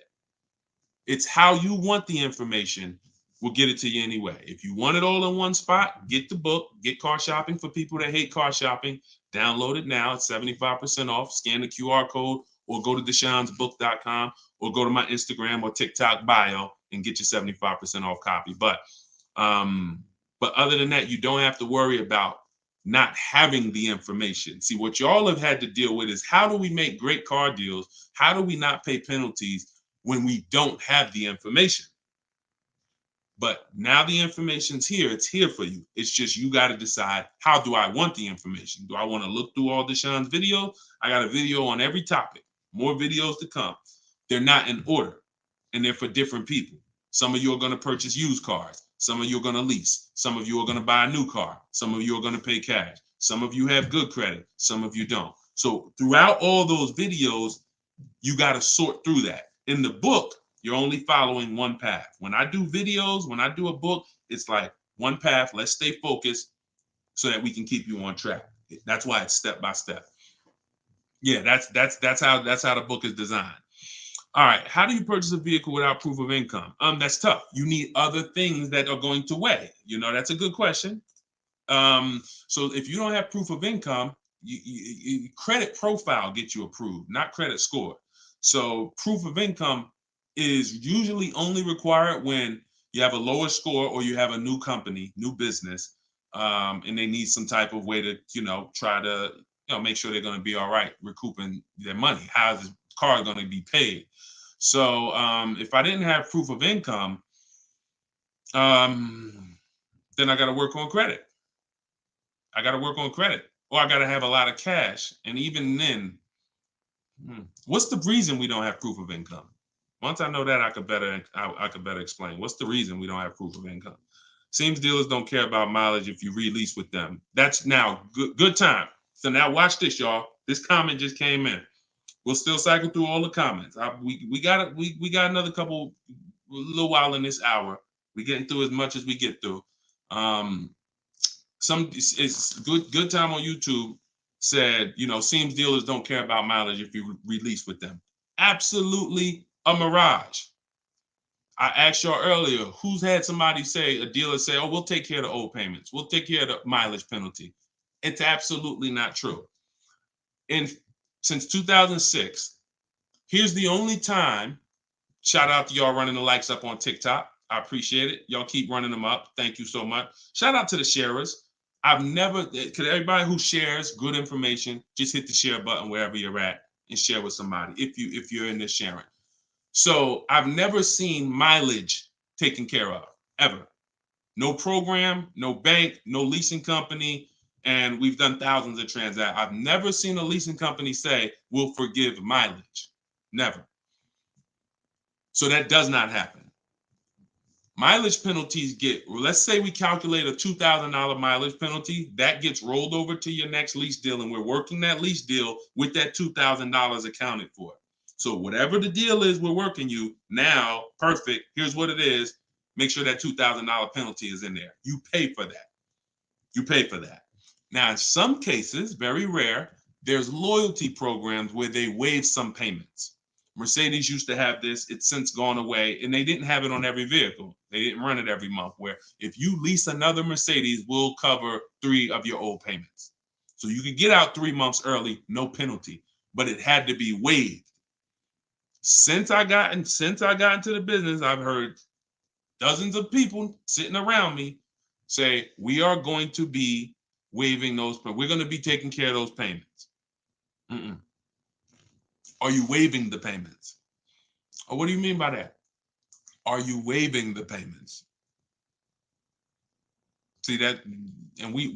It's how you want the information. We'll get it to you anyway. If you want it all in one spot, get the book, get Car Shopping for people that hate car shopping. Download it now. It's 75% off. Scan the QR code or go to deshonesbook.com or go to my Instagram or TikTok bio and get your 75% off copy. But other than that, you don't have to worry about not having the information. See, what y'all have had to deal with is how do we make great car deals? How do we not pay penalties when we don't have the information? But now the information's here. It's here for you. It's just you got to decide, how do I want the information? Do I want to look through all Deshone's videos? I got a video on every topic. More videos to come. They're not in order, and they're for different people. Some of you are going to purchase used cars. Some of you are going to lease. Some of you are going to buy a new car. Some of you are going to pay cash. Some of you have good credit. Some of you don't. So throughout all those videos, you got to sort through that. In the book, you're only following one path. When I do videos, when I do a book, it's like one path. Let's stay focused so that we can keep you on track. That's why it's step by step. Yeah, that's how the book is designed. All right, how do you purchase a vehicle without proof of income? That's tough. You need other things that are going to weigh. That's a good question. So if you don't have proof of income, credit profile gets you approved, not credit score. So proof of income is usually only required when you have a lower score or you have a new company, new business, and they need some type of way to, try to, make sure they're going to be all right recouping their money. How is the car going to be paid? So if I didn't have proof of income, then I got to work on credit. Or I got to have a lot of cash. And even then, what's the reason we don't have proof of income? Once I know that, I could better explain. What's the reason we don't have proof of income? Seems dealers don't care about mileage if you release with them. That's now good time. So now watch this, y'all. This comment just came in. We'll still cycle through all the comments. We got another little while in this hour. We're getting through as much as we get through. It's good time on YouTube said, seems dealers don't care about mileage if you release with them. Absolutely a mirage. I asked y'all earlier, who's had somebody a dealer say, oh, we'll take care of the old payments. We'll take care of the mileage penalty. It's absolutely not true. Since 2006, here's the only time, shout out to y'all running the likes up on TikTok. I appreciate it. Y'all keep running them up. Thank you so much. Shout out to the sharers. Everybody who shares good information, just hit the share button wherever you're at and share with somebody if you're in this sharing. So I've never seen mileage taken care of, ever. No program, no bank, no leasing company, and we've done thousands of transactions. I've never seen a leasing company say, we'll forgive mileage. Never. So that does not happen. Mileage penalties let's say we calculate a $2,000 mileage penalty, that gets rolled over to your next lease deal, and we're working that lease deal with that $2,000 accounted for. So whatever the deal is we're working you now, perfect, here's what it is. Make sure that $2,000 penalty is in there. You pay for that. Now, in some cases, very rare, there's loyalty programs where they waive some payments. Mercedes used to have this. It's since gone away, and they didn't have it on every vehicle. They didn't run it every month, where if you lease another Mercedes, we'll cover 3 of your old payments. So you could get out 3 months early, no penalty, but it had to be waived. Since I got into the business, I've heard dozens of people sitting around me say, we are going to be waiving those, but we're going to be taking care of those payments. Mm-mm. Are you waiving the payments? Oh, what do you mean by that? Are you waiving the payments? See that, and we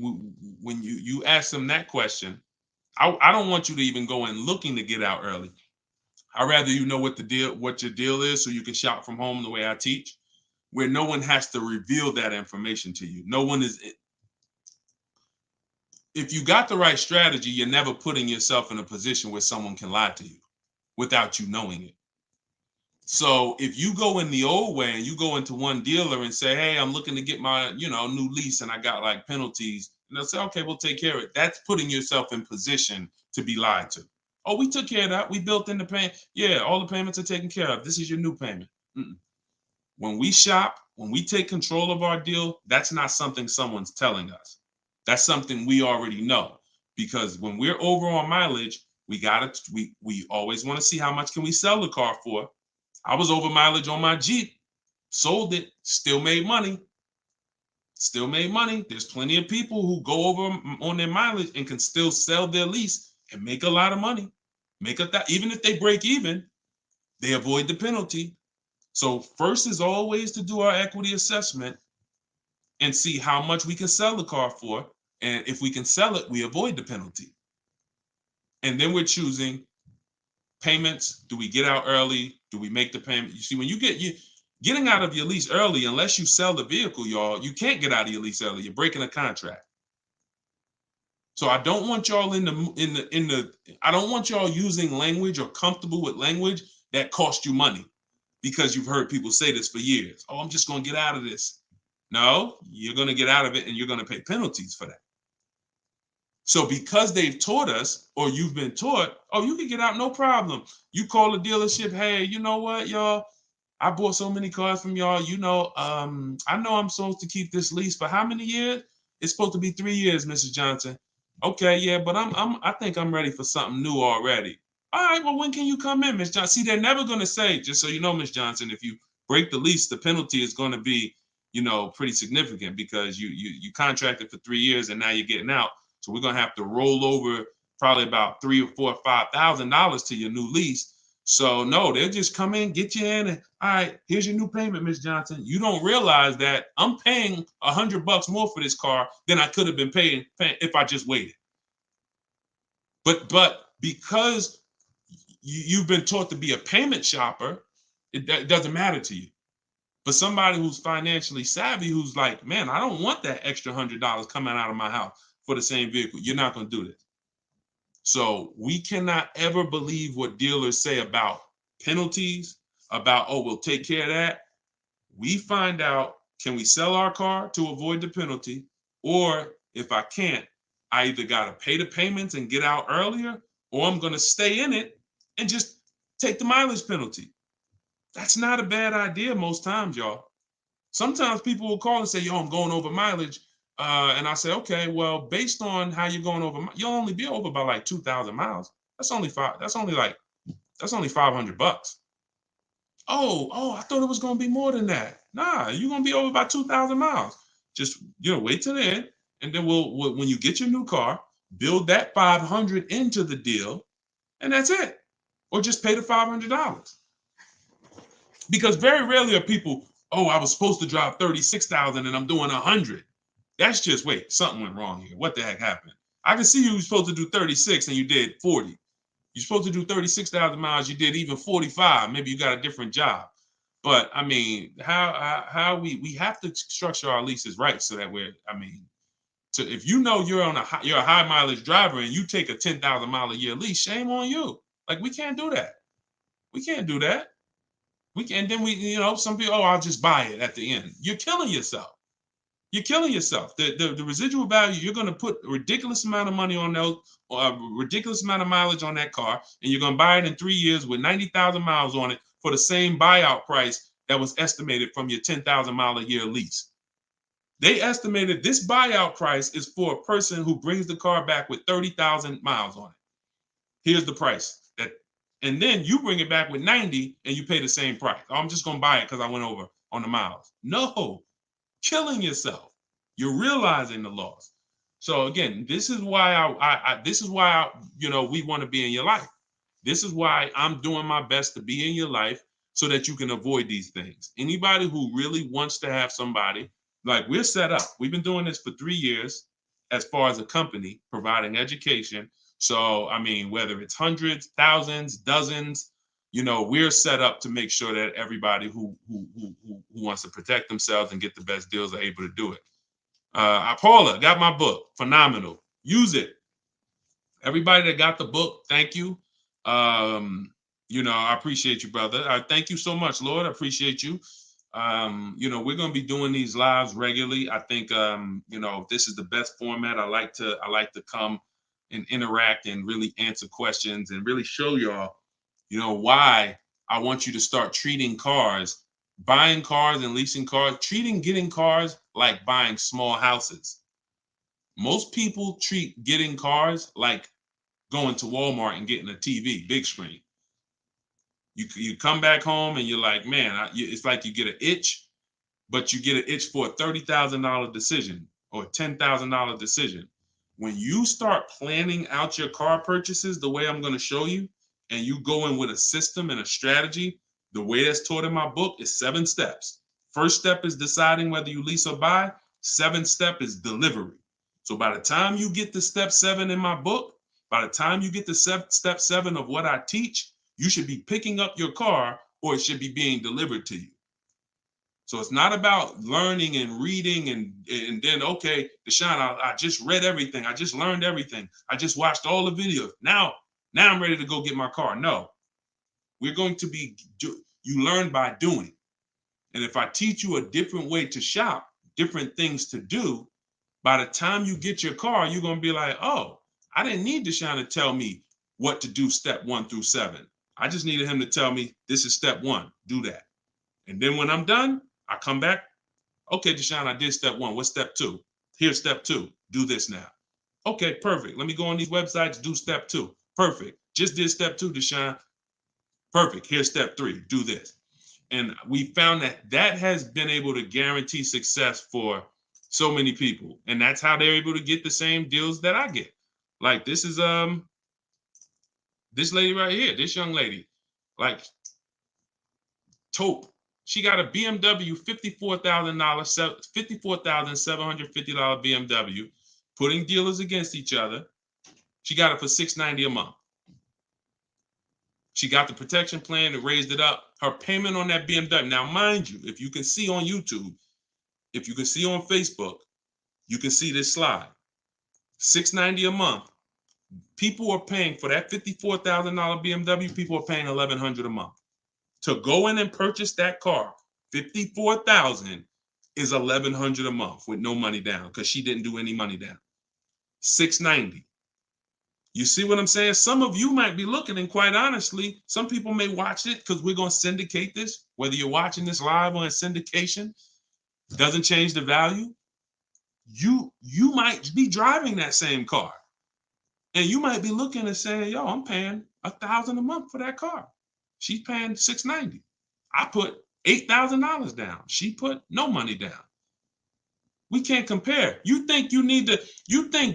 when you ask them that question, I don't want you to even go in looking to get out early. I'd rather you know what your deal is, so you can shop from home the way I teach, where no one has to reveal that information to you. No one is. If you got the right strategy, you're never putting yourself in a position where someone can lie to you without you knowing it. So if you go in the old way and you go into one dealer and say, hey, I'm looking to get my, new lease and I got like penalties, and they'll say, okay, we'll take care of it. That's putting yourself in position to be lied to. Oh, we took care of that. We built in the payment. Yeah, all the payments are taken care of. This is your new payment. Mm-mm. When we shop, when we take control of our deal, that's not something someone's telling us. That's something we already know. Because when we're over on mileage, we always want to see how much can we sell the car for. I was over mileage on my Jeep, sold it, still made money. Still made money. There's plenty of people who go over on their mileage and can still sell their lease and make a lot of money. Even if they break even, they avoid the penalty. So first is always to do our equity assessment and see how much we can sell the car for. And if we can sell it, we avoid the penalty. And then we're choosing payments. Do we get out early? Do we make the payment? You see, when getting out of your lease early, unless you sell the vehicle, y'all, you can't get out of your lease early. You're breaking a contract. So I don't want y'all I don't want y'all using language or comfortable with language that cost you money, because you've heard people say this for years. Oh, I'm just going to get out of this. No, you're going to get out of it and you're going to pay penalties for that. So because they've taught us, or you've been taught, oh, you can get out, no problem. You call the dealership, hey, you know what, y'all? I bought so many cars from y'all. I know I'm supposed to keep this lease for how many years? It's supposed to be 3 years, Mrs. Johnson. Okay, yeah, but I think I'm ready for something new already. All right, well, when can you come in, Miss Johnson? See, they're never going to say, just so you know, Miss Johnson, if you break the lease, the penalty is going to be, pretty significant, because you contracted for 3 years and now you're getting out. So we're going to have to roll over probably about $3,000 or $4,000 or $5,000 to your new lease. So no, they'll just come in, get you in, and all right, here's your new payment, Miss Johnson. You don't realize that I'm paying $100 more for this car than I could have been paying if I just waited. But because you've been taught to be a payment shopper, it doesn't matter to you. But somebody who's financially savvy, who's like, man, I don't want that extra $100 coming out of my house for the same vehicle. You're not going to do this. So we cannot ever believe what dealers say about penalties, about, oh, we'll take care of that. We find out, can we sell our car to avoid the penalty? Or if I can't, I either got to pay the payments and get out earlier, or I'm going to stay in it and just take the mileage penalty. That's not a bad idea most times, y'all. Sometimes people will call and say, yo, I'm going over mileage. And I say, okay, well, based on how you're going over, you'll only be over by like 2,000 miles. That's only $500. Oh, I thought it was going to be more than that. Nah, you're going to be over by 2,000 miles. Just, wait till the end. And then when you get your new car, build that 500 into the deal, and that's it. Or just pay the $500. Because very rarely are people, oh, I was supposed to drive 36,000 and I'm doing 100. That's just, wait, something went wrong here. What the heck happened? I can see you were supposed to do 36 and you did 40. You're supposed to do 36,000 miles, you did even 45. Maybe you got a different job. But I mean, how we have to structure our leases right, so that if you know you're a high mileage driver and you take a 10,000 mile a year lease, shame on you. Like, we can't do that. We can't do that. We can, and then some people, oh, I'll just buy it at the end. You're killing yourself. You're killing yourself. The residual value, you're going to put a ridiculous amount of money on those, or a ridiculous amount of mileage on that car, and you're going to buy it in 3 years with 90,000 miles on it for the same buyout price that was estimated from your 10,000 mile a year lease. They estimated this buyout price is for a person who brings the car back with 30,000 miles on it. Here's the price. And then you bring it back with 90 and you pay the same price. Oh, I'm just going to buy it because I went over on the miles. No, killing yourself. You're realizing the loss. So again, this is why we want to be in your life. This is why I'm doing my best to be in your life so that you can avoid these things. Anybody who really wants to have somebody, like we're set up. We've been doing this for 3 years as far as a company, providing education. So, I mean, whether it's hundreds, thousands, dozens, we're set up to make sure that everybody who wants to protect themselves and get the best deals are able to do it. Paula, got my book. Phenomenal. Use it. Everybody that got the book, thank you. I appreciate you, brother. I thank you so much, Lord. I appreciate you. We're going to be doing these lives regularly. I think, this is the best format. I like to come and interact and really answer questions and really show y'all, why I want you to start treating cars, buying cars and leasing cars, getting cars like buying small houses. Most people treat getting cars like going to Walmart and getting a TV, big screen. You come back home and you're like, man, it's like you get an itch, but you get an itch for a $30,000 decision or a $10,000 decision. When you start planning out your car purchases the way I'm going to show you, and you go in with a system and a strategy, the way that's taught in my book is 7 steps. First step is deciding whether you lease or buy. 7th step is delivery. So by the time you get to step 7 in my book, by the time you get to step 7 of what I teach, you should be picking up your car or it should be being delivered to you. So it's not about learning and reading and then, okay, Deshone, I just read everything. I just learned everything. I just watched all the videos. Now I'm ready to go get my car. No, we're going to you learn by doing. And if I teach you a different way to shop, different things to do, by the time you get your car, you're going to be like, oh, I didn't need Deshone to tell me what to do step 1 through 7. I just needed him to tell me this is step 1, do that. And then when I'm done, I come back. Okay, Deshone, I did step 1. What's step 2? Here's step 2. Do this now. Okay, perfect. Let me go on these websites, do step 2. Perfect. Just did step 2, Deshone. Perfect. Here's step 3. Do this. And we found that has been able to guarantee success for so many people. And that's how they're able to get the same deals that I get. Like this is this lady right here, this young lady, like Taupe. She got a BMW $54,750 BMW, putting dealers against each other. She got it for $690 a month. She got the protection plan and raised it up. Her payment on that BMW. Now, mind you, if you can see on YouTube, if you can see on Facebook, you can see this slide. $690 a month. People are paying for that $54,000 BMW. People are paying $1,100 a month. To go in and purchase that car, $54,000 is $1,100 a month with no money down because she didn't do any money down. $690. You see what I'm saying? Some of you might be looking, and quite honestly, some people may watch it because we're going to syndicate this. Whether you're watching this live or in syndication, doesn't change the value. You might be driving that same car, and you might be looking and saying, "Yo, I'm paying $1,000 a month for that car. She's paying $690. I put $8,000 down. She put no money down. We can't compare. You think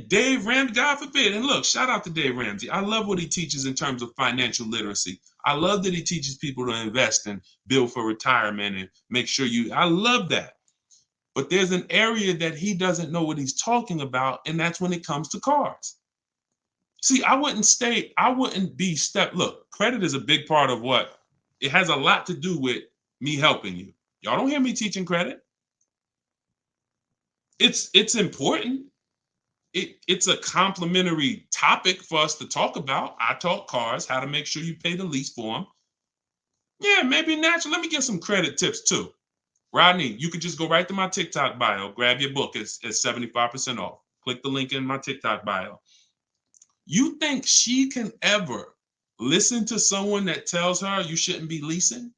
Dave Ramsey, God forbid, and look, shout out to Dave Ramsey. I love what he teaches in terms of financial literacy. I love that he teaches people to invest and build for retirement and make sure I love that. But there's an area that he doesn't know what he's talking about, and that's when it comes to cars. See, look, credit is a big part of it has a lot to do with me helping you. Y'all don't hear me teaching credit. It's important. It's a complimentary topic for us to talk about. I talk cars, how to make sure you pay the lease for them. Yeah, maybe naturally. Let me get some credit tips too. Rodney, you could just go right to my TikTok bio, grab your book. It's 75% off. Click the link in my TikTok bio. You think she can ever listen to someone that tells her you shouldn't be leasing?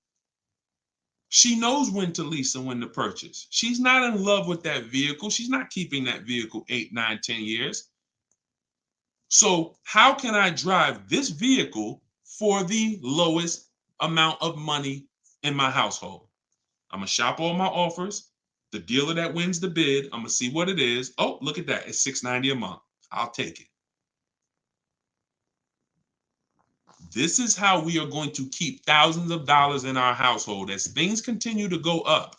She knows when to lease and when to purchase. She's not in love with that vehicle. She's not keeping that vehicle 8, 9, 10 years. So how can I drive this vehicle for the lowest amount of money in my household? I'm gonna shop all my offers. The dealer that wins the bid, I'm gonna see what it is. Oh, look at that. It's $690 a month. I'll take it. This is how we are going to keep thousands of dollars in our household. As things continue to go up,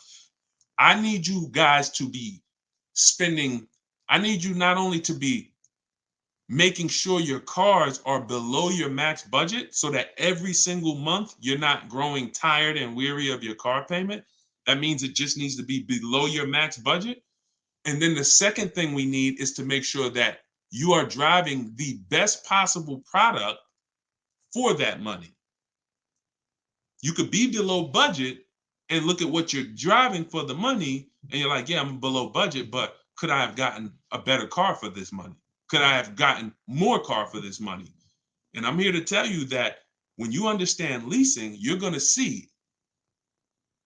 I need you guys to be spending, I need you not only to be making sure your cars are below your max budget so that every single month you're not growing tired and weary of your car payment. That means it just needs to be below your max budget. And then the second thing we need is to make sure that you are driving the best possible product for that money. You could be below budget and look at what you're driving for the money, and you're like, yeah, I'm below budget, but could I have gotten a better car for this money? Could I have gotten more car for this money? And I'm here to tell you that when you understand leasing, you're going to see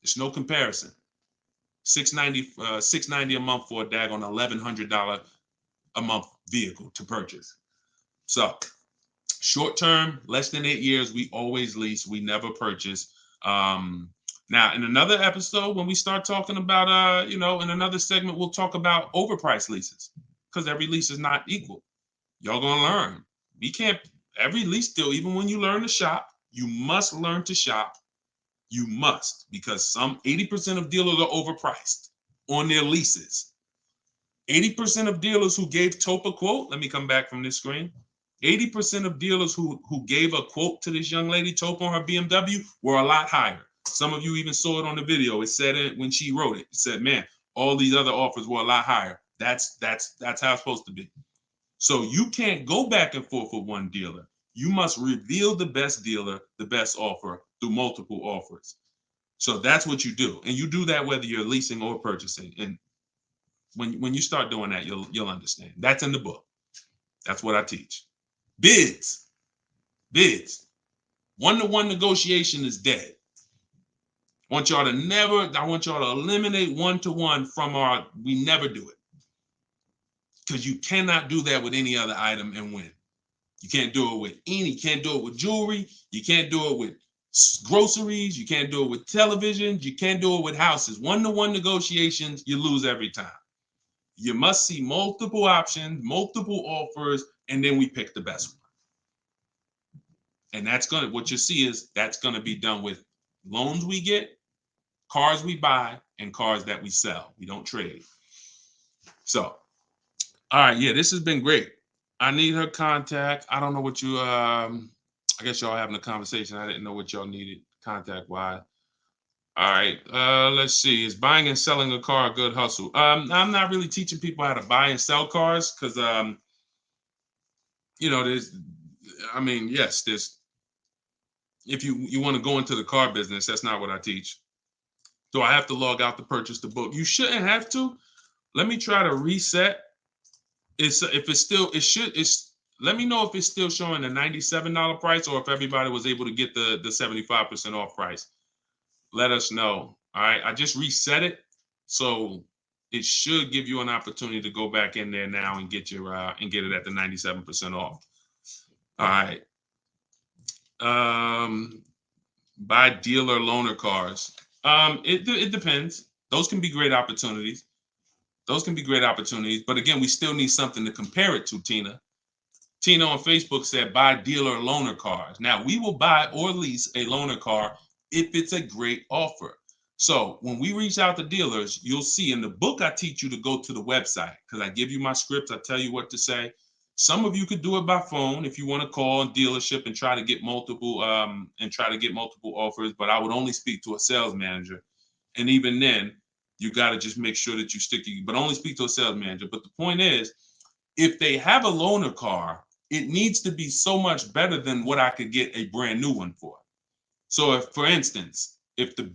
there's no comparison. $690 a month for a daggone $1,100 a month vehicle to purchase. So short term, less than 8 years, we always lease. We never purchase. Now, in another episode, when we start talking about, in another segment, we'll talk about overpriced leases because every lease is not equal. Y'all gonna learn. We can't, every lease deal, even when you learn to shop, you must learn to shop. You must, because some 80% of dealers are overpriced on their leases. 80% of dealers who gave Tope a quote, let me come back from this screen. 80% of dealers who gave a quote to this young lady, Tope, on her BMW, were a lot higher. Some of you even saw it on the video. It said it when she wrote it. It said, man, all these other offers were a lot higher. That's how it's supposed to be. So you can't go back and forth with one dealer. You must reveal the best dealer, the best offer through multiple offers. So that's what you do. And you do that whether you're leasing or purchasing. And when you start doing that, you'll understand. That's in the book. That's what I teach. Bids. One-to-one negotiation is dead. I want y'all to eliminate one-to-one from we never do it. Because you cannot do that with any other item and win. You can't do it with jewelry. You can't do it with groceries. You can't do it with televisions. You can't do it with houses. One-to-one negotiations, you lose every time. You must see multiple options, multiple offers, and then we pick the best one. And what you see is that's gonna be done with loans we get, cars we buy, and cars that we sell. We don't trade. So, all right, yeah, this has been great. I need her contact. I don't know what you, I guess y'all having a conversation. I didn't know what y'all needed contact-wise. All right, let's see. Is buying and selling a car a good hustle? I'm not really teaching people how to buy and sell cars because, if you want to go into the car business, that's not what I teach. Do I have to log out to purchase the book? You shouldn't have to. Let me try to reset. Let me know if it's still showing a $97 price or if everybody was able to get the 75% off price. Let us know. All right, I just reset it, so it should give you an opportunity to go back in there now and get it at the 97% off. All right. Buy dealer loaner cars. It depends. Those can be great opportunities. But again, we still need something to compare it to, Tina. Tina on Facebook said, buy dealer loaner cars. Now, we will buy or lease a loaner car if it's a great offer. So when we reach out to dealers, you'll see in the book, I teach you to go to the website because I give you my scripts. I tell you what to say. Some of you could do it by phone if you want to call a dealership and try to get multiple offers, but I would only speak to a sales manager. And even then, you got to just make sure that you but only speak to a sales manager. But the point is, if they have a loaner car, it needs to be so much better than what I could get a brand new one for. So if, for instance, if the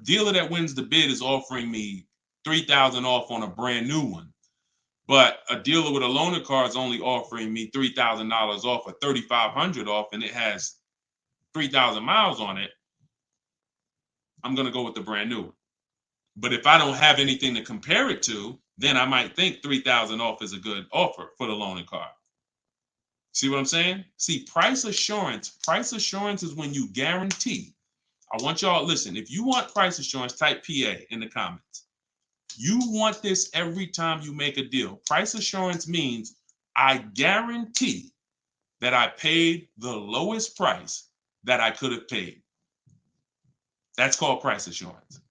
dealer that wins the bid is offering me $3,000 off on a brand new one, but a dealer with a loaner car is only offering me $3,000 off or $3,500 off, and it has 3,000 miles on it, I'm going to go with the brand new. But if I don't have anything to compare it to, then I might think 3,000 off is a good offer for the loaner car. See what I'm saying? See, price assurance is when you guarantee. I want y'all, listen, if you want price assurance, type PA in the comments. You want this every time you make a deal. Price assurance means I guarantee that I paid the lowest price that I could have paid. That's called price assurance.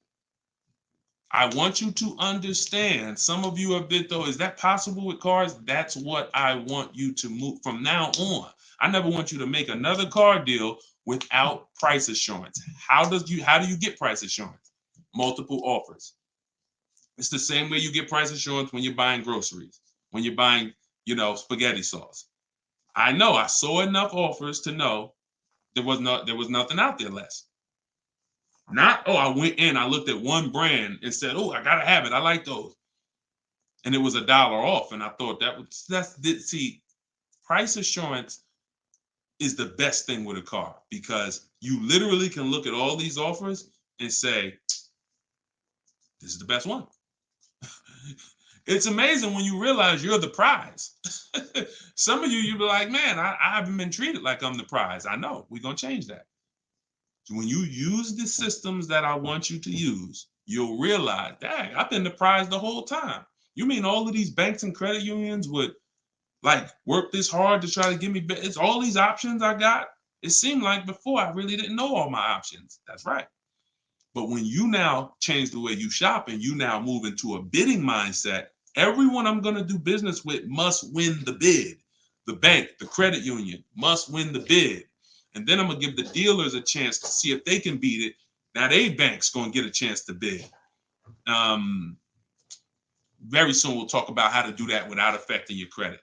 I want you to understand, some of you have been, though, is that possible with cars? That's what I want you to move from now on. I never want you to make another car deal without price assurance. How do you get price assurance? Multiple offers. It's the same way you get price assurance when you're buying groceries, when you're buying, spaghetti sauce. I saw enough offers to know there was nothing out there less. Not, I went in, I looked at one brand and said, I gotta have it. I like those. And it was $1 off. And I thought see, price assurance is the best thing with a car, because you literally can look at all these offers and say, this is the best one. It's amazing when you realize you're the prize. Some of you be like, man, I haven't been treated like I'm the prize. I know, we're gonna change that. When you use the systems that I want you to use, you'll realize, dang, I've been the prize the whole time. You mean all of these banks and credit unions would work this hard to try to give me, it's all these options I got? It seemed like before I really didn't know all my options. That's right. But when you now change the way you shop and you now move into a bidding mindset, everyone I'm going to do business with must win the bid. The bank, the credit union must win the bid. And then I'm going to give the dealers a chance to see if they can beat it. Now they bank's going to get a chance to bid. Very soon we'll talk about how to do that without affecting your credit.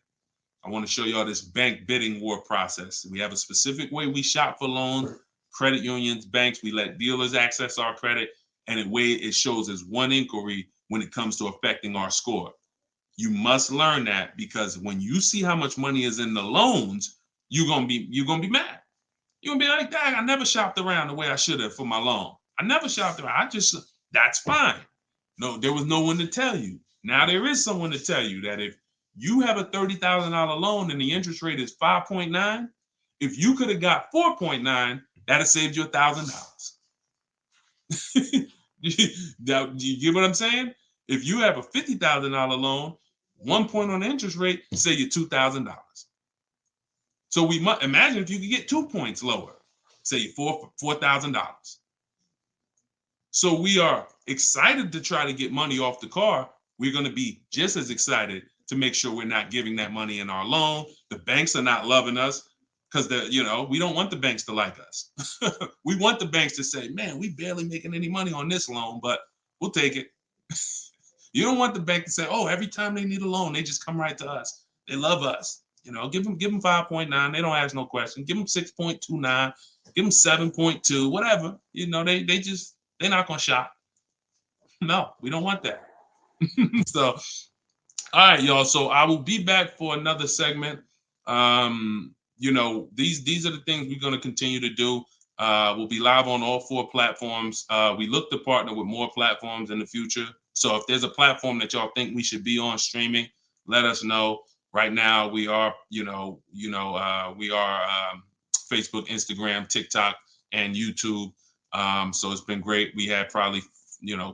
I want to show y'all this bank bidding war process. We have a specific way we shop for loans, credit unions, banks. We let dealers access our credit, and the way it shows as one inquiry when it comes to affecting our score. You must learn that, because when you see how much money is in the loans, you're gonna be mad. You're gonna be like, dang, I never shopped around the way I should have for my loan. I never shopped around. That's fine. No, there was no one to tell you. Now there is someone to tell you that if you have a $30,000 loan and the interest rate is 5.9, if you could have got 4.9, that'd have saved you $1,000. You get what I'm saying? If you have a $50,000 loan, 1 point on the interest rate, save you $2,000. So we must imagine if you could get 2 points lower, say $4,000. So we are excited to try to get money off the car. We're going to be just as excited to make sure we're not giving that money in our loan. The banks are not loving us because we don't want the banks to like us. We want the banks to say, man, we barely making any money on this loan, but we'll take it. You don't want the bank to say, oh, every time they need a loan, they just come right to us. They love us. Give them 5.9. They don't ask no question. Give them 6.29. Give them 7.2. Whatever. They're not gonna shop. No, we don't want that. So, all right, y'all. So I will be back for another segment. These are the things we're gonna continue to do. We'll be live on all 4 platforms. We look to partner with more platforms in the future. So if there's a platform that y'all think we should be on streaming, let us know. Right now, we are, Facebook, Instagram, TikTok, and YouTube. So it's been great. We had probably,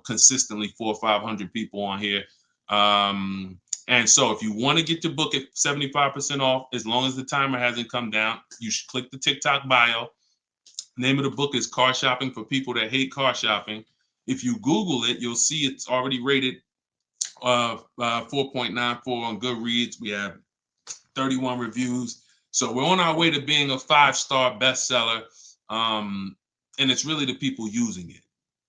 consistently 400 or 500 people on here. And so if you want to get your book at 75% off, as long as the timer hasn't come down, you should click the TikTok bio. Name of the book is Car Shopping for People That Hate Car Shopping. If you Google it, you'll see it's already rated 4.94 on Goodreads. We have 31 reviews. So we're on our way to being a 5-star bestseller. And it's really the people using it.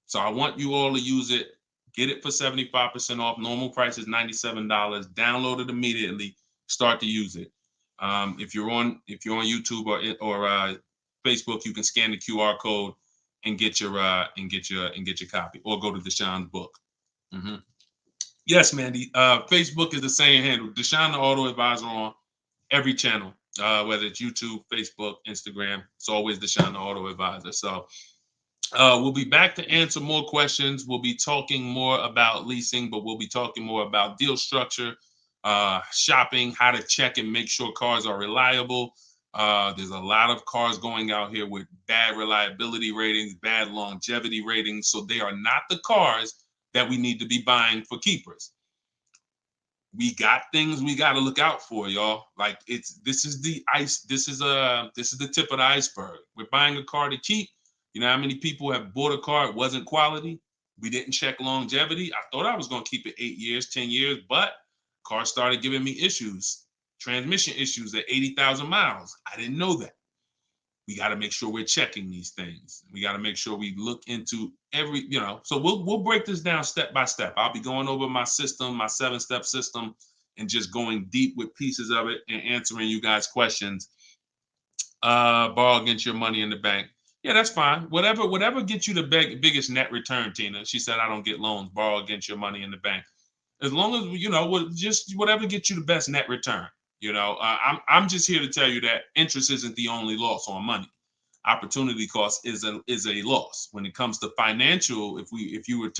So I want you all to use it. Get it for 75% off. Normal price is $97. Download it immediately. Start to use it. If you're on YouTube or Facebook, you can scan the QR code and get your copy, or go to Deshone's book. Mm-hmm. Yes, Mandy. Facebook is the same handle, Deshone the Auto Advisor, on every channel, whether it's YouTube, Facebook, Instagram. It's always Deshone the Auto Advisor. So we'll be back to answer more questions. We'll be talking more about leasing, but we'll be talking more about deal structure, shopping, how to check and make sure cars are reliable. There's a lot of cars going out here with bad reliability ratings, bad longevity ratings. So they are not the cars that we need to be buying for keepers. We got things we got to look out for, y'all. Like, this is the tip of the iceberg. We're buying a car to keep. You know how many people have bought a car, it wasn't quality, we didn't check longevity. I thought I was going to keep it 8 years, 10 years, but car started giving me issues, transmission issues at 80,000 miles. I didn't know that. We got to make sure we're checking these things. We got to make sure we look into every, so we'll break this down step by step. I'll be going over my system, my 7-step system, and just going deep with pieces of it and answering you guys' questions. Borrow against your money in the bank. Yeah, that's fine. Whatever gets you the biggest net return, Tina. She said, I don't get loans. Borrow against your money in the bank. As long as, just whatever gets you the best net return. I'm just here to tell you that interest isn't the only loss on money. Opportunity cost is a loss when it comes to financial. If you were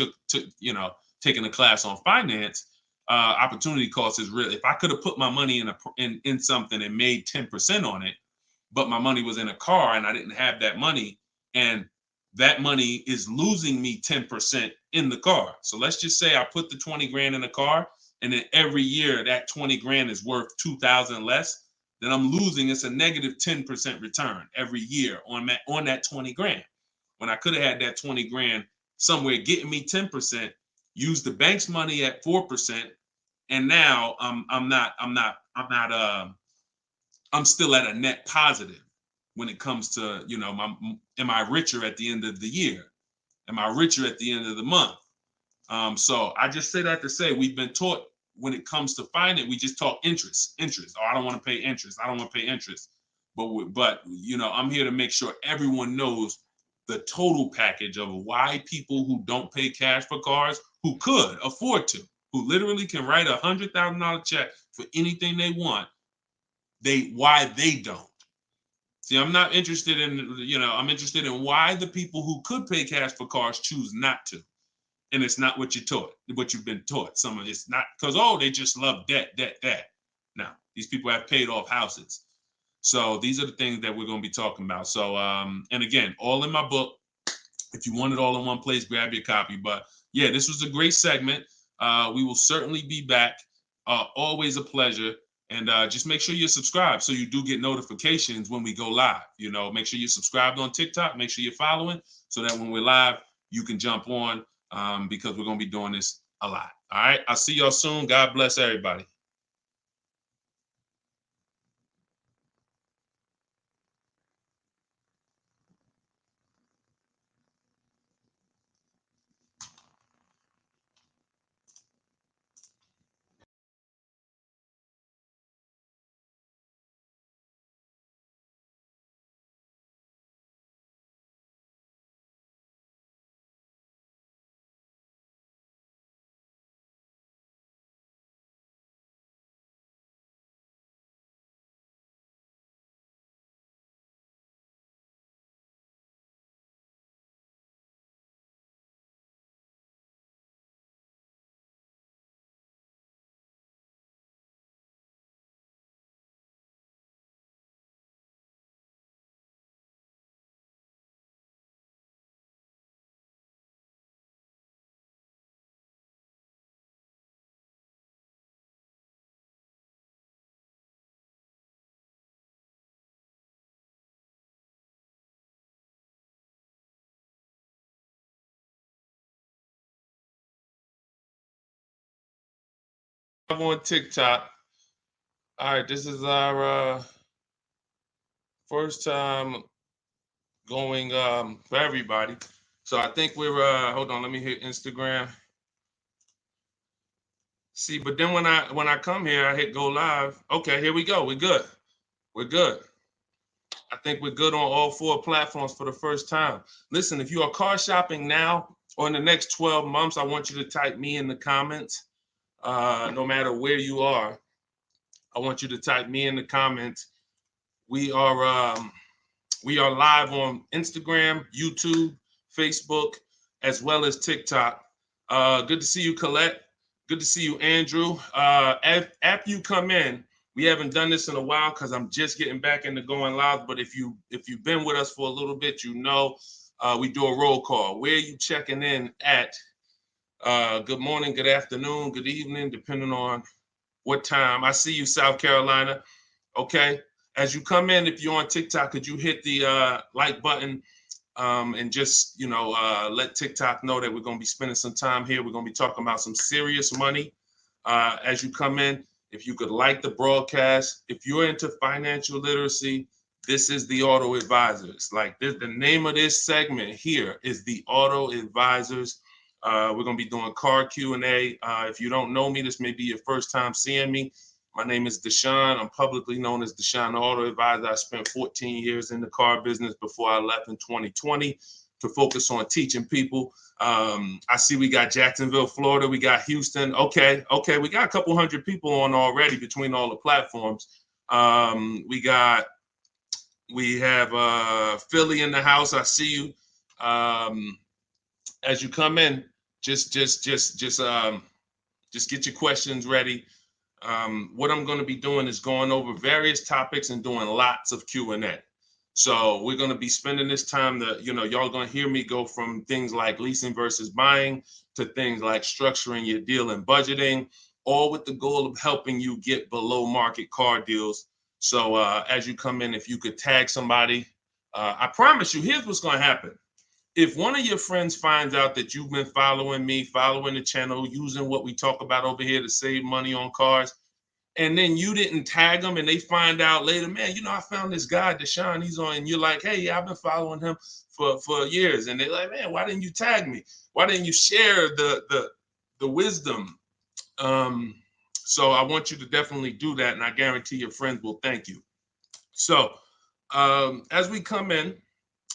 taking a class on finance, opportunity cost is real. If I could have put my money in something and made 10% on it, but my money was in a car and I didn't have that money, and that money is losing me 10% in the car. So let's just say I put the 20 grand in the car, and then every year that 20 grand is worth 2,000 less, then I'm losing. It's a negative 10% return every year on that 20 grand. When I could have had that 20 grand somewhere getting me 10%, use the bank's money at 4%, and now I'm still at a net positive when it comes to, am I richer at the end of the year? Am I richer at the end of the month? So I just say that to say we've been taught when it comes to finance, we just talk interest. Oh, I don't want to pay interest. I don't want to pay interest. But I'm here to make sure everyone knows the total package of why people who don't pay cash for cars, who could afford to, who literally can write $100,000 check for anything they want, why they don't. See, I'm not interested in, I'm interested in why the people who could pay cash for cars choose not to. And it's not what you've been taught. Some of it's not because, they just love debt. Now, these people have paid off houses. So these are the things that we're going to be talking about. So, and again, all in my book. If you want it all in one place, grab your copy. But yeah, this was a great segment. We will certainly be back. Always a pleasure. And just make sure you're subscribed so you do get notifications when we go live. Make sure you're subscribed on TikTok. Make sure you're following so that when we're live, you can jump on because we're going to be doing this a lot. All right. I'll see y'all soon. God bless everybody. I'm on TikTok. All right. This is our first time going for everybody. So I think we're hold on, let me hit Instagram. See, but then when I come here, I hit go live. Okay, here we go. We're good. We're good. I think we're good on all 4 platforms for the first time. Listen, if you are car shopping now or in the next 12 months, I want you to type me in the comments. No matter where you are, I want you to type me in the comments. We are live on Instagram, YouTube, Facebook, as well as TikTok. Good to see you, Colette. Good to see you, Andrew. After you come in, we haven't done this in a while because I'm just getting back into going live. But if you've been with us for a little bit, you know we do a roll call. Where are you checking in at? Good morning, good afternoon, good evening, depending on what time. I see you, South Carolina. Okay. As you come in, if you're on TikTok, could you hit the like button and just, let TikTok know that we're going to be spending some time here. We're going to be talking about some serious money as you come in. If you could like the broadcast, if you're into financial literacy, this is the Auto Advisors. Like this, the name of this segment here is the Auto Advisors. We're going to be doing car Q&A. If you don't know me, this may be your first time seeing me. My name is Deshone. I'm publicly known as Deshone the Auto Advisor. I spent 14 years in the car business before I left in 2020 to focus on teaching people. I see we got Jacksonville, Florida. We got Houston. Okay. We got a couple hundred people on already between all the platforms. We have Philly in the house. I see you. As you come in, just get your questions ready. What I'm going to be doing is going over various topics and doing lots of Q&A. So we're going to be spending this time that, y'all going to hear me go from things like leasing versus buying to things like structuring your deal and budgeting, all with the goal of helping you get below market car deals. So as you come in, if you could tag somebody, I promise you, here's what's going to happen. If one of your friends finds out that you've been following me, following the channel, using what we talk about over here to save money on cars, and then you didn't tag them and they find out later, man, I found this guy, Deshone, he's on, and you're like, hey, yeah, I've been following him for years. And they're like, man, why didn't you tag me? Why didn't you share the wisdom? So I want you to definitely do that. And I guarantee your friends will thank you. So as we come in,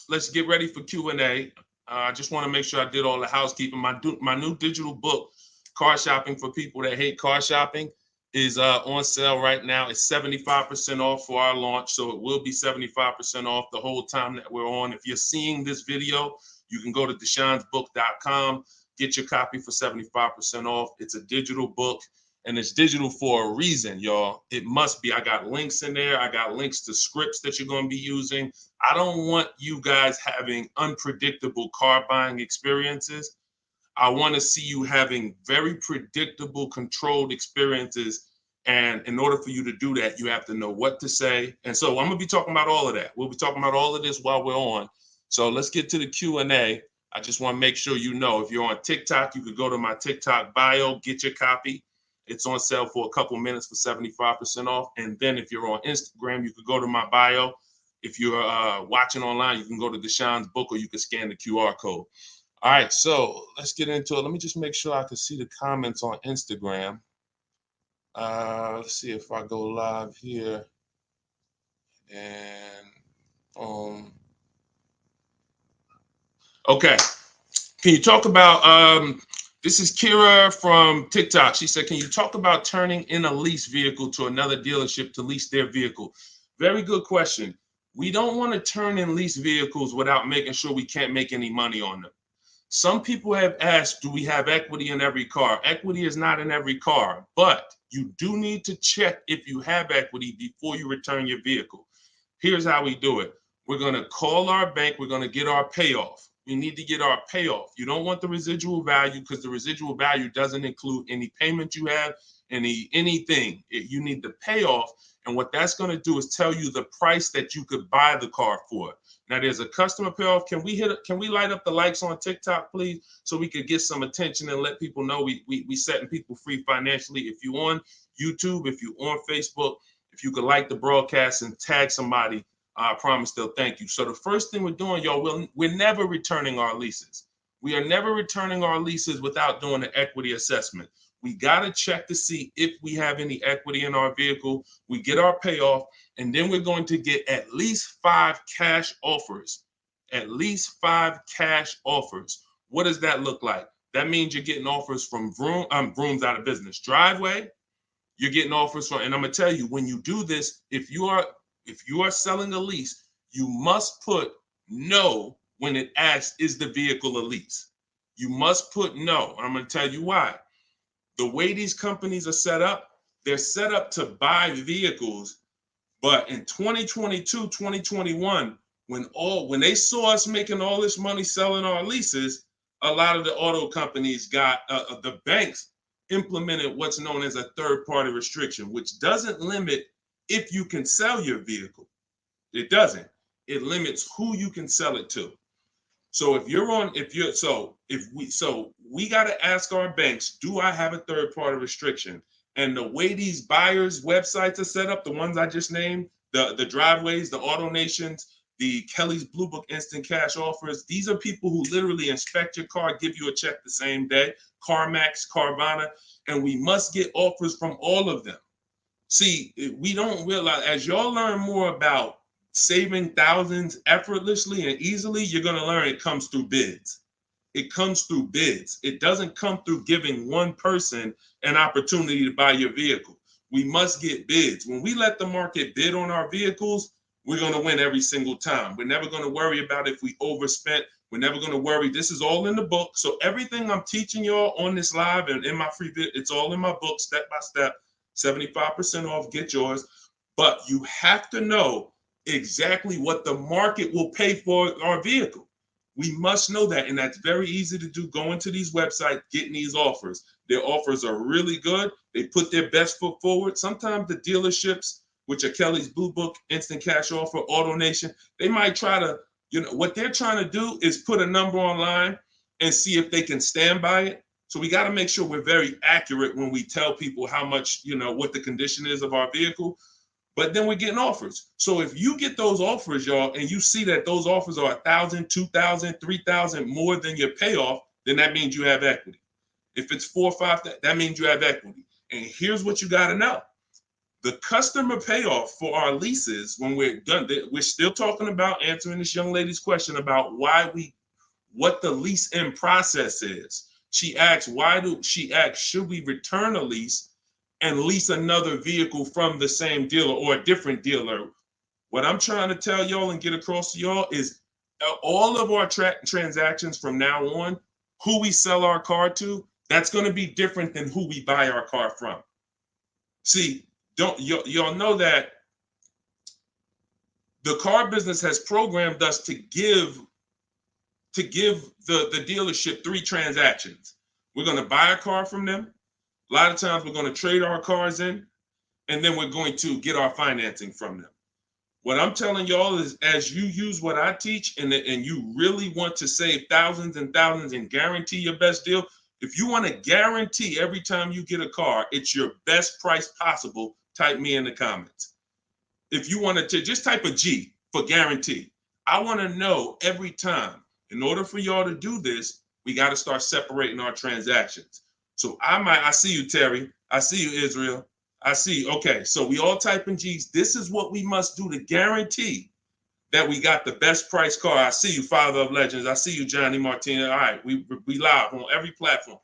let's get ready for Q&A. I just want to make sure I did all the housekeeping. My new digital book, Car Shopping for People That Hate Car Shopping, is on sale right now. It's 75% off for our launch, so it will be 75% off the whole time that we're on. If you're seeing this video, you can go to deshonsbook.com, get your copy for 75% off. It's a digital book, and it's digital for a reason, y'all. It must be. I got links in there. I got links to scripts that you're going to be using. I don't want you guys having unpredictable car buying experiences. I want to see you having very predictable, controlled experiences. And in order for you to do that, you have to know what to say. And so I'm going to be talking about all of that. We'll be talking about all of this while we're on. So let's get to the Q&A. I just want to make sure you know, if you're on TikTok, you could go to my TikTok bio, get your copy. It's on sale for a couple minutes for 75% off. And then if you're on Instagram, you could go to my bio. If you're watching online, you can go to Deshone's book, or you can scan the QR code. All right, so let's get into it. Let me just make sure I can see the comments on Instagram. Let's see if I go live here. And okay. Can you talk about, this is Kira from TikTok. She said, can you talk about turning in a lease vehicle to another dealership to lease their vehicle? Very good question. We don't want to turn in lease vehicles without making sure we can't make any money on them. Some people have asked, do we have equity in every car? Equity is not in every car, but you do need to check if you have equity before you return your vehicle. Here's how we do it. We're going to call our bank. We're going to get our payoff. We need to get our payoff. You don't want the residual value, because the residual value doesn't include any payment you have, anything. You need the payoff. And what that's going to do is tell you the price that you could buy the car for. Now, there's a customer payoff. Can we light up the likes on TikTok, please, so we could get some attention and let people know we setting people free financially. If you're on YouTube, if you're on Facebook, if you could like the broadcast and tag somebody, I promise they'll thank you. So the first thing we're doing, y'all, we're never returning our leases. We are never returning our leases without doing an equity assessment. We got to check to see if we have any equity in our vehicle. We get our payoff. And then we're going to get at least 5 cash offers. At least 5 cash offers. What does that look like? That means you're getting offers from Vroom's out of business. Driveway, you're getting offers from, and I'm gonna tell you, when you do this, if you are selling a lease, you must put no when it asks, is the vehicle a lease? You must put no. I'm gonna tell you why. The way these companies are set up, they're set up to buy vehicles. But in 2022, 2021, when they saw us making all this money selling our leases, a lot of the auto companies got the banks implemented what's known as a third-party restriction, which doesn't limit if you can sell your vehicle. It doesn't. It limits who you can sell it to. So we got to ask our banks, do I have a third-party restriction? And the way these buyers' websites are set up, the ones I just named, the Driveways, the AutoNations, the Kelly's Blue Book Instant Cash Offers, these are people who literally inspect your car, give you a check the same day, CarMax, Carvana, and we must get offers from all of them. See, we don't realize, as y'all learn more about saving thousands effortlessly and easily, you're going to learn it comes through bids. It comes through bids. It doesn't come through giving one person an opportunity to buy your vehicle. We must get bids. When we let the market bid on our vehicles, we're going to win every single time. We're never going to worry about if we overspent. We're never going to worry. This is all in the book. So everything I'm teaching y'all on this live and in my free vid, it's all in my book, step by step, 75% off, get yours. But you have to know exactly what the market will pay for our vehicle. We must know that, and that's very easy to do. Going to these websites, getting these offers. Their offers are really good. They put their best foot forward. Sometimes the dealerships, which are Kelly's Blue Book, Instant Cash Offer, AutoNation, they might try to, what they're trying to do is put a number online and see if they can stand by it. So we got to make sure we're very accurate when we tell people how much, what the condition is of our vehicle. But then we're getting offers. So if you get those offers, y'all, and you see that those offers are $1,000, $2,000, $3,000 more than your payoff, then that means you have equity. If it's $4,000 or $5,000, that means you have equity. And here's what you got to know. The customer payoff for our leases, when we're done, we're still talking about answering this young lady's question about what the lease in process is. She asks, should we return a lease and lease another vehicle from the same dealer or a different dealer? What I'm trying to tell y'all and get across to y'all is all of our transactions from now on, who we sell our car to, that's going to be different than who we buy our car from. See, y'all know that the car business has programmed us to give the dealership 3 transactions. We're going to buy a car from them. A lot of times we're going to trade our cars in, and then we're going to get our financing from them. What I'm telling y'all is, as you use what I teach and you really want to save thousands and thousands and guarantee your best deal, if you want to guarantee every time you get a car, it's your best price possible, type me in the comments. If you want to just type a G for guarantee. I want to know every time. In order for y'all to do this, we got to start separating our transactions. So I see you, Terry. I see you, Israel. I see you. Okay, so we all type in G's. This is what we must do to guarantee that we got the best price car. I see you, Father of Legends. I see you, Johnny Martinez. All right, we live on every platform.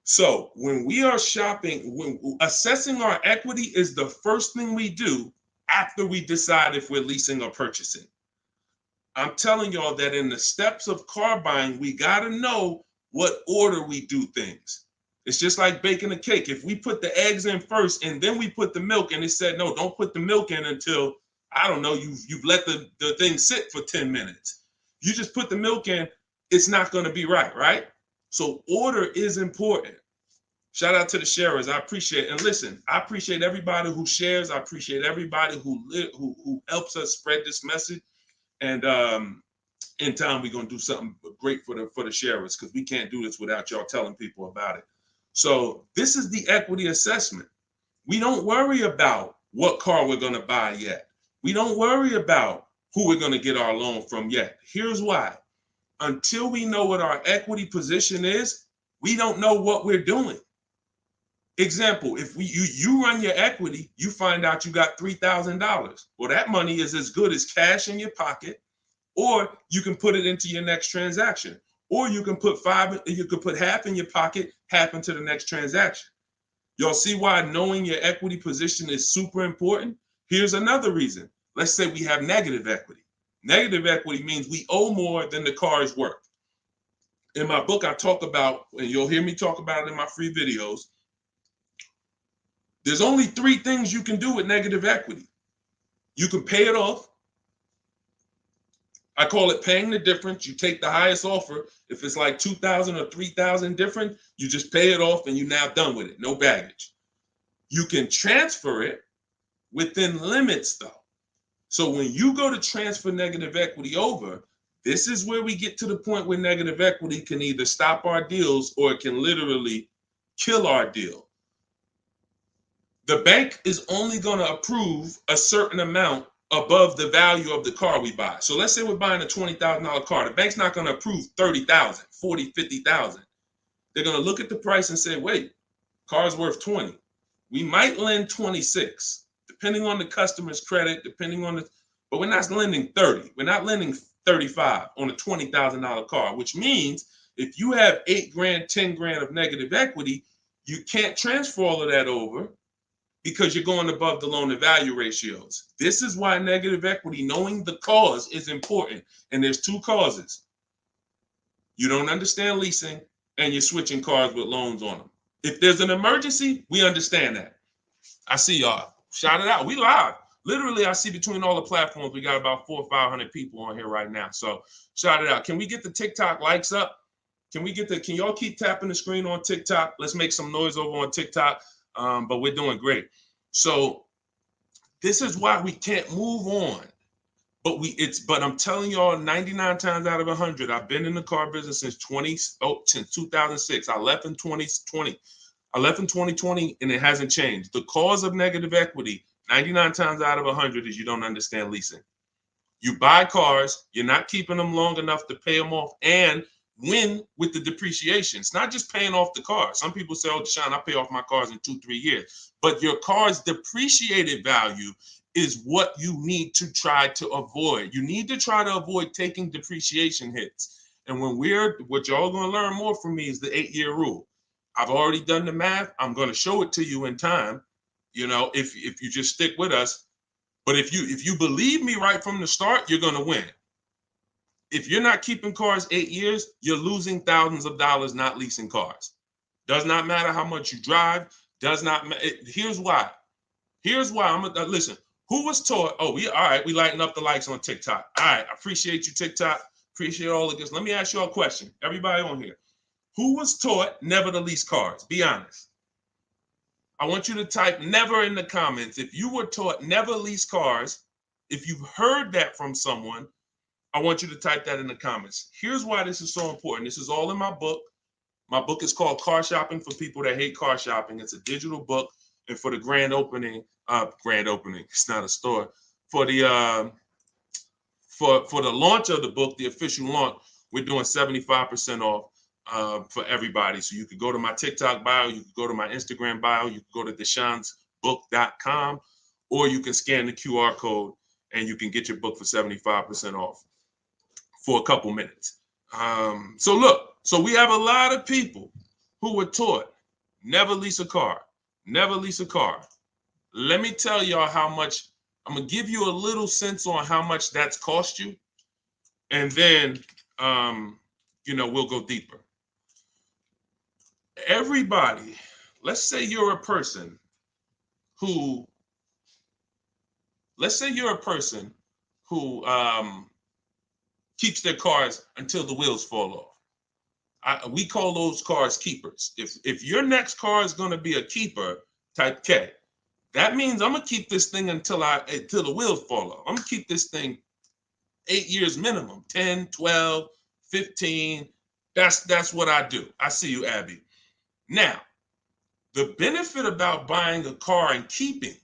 So when we are shopping, when assessing our equity is the first thing we do after we decide if we're leasing or purchasing. I'm telling y'all that in the steps of car buying, we got to know what order we do things. It's just like baking a cake. If we put the eggs in first and then we put the milk, and it said, no, don't put the milk in until, I don't know, you've let the thing sit for 10 minutes. You just put the milk in, it's not going to be right? So order is important. Shout out to the sharers. I appreciate it. And listen, I appreciate everybody who shares. I appreciate everybody who helps us spread this message. And in time, we're going to do something great for the sharers, because we can't do this without y'all telling people about it. So this is the equity assessment. We don't worry about what car we're going to buy yet. We don't worry about who we're going to get our loan from yet. Here's why. Until we know what our equity position is, we don't know what we're doing. Example, if you run your equity, you find out you got $3,000. Well, that money is as good as cash in your pocket, or you can put it into your next transaction, or you can put half in your pocket, half into the next transaction. Y'all see why knowing your equity position is super important? Here's another reason. Let's say we have negative equity. Negative equity means we owe more than the car is worth. In my book, I talk about, and you'll hear me talk about it in my free videos, there's only 3 things you can do with negative equity. You can pay it off. I call it paying the difference. You take the highest offer. If it's like 2,000 or 3,000 different, you just pay it off and you're now done with it. No baggage. You can transfer it within limits though. So when you go to transfer negative equity over, this is where we get to the point where negative equity can either stop our deals or it can literally kill our deal. The bank is only going to approve a certain amount above the value of the car we buy. So let's say we're buying a $20,000 car. The bank's not going to approve 30,000, 40, 50,000. They're going to look at the price and say, wait, car's worth 20. We might lend 26, depending on the customer's credit, but we're not lending 30. We're not lending 35 on a $20,000 car, which means if you have 8 grand, 10 grand of negative equity, you can't transfer all of that over because you're going above the loan to value ratios. This is why negative equity, knowing the cause, is important. And there's 2 causes. You don't understand leasing and you're switching cars with loans on them. If there's an emergency, we understand that. I see y'all. Shout it out. We live. Literally, I see between all the platforms, we got about 400 or 500 people on here right now. So shout it out. Can we get the TikTok likes up? Can y'all keep tapping the screen on TikTok? Let's make some noise over on TikTok. But we're doing great. So this is why we can't move on. But I'm telling y'all, 99 times out of 100, I've been in the car business since 2006. I left in 2020. I left in 2020 and it hasn't changed. The cause of negative equity, 99 times out of 100, is you don't understand leasing. You buy cars, you're not keeping them long enough to pay them off and win with the depreciation. It's not just paying off the car. Some people say, oh, Deshone, I pay off my cars in 2-3 years. But your car's depreciated value is what you need to try to avoid. You need to try to avoid taking depreciation hits. And what y'all going to learn more from me is the 8-year rule. I've already done the math. I'm going to show it to you in time, if you just stick with us. But if you believe me right from the start, you're going to win. If you're not keeping cars 8 years, you're losing thousands of dollars not leasing cars. Does not matter how much you drive. Does not matter. Here's why. Listen. Who was taught? Oh, we lighten up the likes on TikTok. All right, I appreciate you, TikTok. Appreciate all of this. Let me ask you a question. Everybody on here. Who was taught never to lease cars? Be honest. I want you to type never in the comments. If you were taught never lease cars, if you've heard that from someone, I want you to type that in the comments. Here's why this is so important. This is all in my book. My book is called Car Shopping for People That Hate Car Shopping. It's a digital book. And for the grand opening, it's not a store. For the launch of the book, the official launch, we're doing 75% off for everybody. So you could go to my TikTok bio, you could go to my Instagram bio, you could go to deshonsbook.com, or you can scan the QR code and you can get your book for 75% off for a couple minutes. So we have a lot of people who were taught never lease a car. Never lease a car. Let me tell y'all how much. I'm going to give you a little sense on how much that's cost you. And then, we'll go deeper. Everybody, let's say you're a person who keeps their cars until the wheels fall off. We call those cars keepers. If your next car is going to be a keeper, type K. That means I'm going to keep this thing until the wheels fall off. I'm going to keep this thing 8 years minimum, 10, 12, 15. That's what I do. I see you, Abby. Now, the benefit about buying a car and keeping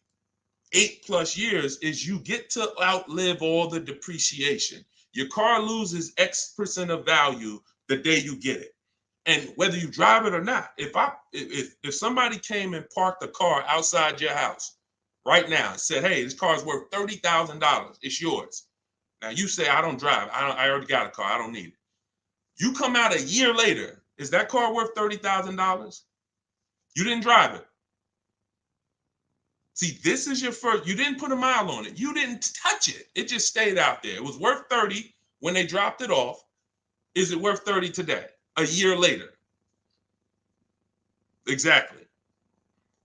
8+ years is you get to outlive all the depreciation. Your car loses X% of value the day you get it. And whether you drive it or not, if somebody came and parked a car outside your house right now and said, "Hey, this car is worth $30,000. It's yours." Now you say, "I don't drive. I already got a car. I don't need it." You come out a year later, is that car worth $30,000? You didn't drive it. See, this is your first. You didn't put a mile on it. You didn't touch it. It just stayed out there. It was worth 30 when they dropped it off. Is it worth 30 today? A year later? Exactly.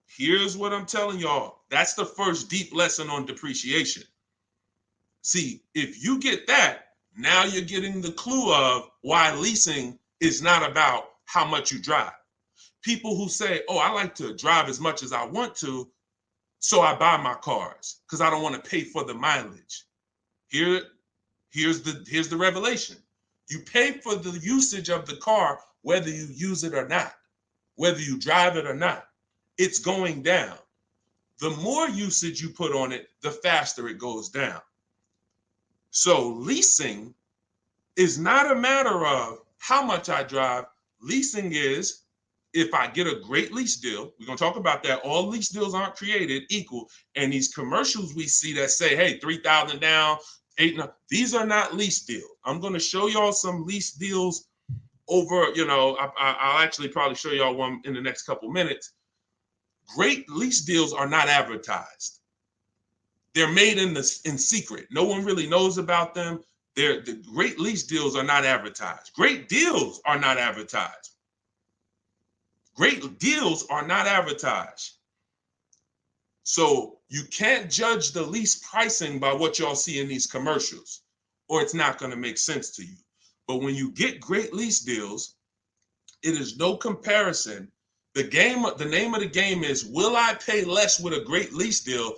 Here's what I'm telling y'all. That's the first deep lesson on depreciation. See, if you get that, now you're getting the clue of why leasing is not about how much you drive. People who say, "Oh, I like to drive as much as I want to, so I buy my cars because I don't want to pay for the mileage." Here's the revelation. You pay for the usage of the car whether you use it or not, whether you drive it or not. It's going down. The more usage you put on it, the faster it goes down. So leasing is not a matter of how much I drive. Leasing is, if I get a great lease deal, we're going to talk about that. All lease deals aren't created equal. And these commercials we see that say, "Hey, 3,000 down, 8," these are not lease deals. I'm going to show y'all some lease deals over, I'll actually probably show y'all one in the next couple minutes. Great lease deals are not advertised. They're made in secret. No one really knows about them. The great lease deals are not advertised. Great deals are not advertised. Great deals are not advertised. So you can't judge the lease pricing by what y'all see in these commercials, or it's not going to make sense to you. But when you get great lease deals, it is no comparison. The name of the game is, will I pay less with a great lease deal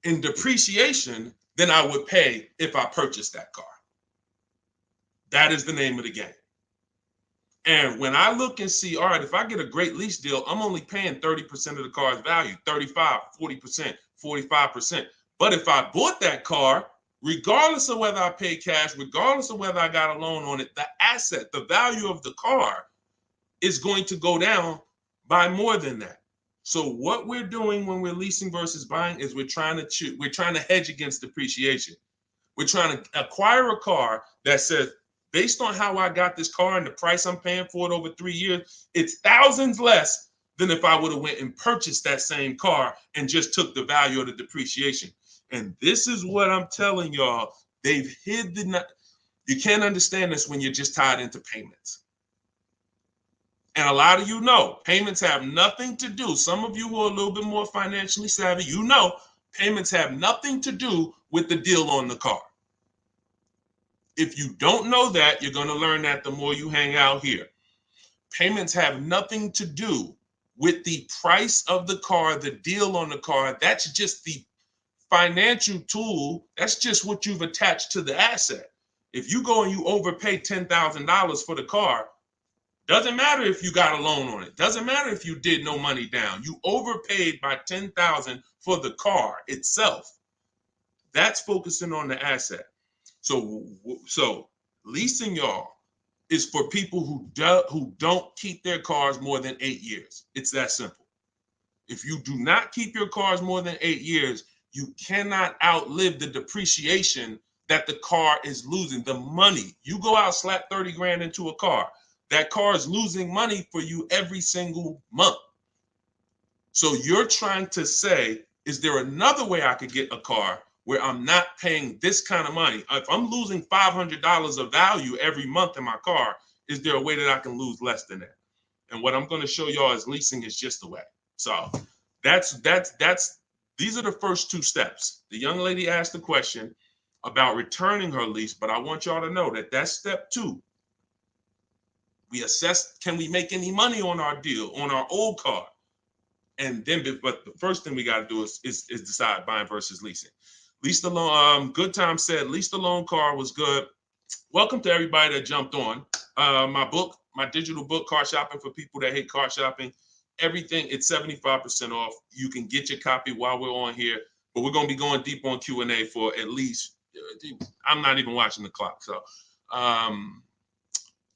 in depreciation than I would pay if I purchased that car? That is the name of the game. And when I look and see, all right, if I get a great lease deal, I'm only paying 30% of the car's value, 35, 40%, 45%. But if I bought that car, regardless of whether I pay cash, regardless of whether I got a loan on it, the asset, the value of the car is going to go down by more than that. So what we're doing when we're leasing versus buying is we're trying to hedge against depreciation. We're trying to acquire a car that says, based on how I got this car and the price I'm paying for it over 3 years, it's thousands less than if I would have went and purchased that same car and just took the value of the depreciation. And this is what I'm telling y'all. They've hid you can't understand this when you're just tied into payments. And a lot of you know, payments have nothing to do. Some of you who are a little bit more financially savvy, payments have nothing to do with the deal on the car. If you don't know that, you're going to learn that the more you hang out here. Payments have nothing to do with the price of the car, the deal on the car. That's just the financial tool. That's just what you've attached to the asset. If you go and you overpay $10,000 for the car, doesn't matter if you got a loan on it. Doesn't matter if you did no money down. You overpaid by $10,000 for the car itself. That's focusing on the asset. So leasing, y'all, is for people who don't keep their cars more than 8 years. It's that simple. If you do not keep your cars more than 8 years, you cannot outlive the depreciation that the car is losing. The money. You go out, slap 30 grand into a car. That car is losing money for you every single month. So you're trying to say, is there another way I could get a car where I'm not paying this kind of money? If I'm losing $500 of value every month in my car, is there a way that I can lose less than that? And what I'm going to show y'all is leasing is just the way. So these are the first two steps. The young lady asked the question about returning her lease, but I want y'all to know that that's step 2. We assess, can we make any money on our deal, on our old car? And then, but the first thing we got to do is decide buying versus leasing. Leased alone, Good Time said, leased alone car was good. Welcome to everybody that jumped on. My digital book, Car Shopping for People That Hate Car Shopping. Everything, it's 75% off. You can get your copy while we're on here, but we're going to be going deep on Q&A for at least, I'm not even watching the clock. So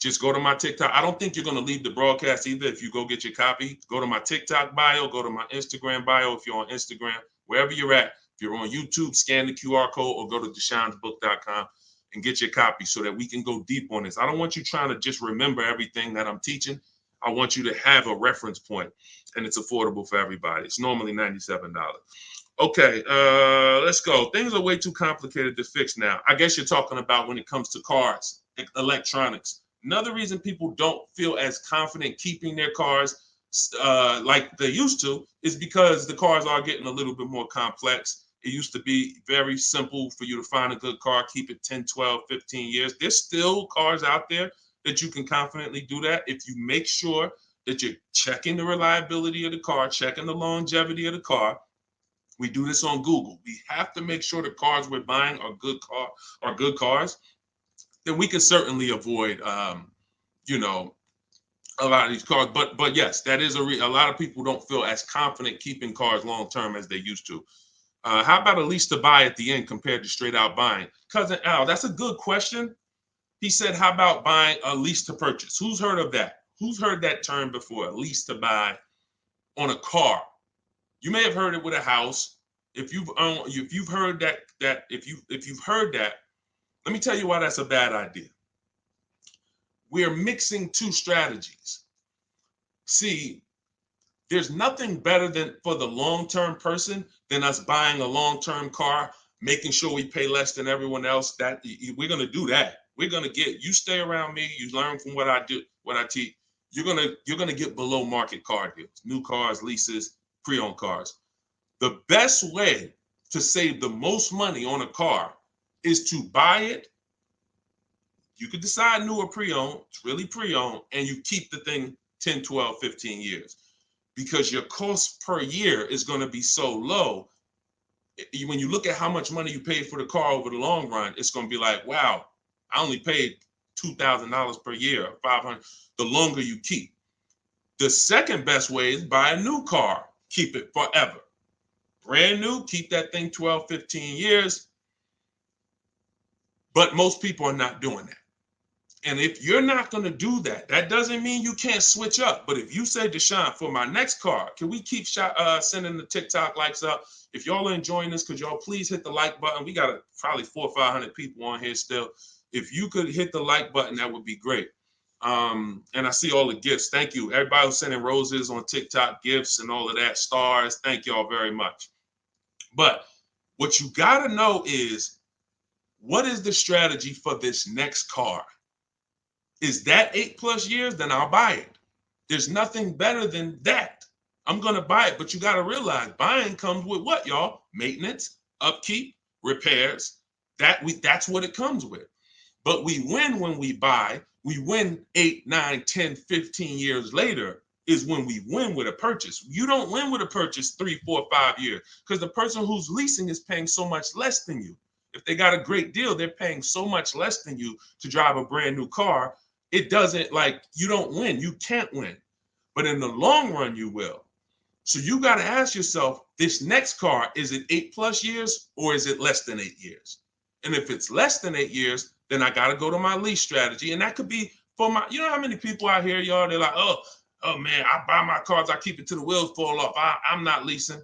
just go to my TikTok. I don't think you're going to leave the broadcast either. If you go get your copy, go to my TikTok bio, go to my Instagram bio. If you're on Instagram, wherever you're at, if you're on YouTube, scan the QR code or go to Deshone'sBook.com and get your copy so that we can go deep on this. I don't want you trying to just remember everything that I'm teaching. I want you to have a reference point, and it's affordable for everybody. It's normally $97. Okay, let's go. Things are way too complicated to fix now. I guess you're talking about when it comes to cars, electronics. Another reason people don't feel as confident keeping their cars like they used to is because the cars are getting a little bit more complex. It used to be very simple for you to find a good car, keep it 10, 12, 15 years. There's still cars out there that you can confidently do that if you make sure that you're checking the reliability of the car, checking the longevity of the car. We do this on Google. We have to make sure the cars we're buying are good cars. Then we can certainly avoid, you know, a lot of these cars. But yes, that is a lot of people don't feel as confident keeping cars long term as they used to. How about a lease to buy at the end compared to straight out buying? Cousin Al, that's a good question. He said, how about buying a lease to purchase? Who's heard of that? Who's heard that term before? A lease to buy on a car. You may have heard it with a house. If you've heard that, if you've heard that, let me tell you why that's a bad idea. We're mixing two strategies. See, there's nothing better than for the long-term person than us buying a long-term car, making sure we pay less than everyone else. That we're gonna do that. We're gonna get you stay around me. You learn from what I do, what I teach. You're gonna get below market car deals, new cars, leases, pre-owned cars. The best way to save the most money on a car is to buy it. You could decide new or pre-owned. It's really pre-owned, and you keep the thing 10, 12, 15 years because your cost per year is going to be so low. When you look at how much money you paid for the car over the long run, it's going to be like, wow, I only paid $2,000 per year, $500. The longer you keep. The second best way is buy a new car. Keep it forever. Brand new, keep that thing 12, 15 years. But most people are not doing that. And if you're not going to do that, that doesn't mean you can't switch up. But if you say, Deshone, for my next car, can we keep sending the TikTok likes up? If y'all are enjoying this, could y'all please hit the like button? We got probably 400 or 500 people on here still. If you could hit the like button, that would be great. And I see all the gifts. Thank you. Everybody who's sending roses on TikTok, gifts and all of that, stars. Thank y'all very much. But what you got to know is, what is the strategy for this next car? Is that 8+ years? Then I'll buy it. There's nothing better than that. I'm going to buy it. But you got to realize buying comes with what, y'all? Maintenance, upkeep, repairs. That's what it comes with. But we win when we buy. We win 8, 9, 10, 15 years later is when we win with a purchase. You don't win with a purchase 3, 4, 5 years because the person who's leasing is paying so much less than you. If they got a great deal, they're paying so much less than you to drive a brand new car. It doesn't, like, you don't win. You can't win. But in the long run, you will. So you got to ask yourself, this next car, is it 8+ years or is it less than 8 years? And if it's less than 8 years, then I got to go to my lease strategy. And that could be for my, you know how many people out here, y'all, they're like, oh man, I buy my cars, I keep it till the wheels fall off. I'm not leasing.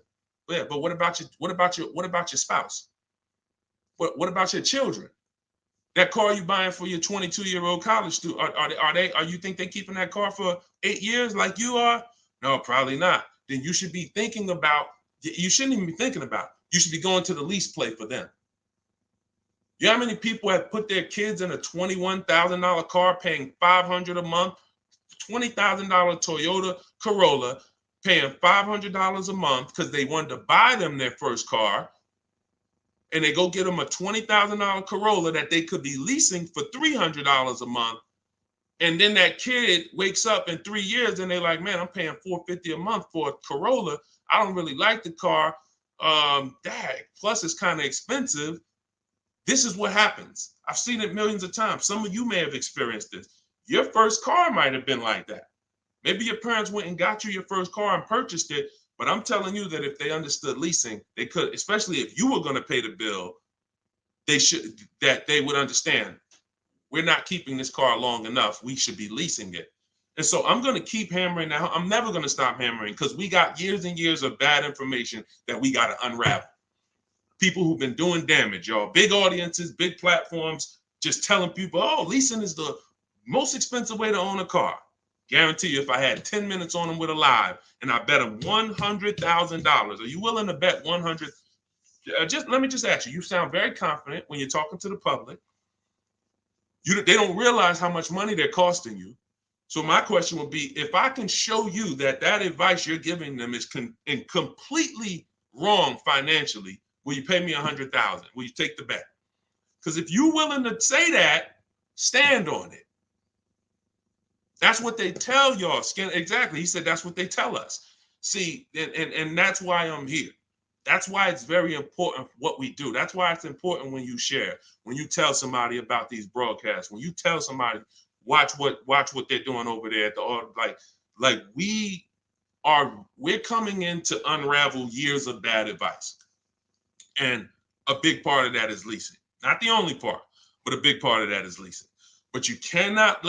Yeah, but what about your spouse? What about your children? That car you buying for your 22-year-old college student, are you think they keeping that car for 8 years like you are? No, probably not. Then you should be thinking about, you shouldn't even be thinking about, you should be going to the lease play for them. You know how many people have put their kids in a $21,000 car paying $500 a month, $20,000 Toyota Corolla, paying $500 a month because they wanted to buy them their first car, and they go get them a $20,000 Corolla that they could be leasing for $300 a month. And then that kid wakes up in 3 years and they're like, man, I'm paying $450 a month for a Corolla. I don't really like the car. Plus it's kind of expensive. This is what happens. I've seen it millions of times. Some of you may have experienced this. Your first car might have been like that. Maybe your parents went and got you your first car and purchased it. But I'm telling you that if they understood leasing, they could, especially if you were going to pay the bill, they would understand. we're not keeping this car long enough. We should be leasing it. And so I'm going to keep hammering now. I'm never going to stop hammering because we got years and years of bad information that we got to unravel. People who've been doing damage, y'all. Big audiences, big platforms, just telling people, oh, leasing is the most expensive way to own a car. Guarantee you, if I had 10 minutes on them with a live and I bet them $100,000, are you willing to bet 100? Just let me just ask you. You sound very confident when you're talking to the public. They don't realize how much money they're costing you. So my question would be, if I can show you that advice you're giving them is completely wrong financially, will you pay me $100,000? Will you take the bet? Because if you're willing to say that, stand on it. That's what they tell y'all. Exactly. He said that's what they tell us. See, and that's why I'm here. That's why it's very important what we do. That's why it's important when you share, when you tell somebody about these broadcasts, when you tell somebody, watch what they're doing over there at the like we're coming in to unravel years of bad advice. And a big part of that is leasing. Not the only part, but a big part of that is leasing. But you cannot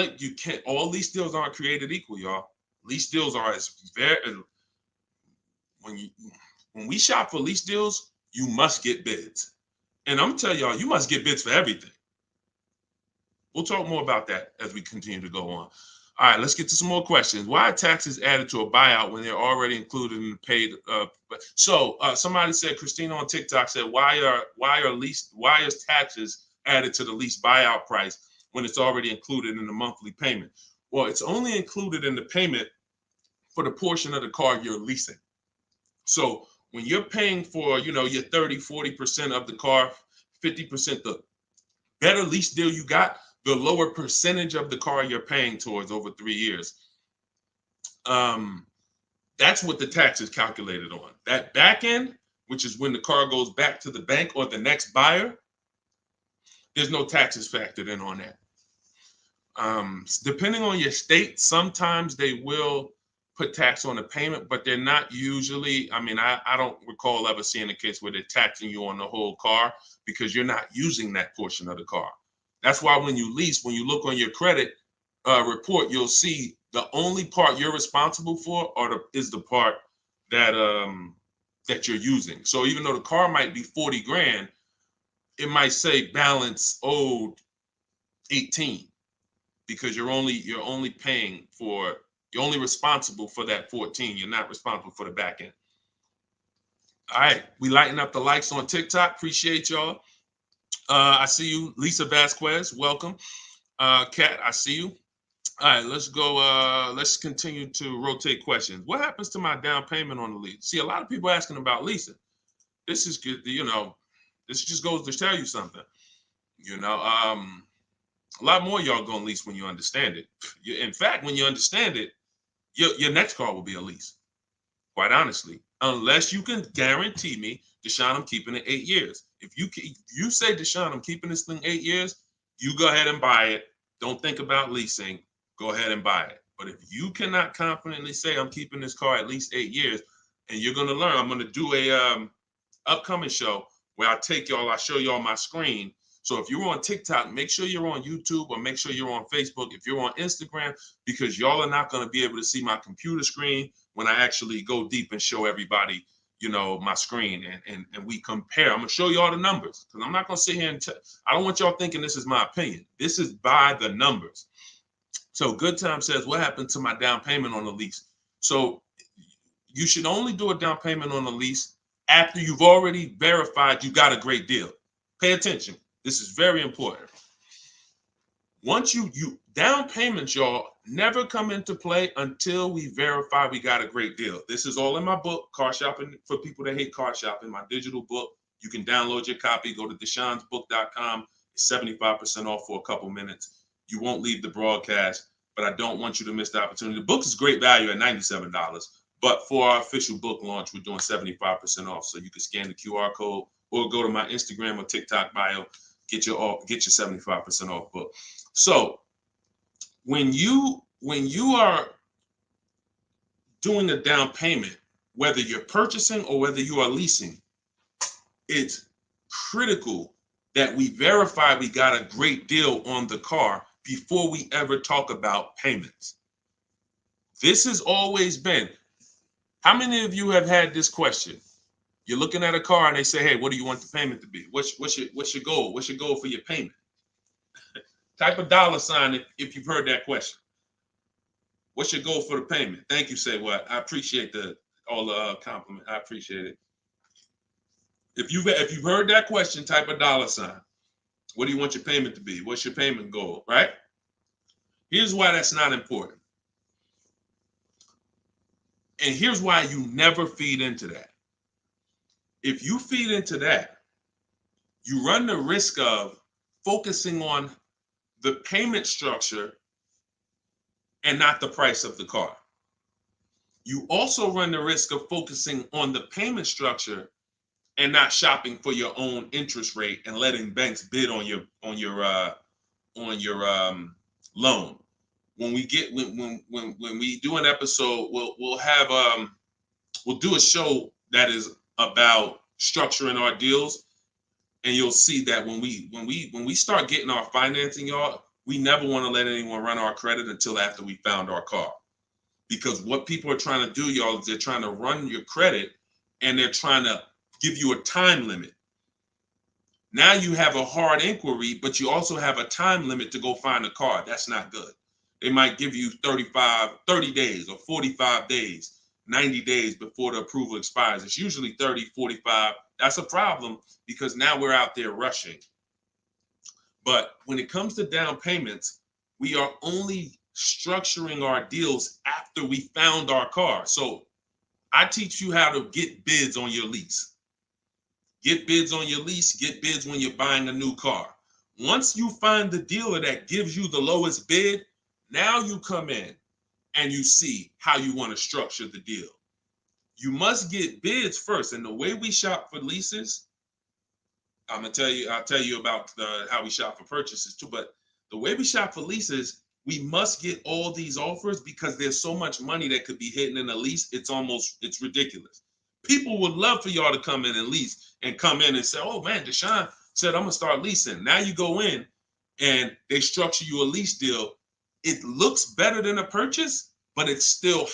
all lease deals aren't created equal, y'all. Lease deals are when we shop for lease deals, you must get bids. And I'm telling y'all, you must get bids for everything. We'll talk more about that as we continue to go on. All right, let's get to some more questions. Why are taxes added to a buyout when they're already included in the paid? Somebody said, Christina on TikTok said, why is taxes added to the lease buyout price when it's already included in the monthly payment? Well, it's only included in the payment for the portion of the car you're leasing. So when you're paying for, your 30-40% of the car, 50%, the better lease deal you got, the lower percentage of the car you're paying towards over 3 years. That's what the tax is calculated on. That back end, which is when the car goes back to the bank or the next buyer, there's no taxes factored in on that. Depending on your state, sometimes they will put tax on the payment, but they're not usually. I don't recall ever seeing a case where they're taxing you on the whole car because you're not using that portion of the car. That's why when you lease, when you look on your credit report, you'll see the only part you're responsible for is the part that you're using. So even though the car might be 40 grand, it might say balance owed 18 because you're only responsible for that 14. You're not responsible for the back end. All right, we lighten up the likes on TikTok. Appreciate y'all. I see you, Lisa Vasquez. Welcome. Kat, I see you. All right, let's go. Let's continue to rotate questions. What happens to my down payment on the lease? See, a lot of people asking about leasing. This is good. This just goes to tell you something. A lot more y'all gonna lease when you understand it. In fact, when you understand it, your next car will be a lease. Quite honestly, unless you can guarantee me, Deshone, I'm keeping it 8 years. If you say, Deshone, I'm keeping this thing 8 years, you go ahead and buy it. Don't think about leasing. Go ahead and buy it. But if you cannot confidently say I'm keeping this car at least 8 years, and you're gonna learn, I'm gonna do a upcoming show where I show y'all my screen. So if you're on TikTok, make sure you're on YouTube or make sure you're on Facebook. If you're on Instagram, because y'all are not going to be able to see my computer screen when I actually go deep and show everybody, my screen and we compare. I'm going to show you all the numbers because I'm not going to sit here and I don't want y'all thinking this is my opinion. This is by the numbers. So Good Time says, what happened to my down payment on the lease? So you should only do a down payment on the lease after you've already verified you got a great deal. Pay attention. This is very important. Once you down payments, y'all, never come into play until we verify we got a great deal. This is all in my book, Car Shopping for People That Hate Car Shopping, my digital book. You can download your copy. Go to deshonsbook.com. It's 75% off for a couple minutes. You won't leave the broadcast, but I don't want you to miss the opportunity. The book is great value at $97, but for our official book launch, we're doing 75% off. So you can scan the QR code or go to my Instagram or TikTok bio. Get your 75% off book. So when you are doing the down payment, whether you're purchasing or whether you are leasing, it's critical that we verify we got a great deal on the car before we ever talk about payments. This has always been. How many of you have had this question? You're looking at a car and they say, hey, what do you want the payment to be? What's your goal? What's your goal for your payment? Type a $ if you've heard that question. What's your goal for the payment? Thank you, Say What. I appreciate all the compliment. I appreciate it. If you've heard that question, type a $. What do you want your payment to be? What's your payment goal, right? Here's why that's not important. And here's why you never feed into that. If you feed into that, you run the risk of focusing on the payment structure and not the price of the car. You also run the risk of focusing on the payment structure and not shopping for your own interest rate and letting banks bid on your loan. When we do an episode, we'll do a show that is about structuring our deals, and you'll see that when we start getting our financing, y'all, we never want to let anyone run our credit until after we found our car. Because what people are trying to do, y'all, is they're trying to run your credit and they're trying to give you a time limit. Now you have a hard inquiry, but you also have a time limit to go find a car. That's not good. They might give you 30 days or 45 days, 90 days before the approval expires. It's usually 30, 45. That's a problem because now we're out there rushing. But when it comes to down payments, we are only structuring our deals after we found our car. So I teach you how to get bids on your lease. Get bids on your lease, get bids when you're buying a new car. Once you find the dealer that gives you the lowest bid, now you come in and you see how you want to structure the deal. You must get bids first. And the way we shop for leases, I'll tell you about how we shop for purchases too, but the way we shop for leases, we must get all these offers because there's so much money that could be hidden in a lease. It's ridiculous. People would love for y'all to come in and lease and come in and say, oh man, Deshone said, I'm gonna start leasing. Now you go in and they structure you a lease deal. It looks better than a purchase, but it's still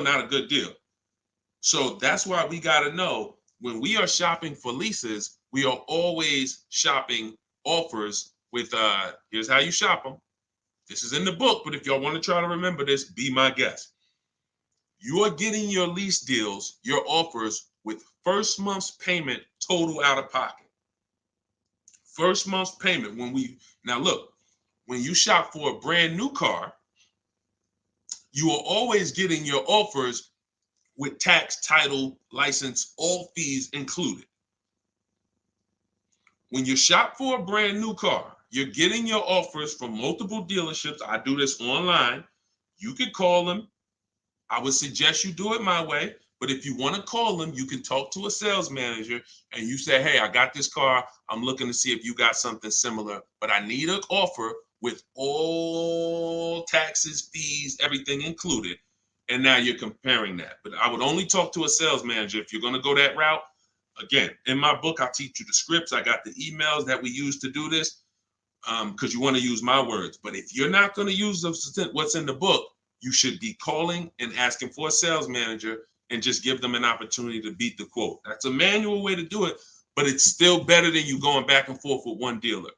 not a good deal. So that's why we gotta know when we are shopping for leases, we are always shopping offers with, here's how you shop them. This is in the book, but if y'all want to try to remember this, be my guest. You are getting your lease deals, your offers with first month's payment total out of pocket. First month's payment. Now look, when you shop for a brand new car, you are always getting your offers with tax, title, license, all fees included. When you shop for a brand new car, you're getting your offers from multiple dealerships. I do this online. You can call them. I would suggest you do it my way. But if you want to call them, you can talk to a sales manager and you say, hey, I got this car. I'm looking to see if you got something similar, but I need an offer with all taxes, fees, everything included. And now you're comparing that. But I would only talk to a sales manager if you're going to go that route. Again, in my book, I teach you the scripts. I got the emails that we use to do this because you want to use my words. But if you're not going to use what's in the book, you should be calling and asking for a sales manager and just give them an opportunity to beat the quote. That's a manual way to do it, but it's still better than you going back and forth with one dealer.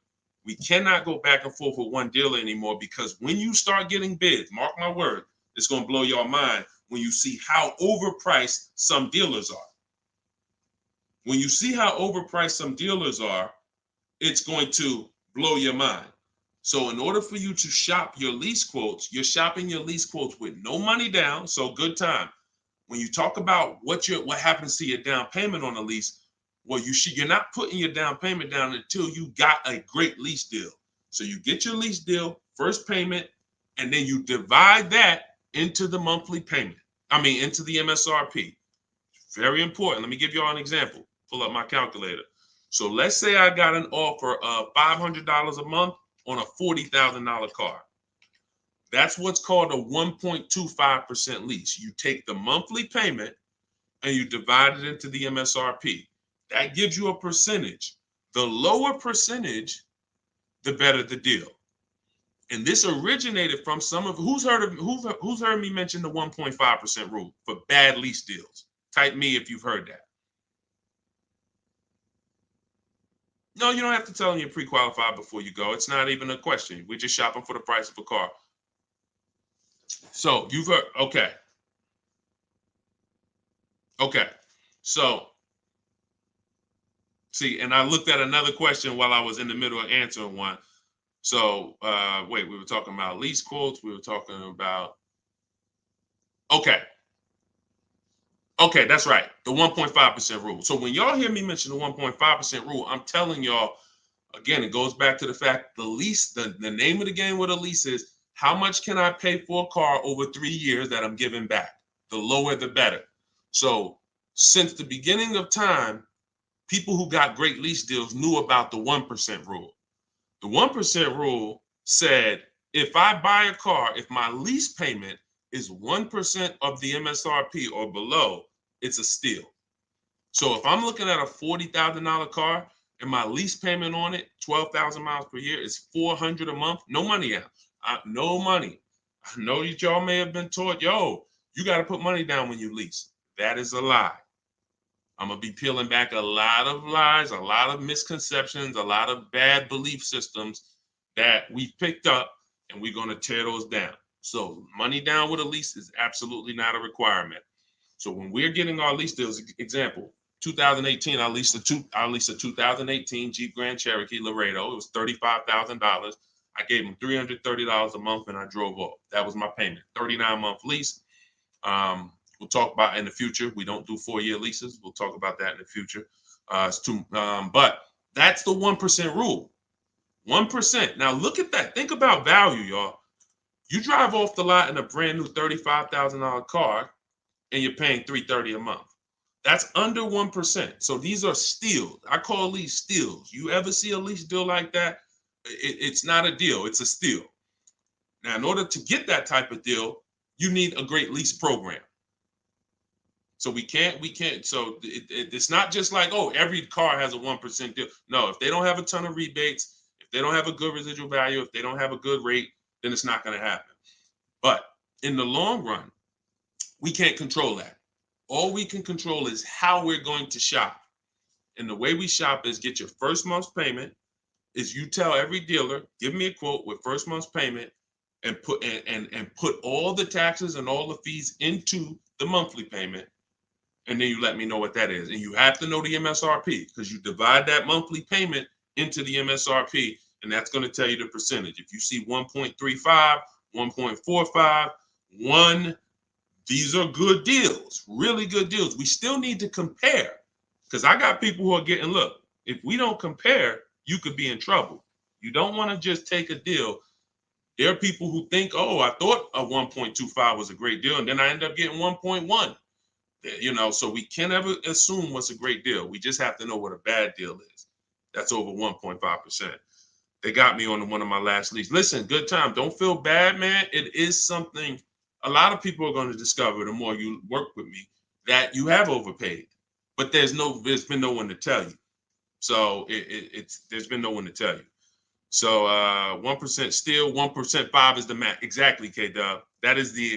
We cannot go back and forth with one dealer anymore because when you start getting bids, mark my word, it's going to blow your mind when you see how overpriced some dealers are. When you see how overpriced some dealers are, it's going to blow your mind. So in order for you to shop your lease quotes, you're shopping your lease quotes with no money down, so good time. When you talk about what happens to your down payment on a lease, well, you're not putting your down payment down until you got a great lease deal. So you get your lease deal, first payment, and then you divide that into the monthly payment. Into the MSRP. Very important. Let me give you all an example. Pull up my calculator. So let's say I got an offer of $500 a month on a $40,000 car. That's what's called a 1.25% lease. You take the monthly payment and you divide it into the MSRP. That gives you a percentage. The lower percentage, the better the deal. And this originated from some of who's heard me mention the 1.5% rule for bad lease deals. Type me if you've heard that. No, you don't have to tell them you're pre-qualified before you go. It's not even a question. We're just shopping for the price of a car. So you've heard, okay. Okay. So, see, and I looked at another question while I was in the middle of answering one. So, wait, we were talking about lease quotes. We were talking about, okay. Okay, that's right. The 1.5% rule. So when y'all hear me mention the 1.5% rule, I'm telling y'all, again, it goes back to the fact the lease, the name of the game with a lease is how much can I pay for a car over 3 years that I'm giving back? The lower, the better. So since the beginning of time, people who got great lease deals knew about the 1% rule. The 1% rule said, if I buy a car, if my lease payment is 1% of the MSRP or below, it's a steal. So if I'm looking at a $40,000 car and my lease payment on it, 12,000 miles per year, is $400 a month, no money out. No money. I know that y'all may have been taught, yo, you got to put money down when you lease. That is a lie. I'm going to be peeling back a lot of lies, a lot of misconceptions, a lot of bad belief systems that we've picked up, and we're going to tear those down. So money down with a lease is absolutely not a requirement. So when we're getting our lease deals, example, 2018, I leased a 2018 Jeep Grand Cherokee Laredo. It was $35,000. I gave them $330 a month, and I drove off. That was my payment. 39-month lease. We'll talk about in the future. We don't do 4-year leases. We'll talk about that in the future. But that's the 1% rule. 1%. Now look at that. Think about value, y'all. You drive off the lot in a brand new $35,000 car, and you're paying $330 a month. That's under 1%. So these are steals. I call these steals. You ever see a lease deal like that? It's not a deal. It's a steal. Now, in order to get that type of deal, you need a great lease program. So we can't. So it's not just like, oh, every car has a 1% deal. No, if they don't have a ton of rebates, if they don't have a good residual value, if they don't have a good rate, then it's not going to happen. But in the long run, we can't control that. All we can control is how we're going to shop. And the way we shop is get your first month's payment. Is you tell every dealer, give me a quote with first month's payment, and put all the taxes and all the fees into the monthly payment. And then you let me know what that is. And you have to know the MSRP, because you divide that monthly payment into the MSRP, and that's going to tell you the percentage. If you see 1.35, 1.45, 1, these are good deals, really good deals. We still need to compare, because I got people who are getting, look, if we don't compare, you could be in trouble. You don't want to just take a deal. There are people who think, oh, I thought a 1.25 was a great deal, and then I end up getting 1.1. You know, so we can't ever assume what's a great deal. We just have to know what a bad deal is. That's over 1.5%. They got me on one of my last leads. Listen, good time. Don't feel bad, man. It is something a lot of people are going to discover the more you work with me, that you have overpaid. But there's been no one to tell you. So there's been no one to tell you. So 1% still, 1% 5 is the max. Exactly, K-Dub. That's the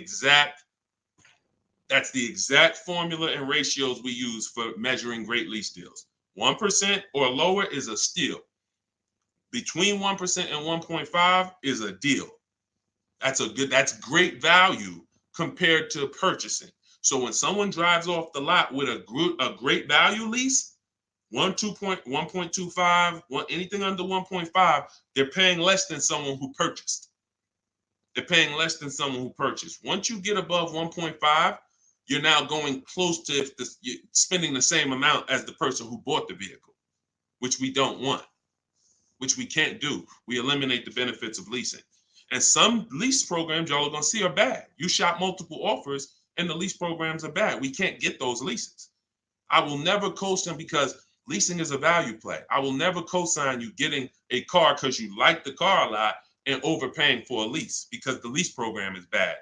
exact formula and ratios we use for measuring great lease deals. 1% or lower is a steal. Between 1% and 1.5 is a deal. That's great value compared to purchasing. So when someone drives off the lot with a great value lease, 1.25, anything under 1.5, they're paying less than someone who purchased. They're paying less than someone who purchased. Once you get above 1.5, you're now going close to spending the same amount as the person who bought the vehicle, which we don't want, which we can't do. We eliminate the benefits of leasing. And some lease programs y'all are going to see are bad. You shop multiple offers and the lease programs are bad. We can't get those leases. I will never co-sign, because leasing is a value play. I will never co-sign you getting a car because you like the car a lot and overpaying for a lease, because the lease program is bad.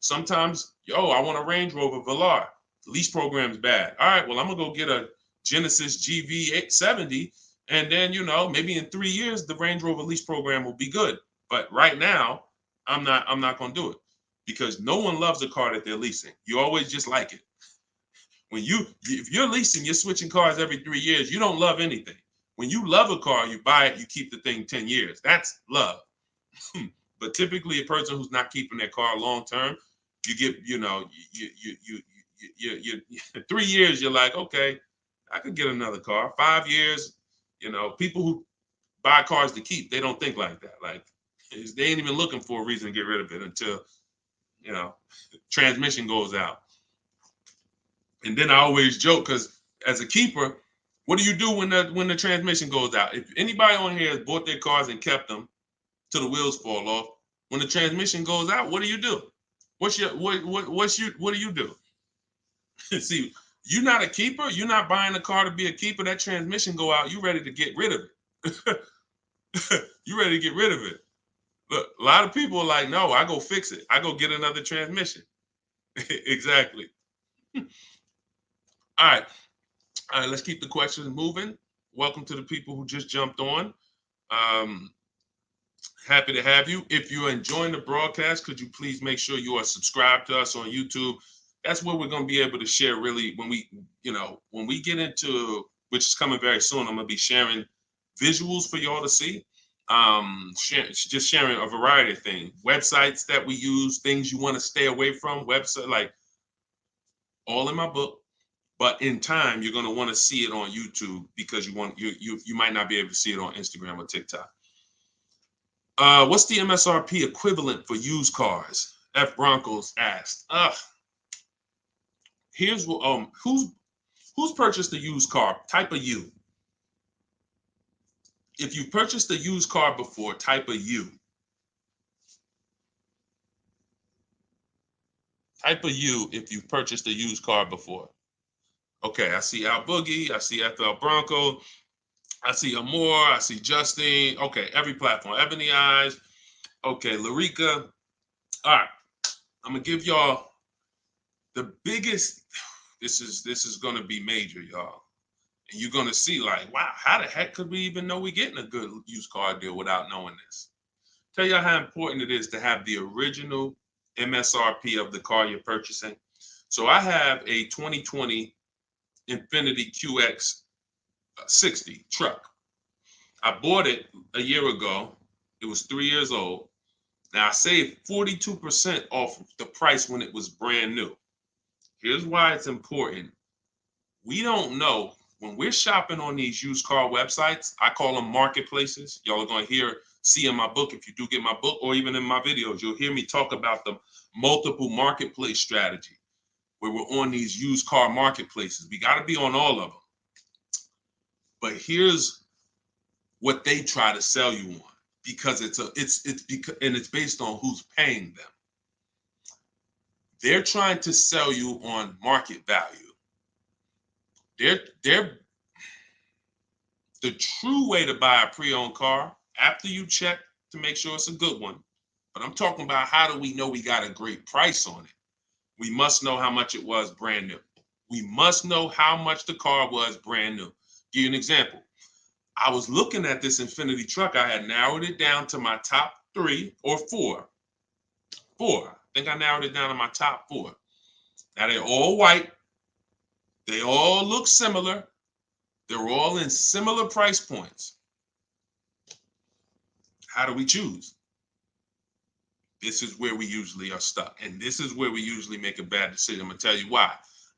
Sometimes, I want a Range Rover Velar. The lease program is bad. All right, well, I'm going to go get a Genesis GV870, And then, you know, maybe in 3 years, the Range Rover lease program will be good. But right now, I'm not going to do it because no one loves a car that they're leasing. You always just like it. If you're leasing, you're switching cars every 3 years. You don't love anything. When you love a car, you buy it, you keep the thing 10 years. That's love. But typically, a person who's not keeping their car long term, you get, you know, you 3 years, you're like, okay, I could get another car. 5 years, you know, people who buy cars to keep, they don't think like that. Like, they ain't even looking for a reason to get rid of it until, you know, transmission goes out. And then I always joke because as a keeper, what do you do when the transmission goes out? If anybody on here has bought their cars and kept them till the wheels fall off, when the transmission goes out, what do you do? What do you do? See, you're not a keeper. You're not buying a car to be a keeper. That transmission go out, you ready to get rid of it. You ready to get rid of it. Look, a lot of people are like, no, I go fix it. I go get another transmission. Exactly. All right. All right, let's keep the questions moving. Welcome to the people who just jumped on. Happy to have you. If you're enjoying the broadcast, could you please make sure you are subscribed to us on YouTube? That's where we're going to be able to share really when we get into, which is coming very soon, I'm going to be sharing visuals for y'all to see. Just sharing a variety of things, websites that we use, things you want to stay away from, website, like all in my book. But in time, you're going to want to see it on YouTube because you might not be able to see it on Instagram or TikTok. What's the MSRP equivalent for used cars? F Broncos asked. Here's what who's purchased a used car? Type a U. If you purchased a used car before, type a U. Type a U if you've purchased a used car before. Okay, I see Al Boogie, I see FL Bronco, I see Amore, I see Justine. Okay, every platform. Ebony Eyes. Okay, Larica. All right, I'm gonna give y'all the biggest. This is gonna be major, y'all. And you're gonna see like, wow, how the heck could we even know we're getting a good used car deal without knowing this? Tell y'all how important it is to have the original MSRP of the car you're purchasing. So I have a 2020 Infiniti QX 60 truck. I bought it a year ago. It was 3 years old. Now I saved 42% off the price when it was brand new. Here's why it's important. We don't know when we're shopping on these used car websites. I call them marketplaces. Y'all are going to see in my book, if you do get my book, or even in my videos, you'll hear me talk about the multiple marketplace strategy where we're on these used car marketplaces. We got to be on all of them. But here's what they try to sell you on, because it's based on who's paying them. They're trying to sell you on market value. The true way to buy a pre-owned car, after you check to make sure it's a good one, but I'm talking about how do we know we got a great price on it? We must know how much it was brand new. We must know how much the car was brand new. Give you an example. I was looking at this Infiniti truck. I had narrowed it down to my top 3 or 4. I think I narrowed it down to my top 4. Now they're all white. They all look similar. They're all in similar price points. How do we choose? This is where we usually are stuck. And this is where we usually make a bad decision. I'm going to tell you why.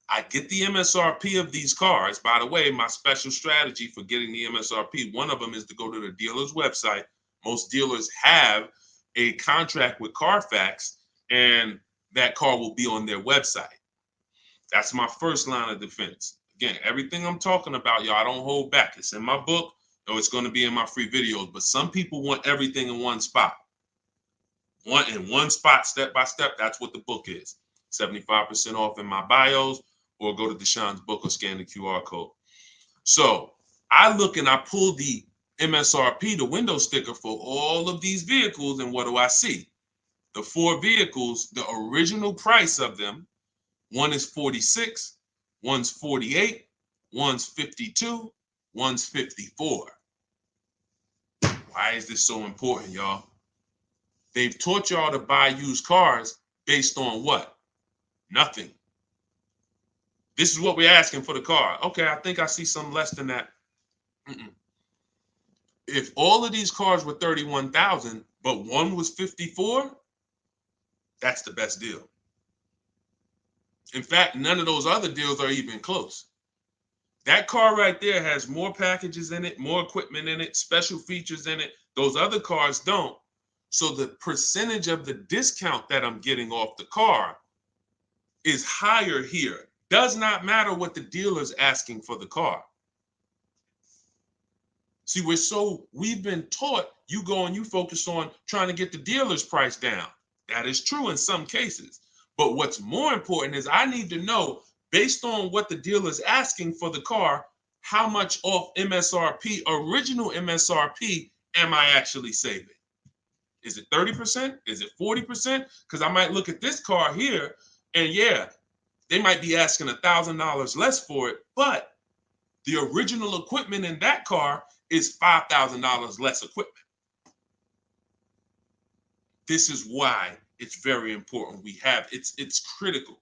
I get the MSRP of these cars. By the way, my special strategy for getting the MSRP, one of them is to go to the dealer's website. Most dealers have a contract with Carfax, and that car will be on their website. That's my first line of defense. Again, everything I'm talking about, y'all, I don't hold back. It's in my book, or it's going to be in my free videos. But some people want everything in one spot. One spot, step by step. That's what the book is. 75% off in my bios, or go to Deshone's book or scan the QR code. So I look and I pull the MSRP, the window sticker for all of these vehicles, and what do I see? The 4 vehicles, the original price of them, one is 46, one's 48, one's 52, one's 54. Why is this so important, y'all? They've taught y'all to buy used cars based on what? Nothing. This is what we're asking for the car. Okay, I think I see some less than that. If all of these cars were 31,000, but one was 54, that's the best deal. In fact, none of those other deals are even close. That car right there has more packages in it, more equipment in it, special features in it. Those other cars don't. So the percentage of the discount that I'm getting off the car is higher here. Does not matter what the dealer's asking for the car. See, we've been taught you go and you focus on trying to get the dealer's price down. That is true in some cases. But what's more important is I need to know, based on what the dealer's asking for the car, how much off MSRP, original MSRP, am I actually saving? Is it 30%? Is it 40%? Because I might look at this car here and yeah, they might be asking $1,000 less for it, but the original equipment in that car is $5,000 less equipment. This is why it's very important. It's critical.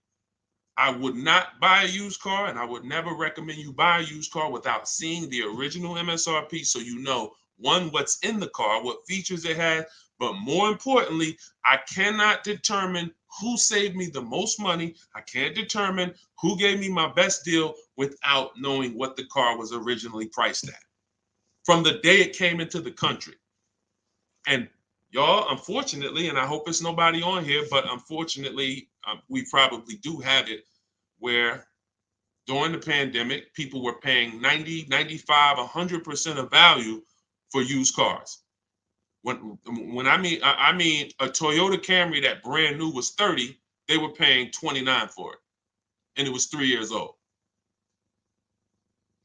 I would not buy a used car, and I would never recommend you buy a used car without seeing the original MSRP, so you know, one, what's in the car, what features it has, but more importantly, I cannot determine who saved me the most money. I can't determine who gave me my best deal without knowing what the car was originally priced at from the day it came into the country. And y'all, unfortunately, and I hope it's nobody on here, but unfortunately, we probably do have it where during the pandemic, people were paying 90, 95, 100% of value for used cars. When I mean a Toyota Camry that brand new was 30, they were paying 29 for it, and it was 3 years old.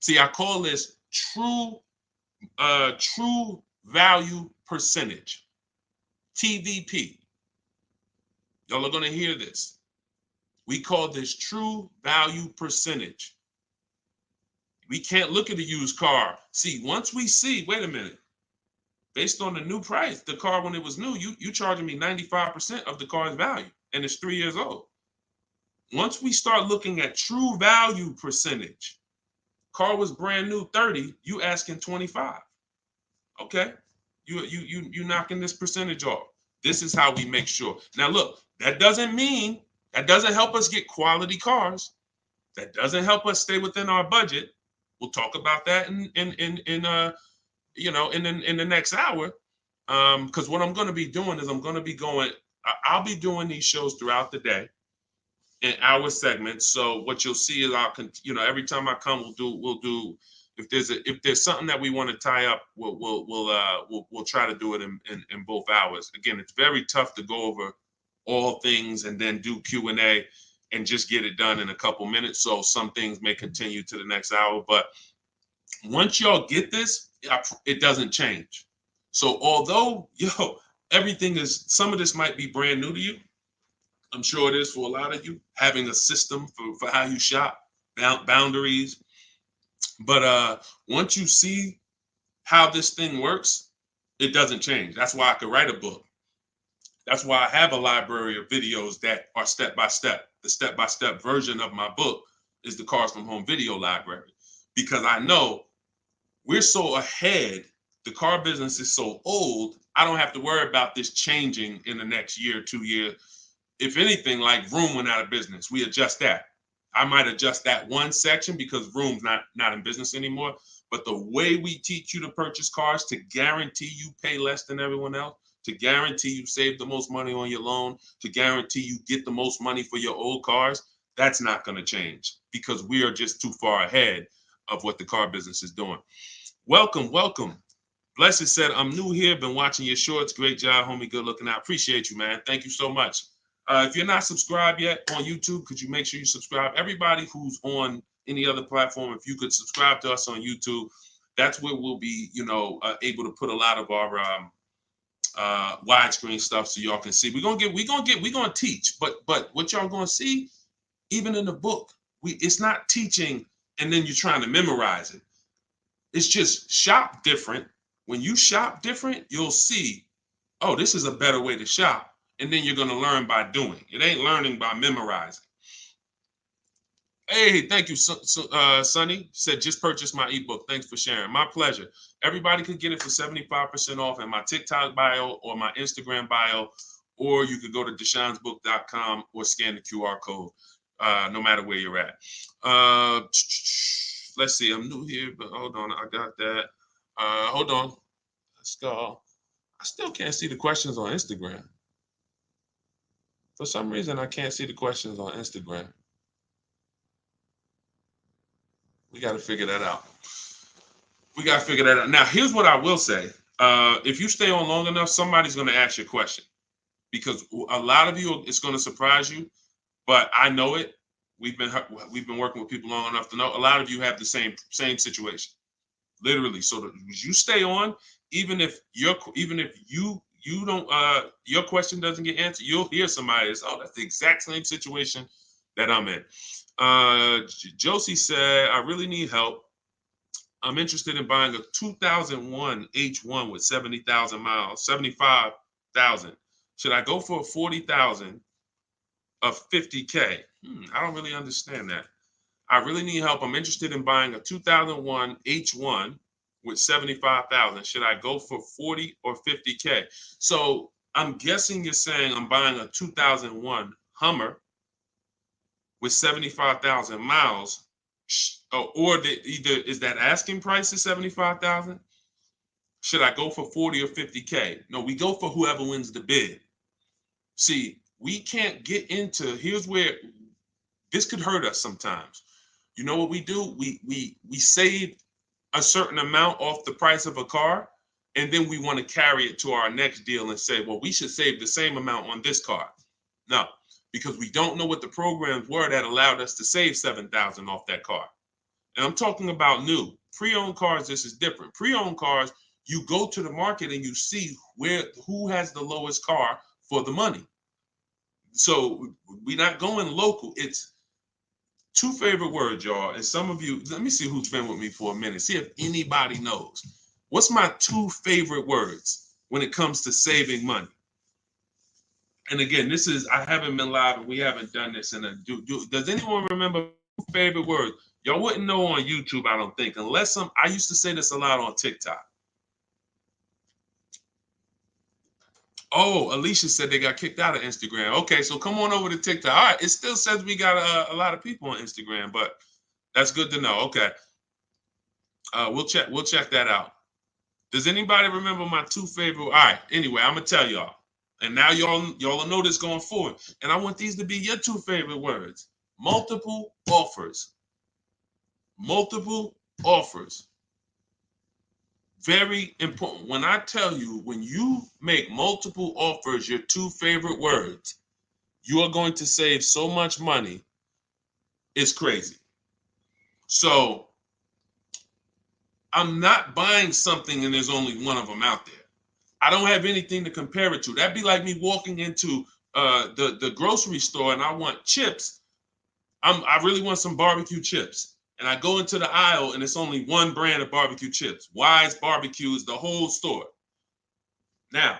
See, I call this true value percentage, TVP. Y'all are going to hear this. We call this true value percentage. We can't look at a used car. See, once we see, wait a minute, based on the new price, the car when it was new, you charging me 95% of the car's value, and it's 3 years old. Once we start looking at true value percentage, car was brand new 30, you asking 25. Okay, you knocking this percentage off. This is how we make sure. Now look, that doesn't help us get quality cars. That doesn't help us stay within our budget. We'll talk about that in the next hour. Because what I'm going to be doing is I'll be doing these shows throughout the day in hour segments. So what you'll see is every time I come, we'll do if there's something that we want to tie up, we'll try to do it in both hours. Again, it's very tough to go over all things and then do Q&A and just get it done in a couple minutes. So some things may continue to the next hour, but once y'all get this, it doesn't change. So although, some of this might be brand new to you. I'm sure it is for a lot of you, having a system for how you shop, boundaries. But once you see how this thing works, it doesn't change. That's why I could write a book. That's why I have a library of videos that are step-by-step. The step-by-step version of my book is the Cars from Home video library, because I know we're so ahead. The car business is so old. I don't have to worry about this changing in the next year, 2 years. If anything, like Vroom went out of business, we adjust that. I might adjust that one section because Vroom's not in business anymore. But the way we teach you to purchase cars to guarantee you pay less than everyone else, to guarantee you save the most money on your loan, to guarantee you get the most money for your old cars, that's not going to change because we are just too far ahead of what the car business is doing. Welcome. Blessed said, I'm new here, been watching your shorts. Great job, homie. Good looking out. Appreciate you, man. Thank you so much. If you're not subscribed yet on YouTube, could you make sure you subscribe? Everybody who's on any other platform, if you could subscribe to us on YouTube, that's where we'll be, able to put a lot of our widescreen stuff so y'all can see. We're gonna teach, but what y'all gonna see, even in the book, it's not teaching and then you're trying to memorize it. It's just shop different, When you shop different, you'll see, oh, this is a better way to shop. And then you're going to learn by doing. It ain't learning by memorizing. Hey, thank you, Sonny. Said, just purchased my ebook. Thanks for sharing. My pleasure. Everybody could get it for 75% off in my TikTok bio or my Instagram bio, or you could go to deshonesbook.com or scan the QR code, no matter where you're at. Let's see. I'm new here, but hold on. I got that. Hold on. Let's go. I still can't see the questions on Instagram. For some reason, I can't see the questions on Instagram. We got to figure that out. Now, here's what I will say. If you stay on long enough, somebody's going to ask you a question, because a lot of you, it's going to surprise you, but I know it. We've been working with people long enough to know a lot of you have the same situation, literally. So you stay on, even if you don't, your question doesn't get answered, you'll hear somebody that's, oh, that's the exact same situation that I'm in. Josie said, I really need help. I'm interested in buying a 2001 H1 with 70,000 miles, 75,000. Should I go for a 40,000 of 50K? I don't really understand that. I really need help. I'm interested in buying a 2001 H1 with 75,000. Should I go for 40 or 50K? So I'm guessing you're saying I'm buying a 2001 Hummer with 75,000 miles, or either is that asking price is 75,000? Should I go for 40 or 50K? No, we go for whoever wins the bid. See, we can't get into, here's where this could hurt us sometimes. You know what we do? We save a certain amount off the price of a car, and then we want to carry it to our next deal and say, well, we should save the same amount on this car. No, because we don't know what the programs were that allowed us to save 7,000 off that car. And I'm talking about new. Pre-owned cars, this is different. Pre-owned cars, you go to the market and you see who has the lowest car for the money. So we're not going local. It's two favorite words, y'all. And some of you, let me see who's been with me for a minute. See if anybody knows. What's my two favorite words when it comes to saving money? And again, this is, I haven't been live and we haven't done this in a, does anyone remember favorite words? Y'all wouldn't know on YouTube, I don't think, unless I used to say this a lot on TikTok. Oh, Alicia said they got kicked out of Instagram. Okay, so come on over to TikTok. All right, it still says we got a lot of people on Instagram, but that's good to know. Okay, we'll check that out. Does anybody remember my two favorite? All right, anyway, I'm gonna tell y'all, and now y'all will know this going forward. And I want these to be your two favorite words: multiple offers. Multiple offers. Very important. When I tell you, when you make multiple offers your two favorite words, you are going to save so much money. It's crazy. So I'm not buying something and there's only one of them out there. I don't have anything to compare it to. That'd be like me walking into the grocery store and I want chips. I really want some barbecue chips. And I go into the aisle and it's only one brand of barbecue chips. Wise Barbecue is the whole store. Now,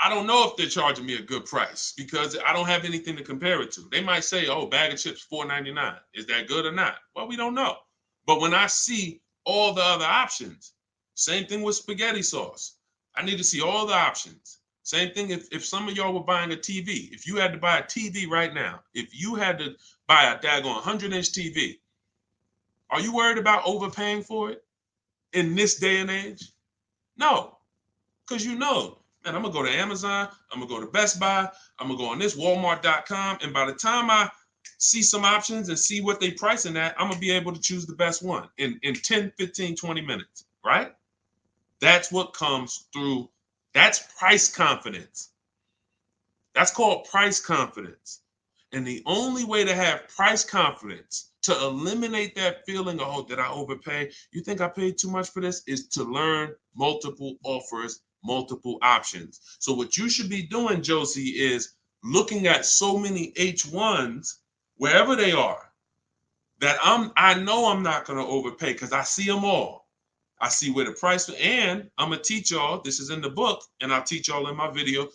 I don't know if they're charging me a good price because I don't have anything to compare it to. They might say, oh, bag of chips, $4.99. Is that good or not? Well, we don't know. But when I see all the other options, same thing with spaghetti sauce. I need to see all the options. Same thing if some of y'all were buying a TV. If you had to buy a TV right now, if you had to buy a daggone 100-inch TV, are you worried about overpaying for it in this day and age? No, because you know, man, I'm going to go to Amazon, I'm going to go to Best Buy, I'm going to go on this Walmart.com, and by the time I see some options and see what they pricing at, I'm going to be able to choose the best one in 10, 15, 20 minutes, right? That's what comes through. That's price confidence. That's called price confidence. And the only way to have price confidence, to eliminate that feeling of, oh, did I overpay? You think I paid too much for this? Is to learn multiple offers, multiple options. So what you should be doing, Josie, is looking at so many H1s, wherever they are, that I know I'm not going to overpay because I see them all. I see where the price, and I'm gonna teach y'all, this is in the book, and I'll teach y'all in my video.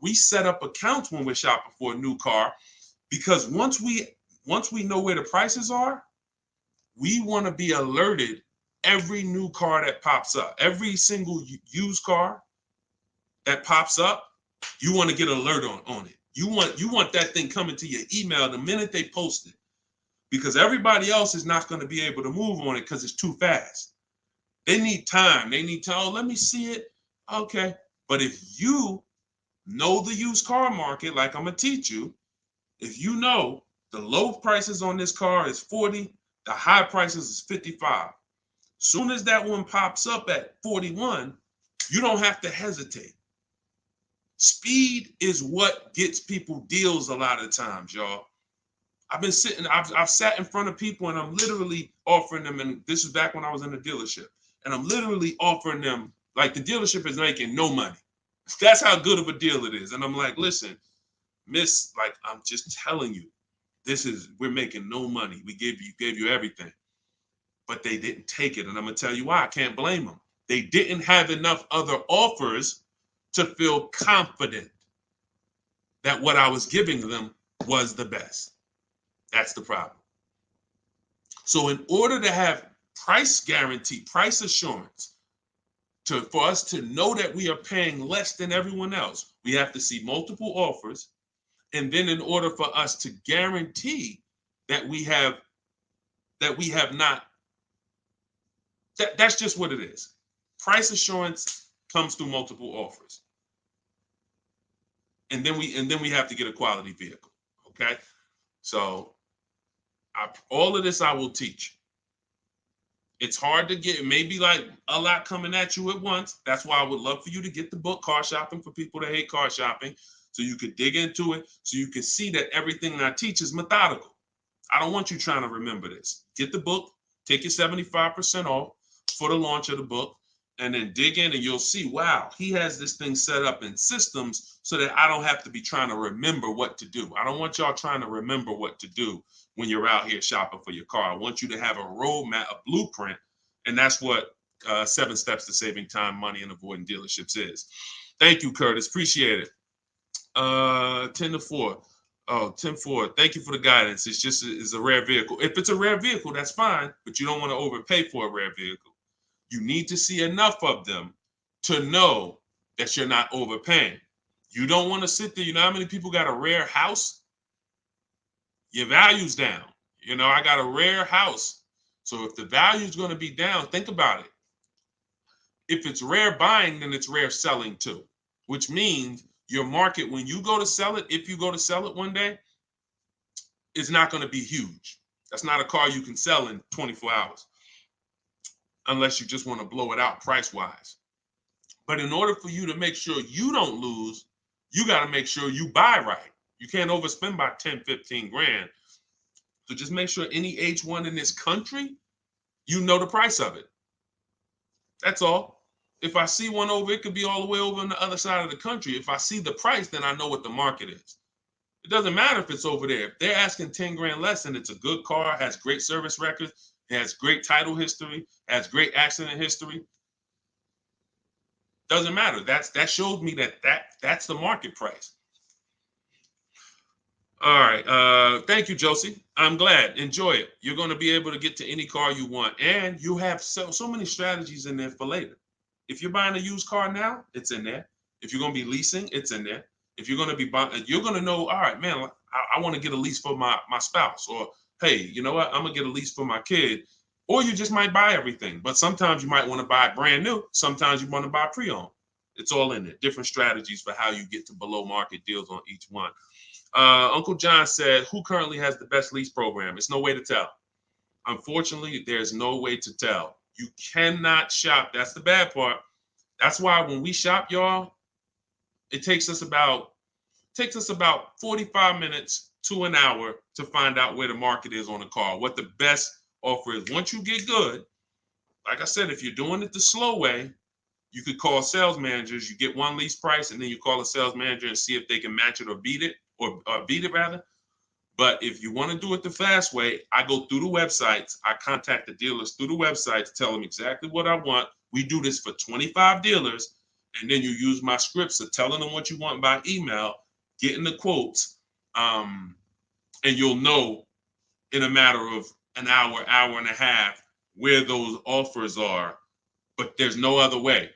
We set up accounts when we're shopping for a new car, because once we know where the prices are, we want to be alerted every new car that pops up, every single used car that pops up, you want to get alert on it. You want that thing coming to your email the minute they post it, because everybody else is not going to be able to move on it because it's too fast. They need time. They need to, oh, let me see it. Okay. But if you know the used car market, like I'm going to teach you, if you know the low prices on this car is 40, the high prices is 55. Soon as that one pops up at 41, you don't have to hesitate. Speed is what gets people deals a lot of times, y'all. I've sat in front of people and I'm literally offering them, and this is back when I was in the dealership, and I'm literally offering them, like, the dealership is making no money. That's how good of a deal it is. And I'm like, listen, miss, like, I'm just telling you, we're making no money. We gave you everything. But they didn't take it. And I'm gonna tell you why. I can't blame them. They didn't have enough other offers to feel confident that what I was giving them was the best. That's the problem. So in order to have price guarantee, price assurance, for us to know that we are paying less than everyone else, we have to see multiple offers. And then in order for us to guarantee that we have not, that's just what it is. Price assurance comes through multiple offers. And then we have to get a quality vehicle. Okay. So all of this I will teach. It's hard to get, maybe like a lot coming at you at once. That's why I would love for you to get the book, Car Shopping for People That Hate Car Shopping, so you could dig into it, so you can see that everything I teach is methodical. I don't want you trying to remember this. Get the book, take your 75% off for the launch of the book, and then dig in and you'll see, wow, he has this thing set up in systems so that I don't have to be trying to remember what to do. I don't want y'all trying to remember what to do when you're out here shopping for your car. I want you to have a roadmap, a blueprint, and that's what 7 Steps to Saving Time, Money, and Avoiding Dealerships is. Thank you, Curtis. Appreciate it. 10-4. Oh, 10-4. Thank you for the guidance. It's a rare vehicle. If it's a rare vehicle, that's fine, but you don't want to overpay for a rare vehicle. You need to see enough of them to know that you're not overpaying. You don't want to sit there. You know how many people got a rare house? Your value's down. You know, I got a rare house. So if the value is going to be down, think about it. If it's rare buying, then it's rare selling too, which means your market, when you go to sell it, if you go to sell it one day, it's not going to be huge. That's not a car you can sell in 24 hours unless you just want to blow it out price-wise. But in order for you to make sure you don't lose, you got to make sure you buy right. You can't overspend by 10, 15 grand. So just make sure any H1 in this country, you know the price of it. That's all. If I see one over, it could be all the way over on the other side of the country. If I see the price, then I know what the market is. It doesn't matter if it's over there. If they're asking 10 grand less and it's a good car, has great service records, has great title history, has great accident history, doesn't matter. That shows me that's the market price. All right. Thank you, Josie. I'm glad. Enjoy it. You're going to be able to get to any car you want. And you have so many strategies in there for later. If you're buying a used car now, it's in there. If you're going to be leasing, it's in there. If you're going to be buying, you're going to know, all right, man, I want to get a lease for my spouse. Or, hey, you know what? I'm going to get a lease for my kid. Or you just might buy everything. But sometimes you might want to buy brand new. Sometimes you want to buy pre-owned. It's all in there. Different strategies for how you get to below market deals on each one. Uncle John said, who currently has the best lease program? It's no way to tell. Unfortunately, there's no way to tell. You cannot shop. That's the bad part. That's why when we shop, y'all, it takes us about 45 minutes to an hour to find out where the market is on a car, what the best offer is. Once you get good, like I said, if you're doing it the slow way, you could call sales managers. You get one lease price, and then you call a sales manager and see if they can match it or beat it, or beat it rather. But if you want to do it the fast way, I go through the websites. I contact the dealers through the websites, tell them exactly what I want. We do this for 25 dealers. And then you use my scripts of telling them what you want by email, getting the quotes, and you'll know in a matter of an hour, hour and a half, where those offers are. But there's no other way.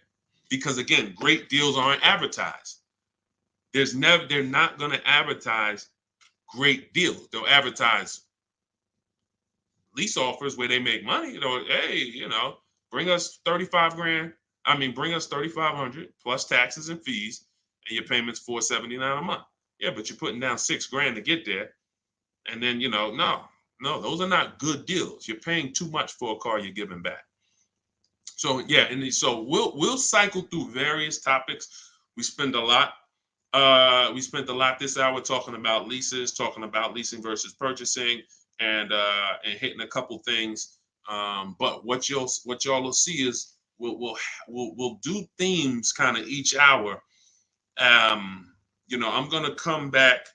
Because again, great deals aren't advertised. They're not going to advertise great deals. They'll advertise lease offers where they make money. Hey, bring us 35 grand. Bring us 3,500 plus taxes and fees, and your payment's $479 a month. Yeah, but you're putting down $6,000 to get there, and then no, those are not good deals. You're paying too much for a car you're giving back. So yeah, and so we'll cycle through various topics. We spent a lot this hour talking about leases, talking about leasing versus purchasing, and hitting a couple things. But what y'all will see is we'll do themes kind of each hour. I'm gonna come back.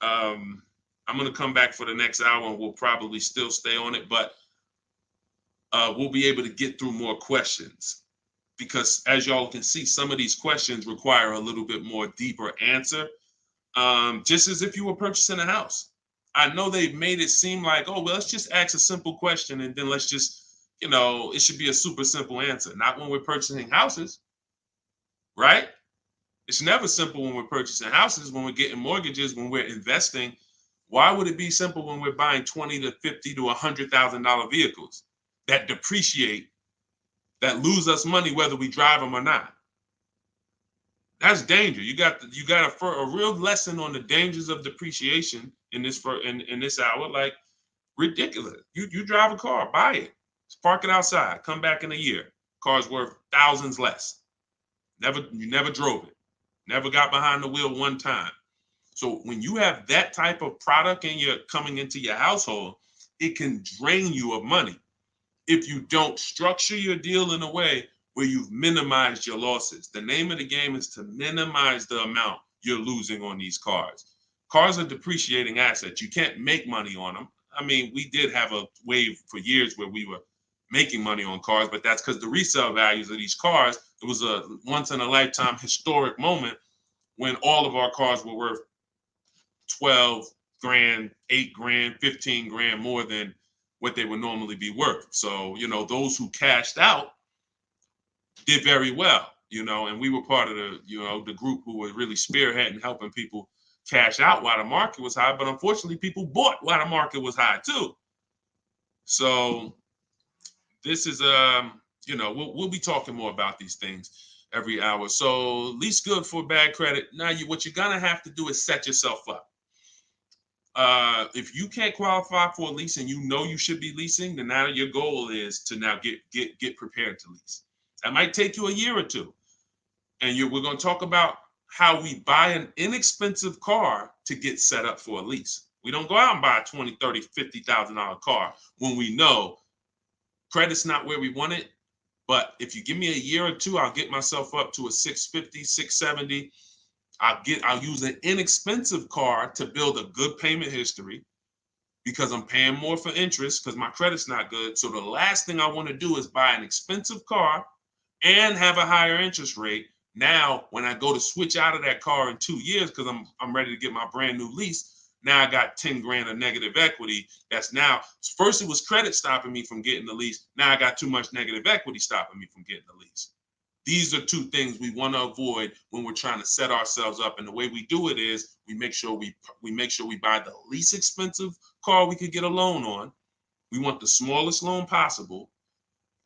I'm gonna come back for the next hour, and we'll probably still stay on it, but we'll be able to get through more questions, because as y'all can see, some of these questions require a little bit more deeper answer. Just as if you were purchasing a house. I know they've made it seem like, oh, well, let's just ask a simple question and then let's just, it should be a super simple answer. Not when we're purchasing houses, right? It's never simple when we're purchasing houses, when we're getting mortgages, when we're investing. Why would it be simple when we're buying $20,000 to $50,000 to $100,000 vehicles that depreciate, that lose us money whether we drive them or not? That's danger. You got a real lesson on the dangers of depreciation in this hour. Like, ridiculous. You drive a car, buy it, park it outside, come back in a year. Car's worth thousands less. You never drove it, never got behind the wheel one time. So when you have that type of product and you're coming into your household, it can drain you of money if you don't structure your deal in a way where you've minimized your losses. The name of the game is to minimize the amount you're losing on these cars. Cars are depreciating assets. You can't make money on them. We did have a wave for years where we were making money on cars, but that's because the resale values of these cars, it was a once in a lifetime historic moment when all of our cars were worth 12 grand, 8 grand, 15 grand more than what they would normally be worth. So, those who cashed out did very well, and we were part of the group who were really spearheading helping people cash out while the market was high. But unfortunately, people bought while the market was high too. So this is we'll be talking more about these things every hour. So lease good for bad credit. Now what you're gonna have to do is set yourself up. If you can't qualify for a lease and you should be leasing, then now your goal is to now get prepared to lease. That might take you a year or two. And we're going to talk about how we buy an inexpensive car to get set up for a lease. We don't go out and buy a $20,000, $30,000, $50,000 car when we know credit's not where we want it. But if you give me a year or two, I'll get myself up to a 650, 670. I'll use an inexpensive car to build a good payment history, because I'm paying more for interest because my credit's not good. So the last thing I want to do is buy an expensive car and have a higher interest rate. Now, when I go to switch out of that car in 2 years, because I'm ready to get my brand new lease, now I got 10 grand of negative equity. That's now, first it was credit stopping me from getting the lease. Now I got too much negative equity stopping me from getting the lease. These are two things we want to avoid when we're trying to set ourselves up. And the way we do it is we make sure we buy the least expensive car we could get a loan on. We want the smallest loan possible.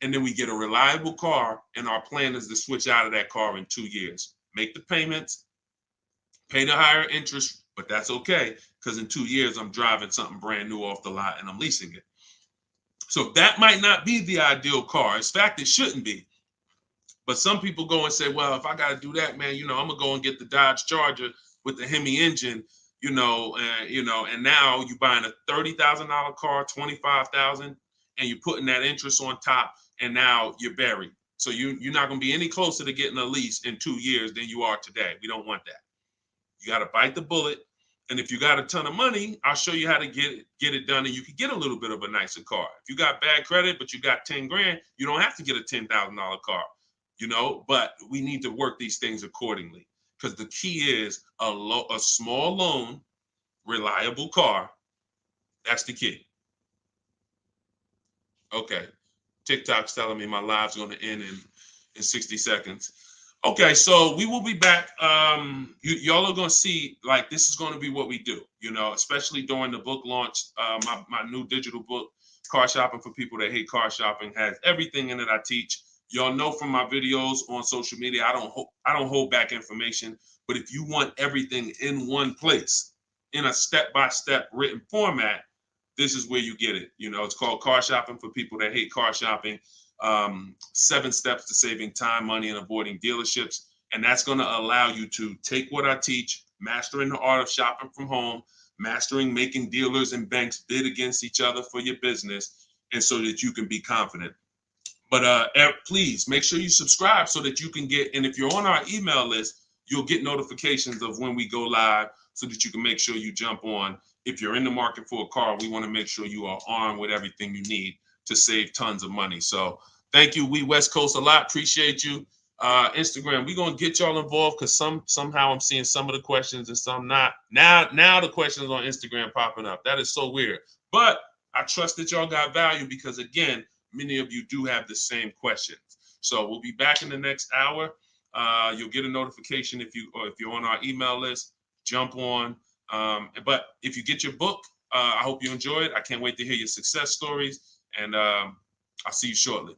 And then we get a reliable car, and our plan is to switch out of that car in 2 years. Make the payments, pay the higher interest, but that's okay, because in 2 years, I'm driving something brand new off the lot and I'm leasing it. So that might not be the ideal car. In fact, it shouldn't be. But some people go and say, well, if I got to do that, man, I'm going to go and get the Dodge Charger with the Hemi engine, and now you're buying a $30,000 car, $25,000, and you're putting that interest on top, and now you're buried. So you're not going to be any closer to getting a lease in 2 years than you are today. We don't want that. You got to bite the bullet And if you got a ton of money, I'll show you how to get it done, and you can get a little bit of a nicer car. If you got bad credit, but you got 10 grand, you don't have to get a $10,000 car, but we need to work these things accordingly, because the key is a small loan, reliable car. That's the key. Okay. TikTok's telling me my live's going to end in 60 seconds. Okay, so we will be back. Y'all are going to see, like, this is going to be what we do, especially during the book launch. My new digital book, Car Shopping for People That Hate Car Shopping, has everything in it I teach. Y'all know from my videos on social media, I don't hold back information. But if you want everything in one place, in a step-by-step written format, this is where you get it. It's called Car Shopping for People That Hate Car Shopping. 7 steps to saving time, money, and avoiding dealerships. And that's going to allow you to take what I teach, mastering the art of shopping from home, mastering making dealers and banks bid against each other for your business, and so that you can be confident. But please make sure you subscribe so that you can get, and if you're on our email list, you'll get notifications of when we go live so that you can make sure you jump on. If you're in the market for a car, we want to make sure you are armed with everything you need to save tons of money. So thank you, We West Coast, a lot. Appreciate you. Instagram, we're going to get y'all involved, because somehow I'm seeing some of the questions and some not. Now the questions on Instagram popping up. That is so weird. But I trust that y'all got value, because, again, many of you do have the same questions. So we'll be back in the next hour. You'll get a notification if you're on our email list. Jump on. But if you get your book, I hope you enjoy it. I can't wait to hear your success stories, and I'll see you shortly.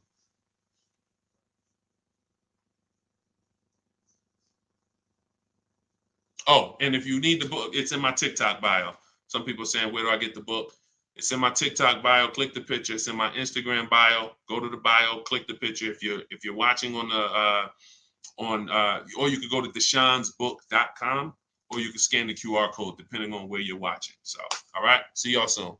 Oh, and if you need the book, it's in my TikTok bio. Some people are saying, where do I get the book? It's in my TikTok bio. Click the picture. It's in my Instagram bio. Go to the bio. Click the picture. If you're watching on or you could go to deshonsbook.com, or you can scan the QR code depending on where you're watching. So, all right. See y'all soon.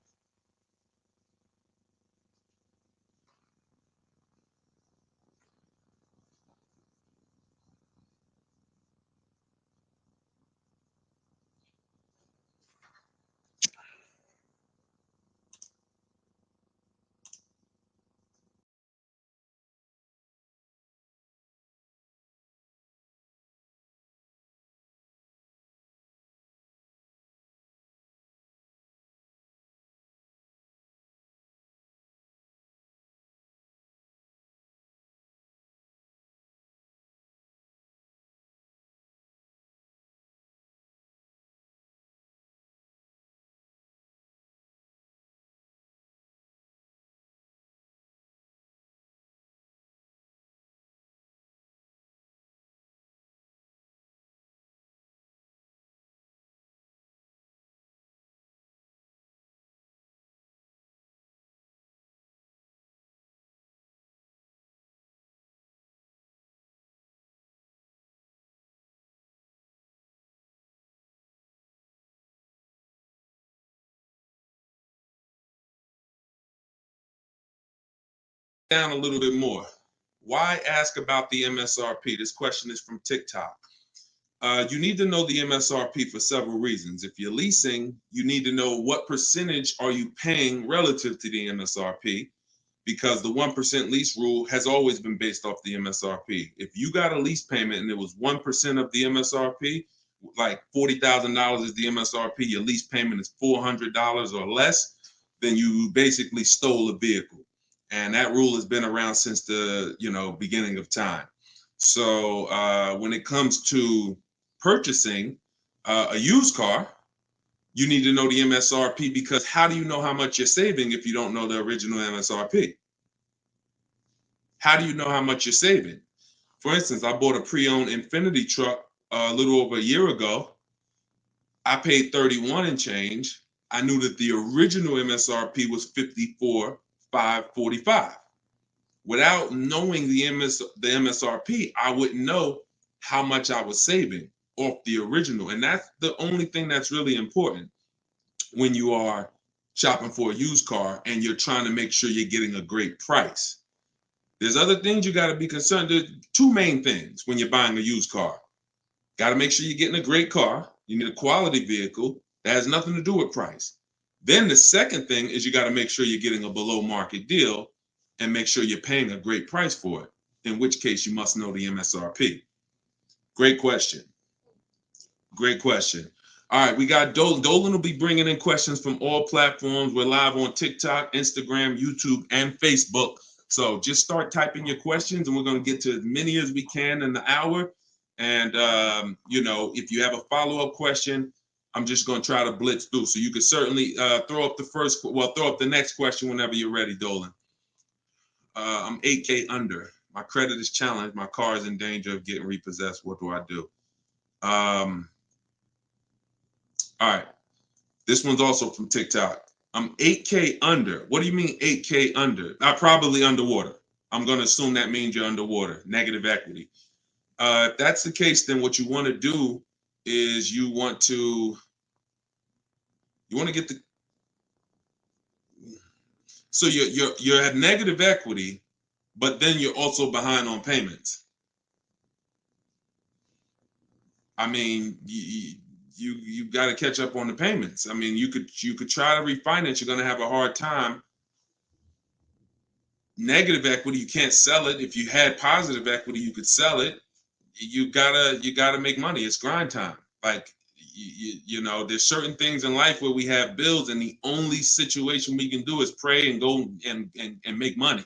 Down a little bit more. Why ask about the MSRP? This question is from TikTok. You need to know the MSRP for several reasons. If you're leasing, you need to know what percentage are you paying relative to the MSRP, because the 1% lease rule has always been based off the MSRP. If you got a lease payment and it was 1% of the MSRP, like $40,000 is the MSRP, your lease payment is $400 or less, then you basically stole a vehicle. And that rule has been around since the beginning of time. So when it comes to purchasing a used car, you need to know the MSRP, because how do you know how much you're saving if you don't know the original MSRP? How do you know how much you're saving? For instance, I bought a pre-owned Infiniti truck a little over a year ago. I paid 31 and change. I knew that the original MSRP was 54,545. Without knowing the MSRP, I wouldn't know how much I was saving off the original. And that's the only thing that's really important when you are shopping for a used car and you're trying to make sure you're getting a great price. There's other things you got to be concerned. There's 2 main things when you're buying a used car. Got to make sure you're getting a great car. You need a quality vehicle, That has nothing to do with price. Then the second thing is you got to make sure you're getting a below market deal and make sure you're paying a great price for it, in which case you must know the MSRP. Great question. Great question. All right, we got Dolan. Dolan will be bringing in questions from all platforms. We're live on TikTok, Instagram, YouTube, and Facebook. So just start typing your questions, and we're going to get to as many as we can in the hour. And, you know, if you have a follow-up question, I'm just going to try to blitz through. So you can certainly throw up the next question whenever you're ready, Dolan. I'm 8K under. My credit is challenged. My car is in danger of getting repossessed. What do I do? All right. This one's also from TikTok. I'm 8K under. What do you mean 8K under? I'm probably underwater. I'm going to assume that means you're underwater, negative equity. If that's the case, then what you want to do is you want to get the, so you're at negative equity, but then you're also behind on payments. I mean, you got to catch up on the payments. I mean, you could try to refinance. You're going to have a hard time. Negative equity, you can't sell it. If you had positive equity, you could sell it. You gotta make money. It's grind time. Like you know, there's certain things in life where we have bills, and the only situation we can do is pray and go and make money.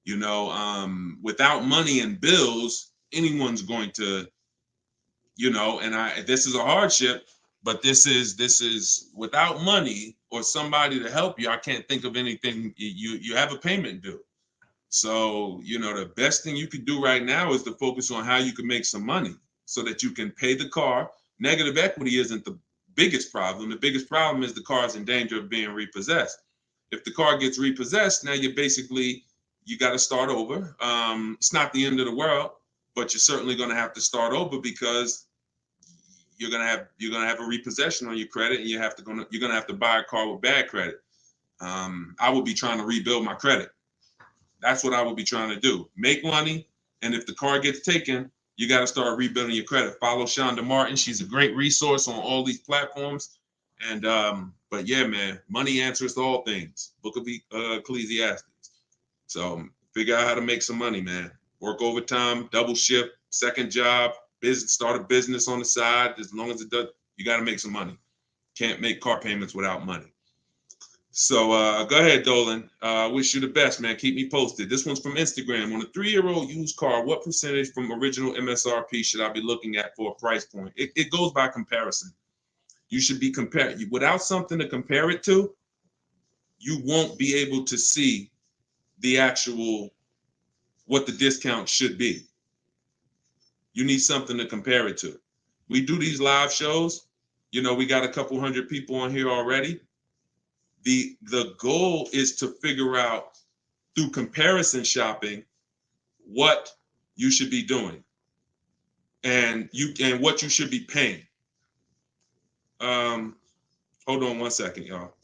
You know, without money and bills, anyone's going to, you know, and this is a hardship, but this is without money or somebody to help you. I can't think of anything. You have a payment due. So, you know, the best thing you could do right now is to focus on how you can make some money so that you can pay the car. Negative equity isn't the biggest problem. The biggest problem is the car is in danger of being repossessed. If the car gets repossessed, now you got to start over. It's not the end of the world, but you're certainly going to have to start over because you're gonna have a repossession on your credit, and you're gonna have to buy a car with bad credit. I would be trying to rebuild my credit. That's what I would be trying to do. Make money, and if the car gets taken, you got to start rebuilding your credit. Follow Shonda Martin. She's a great resource on all these platforms. And but yeah, man, money answers to all things. Book of Ecclesiastes. So figure out how to make some money, man. Work overtime, double shift, second job, start a business on the side. As long as it does, you got to make some money. Can't make car payments without money. So go ahead, Dolan. Wish you the best, man. Keep me posted. This one's from Instagram. On a 3-year-old used car, what percentage from original MSRP should I be looking at for a price point? It goes by comparison. You should be comparing. Without something to compare it to, you won't be able to see the actual, what the discount should be. You need something to compare it to. We do these live shows. You know, we got a couple hundred people on here already. The goal is to figure out through comparison shopping what you should be doing and what you should be paying. Hold on one second, y'all.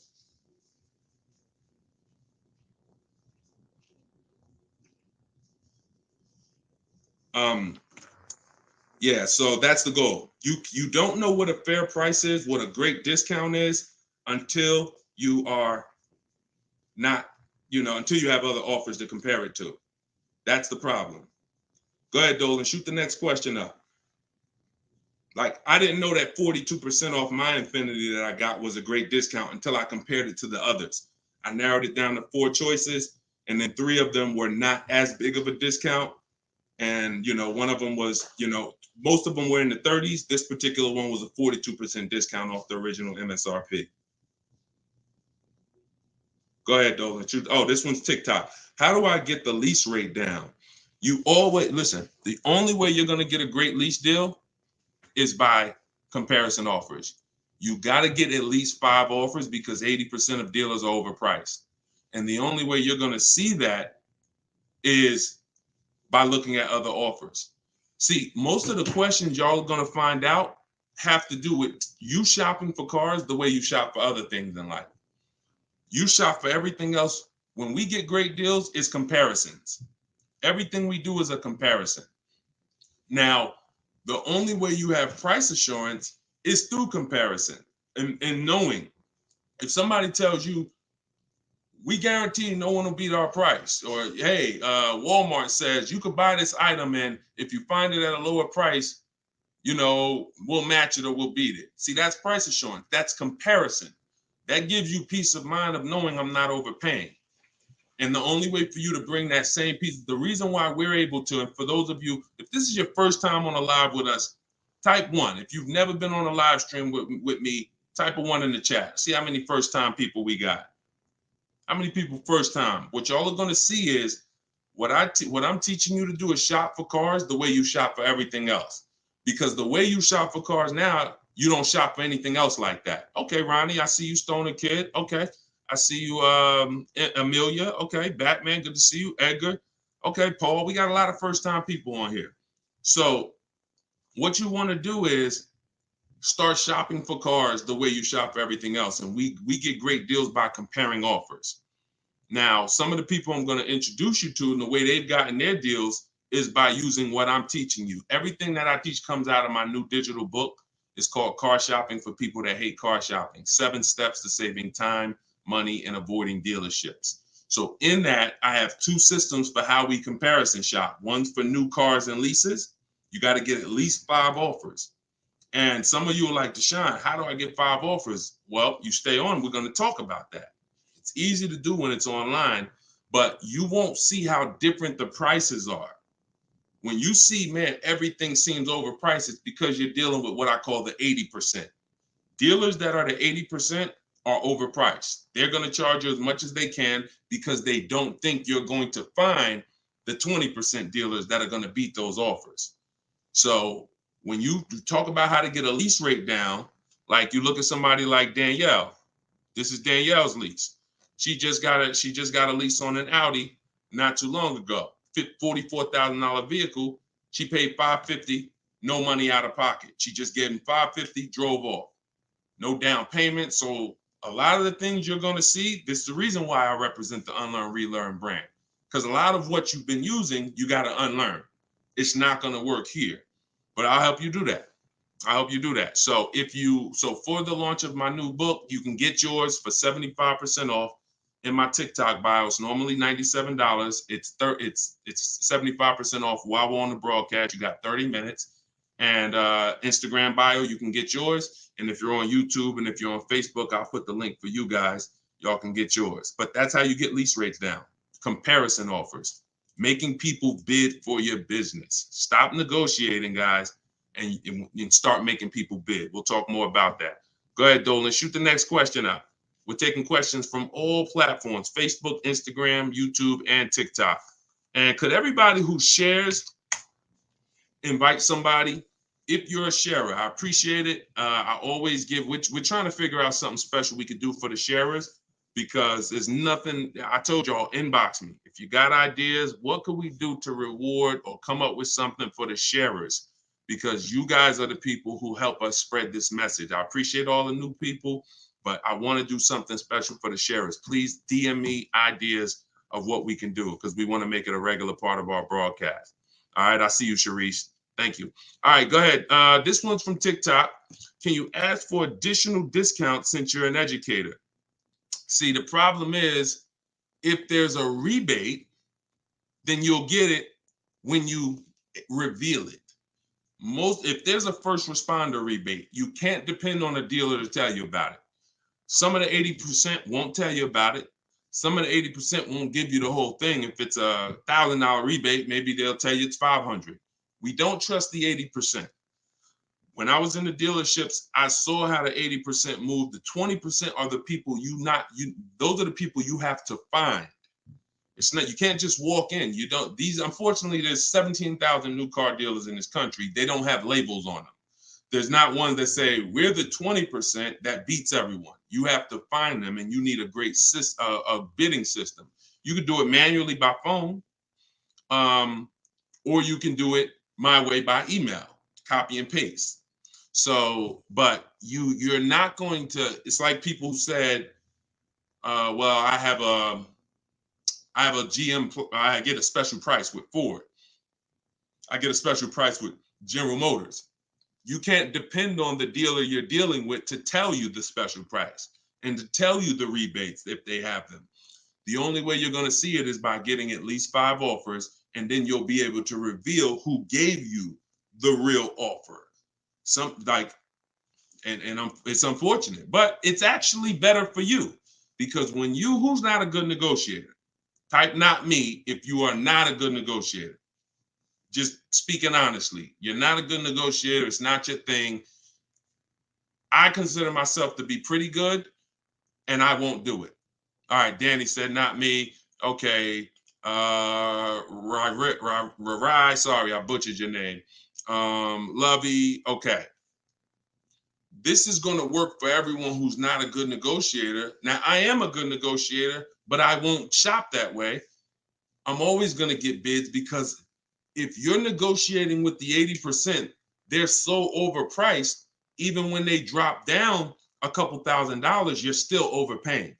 Yeah, so that's the goal. You don't know what a fair price is, what a great discount is, until you are not, until you have other offers to compare it to. That's the problem. Go ahead, Dolan, shoot the next question up. Like, I didn't know that 42% off my Infinity that I got was a great discount until I compared it to the others. I narrowed it down to 4 choices, and then 3 of them were not as big of a discount. And, one of them was, most of them were in the 30s. This particular one was a 42% discount off the original MSRP. Go ahead, Dolan. Oh, this one's TikTok. How do I get the lease rate down? You always, listen, the only way you're going to get a great lease deal is by comparison offers. You got to get at least 5 offers because 80% of dealers are overpriced. And the only way you're going to see that is by looking at other offers. See, most of the questions y'all are going to find out have to do with you shopping for cars the way you shop for other things in life. You shop for everything else. When we get great deals, it's comparisons. Everything we do is a comparison. Now, the only way you have price assurance is through comparison. and knowing if somebody tells you, we guarantee no one will beat our price, or hey, Walmart says you could buy this item and if you find it at a lower price, you know, we'll match it or we'll beat it. See, that's price assurance. That's comparison. That gives you peace of mind of knowing I'm not overpaying. And the only way for you to bring that same piece, the reason why we're able to, and for those of you, if this is your first time on a live with us, type 1. If you've never been on a live stream with me, type a 1 in the chat. See how many first time people we got. How many people first time? What y'all are going to see is what I'm teaching you to do is shop for cars the way you shop for everything else. Because the way you shop for cars now, you don't shop for anything else like that. Okay, Ronnie, I see you, Stoner Kid. Okay. I see you, Amelia. Okay, Batman, good to see you. Edgar. Okay, Paul, we got a lot of first-time people on here. So what you want to do is start shopping for cars the way you shop for everything else. And we get great deals by comparing offers. Now, some of the people I'm going to introduce you to and the way they've gotten their deals is by using what I'm teaching you. Everything that I teach comes out of my new digital book. It's called Car Shopping for People That Hate Car Shopping. 7 Steps to Saving Time, Money, and Avoiding Dealerships. So in that, I have 2 systems for how we comparison shop. One's for new cars and leases. You got to get at least 5 offers. And some of you are like, Deshone, how do I get 5 offers? Well, you stay on. We're going to talk about that. It's easy to do when it's online, but you won't see how different the prices are. When you see, man, everything seems overpriced, it's because you're dealing with what I call the 80%. Dealers that are the 80% are overpriced. They're going to charge you as much as they can because they don't think you're going to find the 20% dealers that are going to beat those offers. So when you talk about how to get a lease rate down, like you look at somebody like Danielle. This is Danielle's lease. She just got a lease on an Audi not too long ago. $44,000 vehicle. She paid $550, no money out of pocket. She just gave him $550, drove off. No down payment. So a lot of the things you're going to see, this is the reason why I represent the Unlearn, Relearn brand. Because a lot of what you've been using, you got to unlearn. It's not going to work here. But I'll help you do that. I hope you do that. So for the launch of my new book, you can get yours for 75% off in my TikTok bio. It's normally $97. It's 75% off while we're on the broadcast. You got 30 minutes. And Instagram bio, you can get yours. And if you're on YouTube and if you're on Facebook, I'll put the link for you guys. Y'all can get yours. But that's how you get lease rates down. Comparison offers. Making people bid for your business. Stop negotiating, guys. And start making people bid. We'll talk more about that. Go ahead, Dolan. Shoot the next question up. We're taking questions from all platforms, Facebook, Instagram, YouTube, and TikTok. And could everybody who shares invite somebody? If you're a sharer, I appreciate it. I always give, we're trying to figure out something special we could do for the sharers because there's nothing, I told y'all, inbox me. If you got ideas, what could we do to reward or come up with something for the sharers? Because you guys are the people who help us spread this message. I appreciate all the new people, but I want to do something special for the sharers. Please DM me ideas of what we can do because we want to make it a regular part of our broadcast. All right, I see you, Sharice. Thank you. All right, go ahead. This one's from TikTok. Can you ask for additional discounts since you're an educator? See, the problem is if there's a rebate, then you'll get it when you reveal it. If there's a first responder rebate, you can't depend on a dealer to tell you about it. Some of the 80% won't tell you about it. Some of the 80% won't give you the whole thing. If it's a $1,000 rebate, maybe they'll tell you it's $500. We don't trust the 80%. When I was in the dealerships, I saw how the 80% moved. The 20% are the people those are the people you have to find. It's not, you can't just walk in. Unfortunately, there's 17,000 new car dealers in this country. They don't have labels on them. There's not one that say, we're the 20% that beats everyone. You have to find them and you need a great bidding system. You could do it manually by phone, or you can do it my way by email, copy and paste. So, but you're not going to, it's like people who said, well, I have a GM, I get a special price with Ford. I get a special price with General Motors. You can't depend on the dealer you're dealing with to tell you the special price and to tell you the rebates if they have them. The only way you're going to see it is by getting at least 5 offers, and then you'll be able to reveal who gave you the real offer. It's unfortunate, but it's actually better for you, because when who's not a good negotiator? Type not me if you are not a good negotiator. Just speaking honestly, you're not a good negotiator. It's not your thing. I consider myself to be pretty good, and I won't do it. All right, Danny said not me. Okay. Rai, sorry, I butchered your name. Lovey, okay. This is going to work for everyone who's not a good negotiator. Now, I am a good negotiator, but I won't shop that way. I'm always going to get bids, because if you're negotiating with the 80%, they're so overpriced. Even when they drop down a couple $1,000s, you're still overpaying.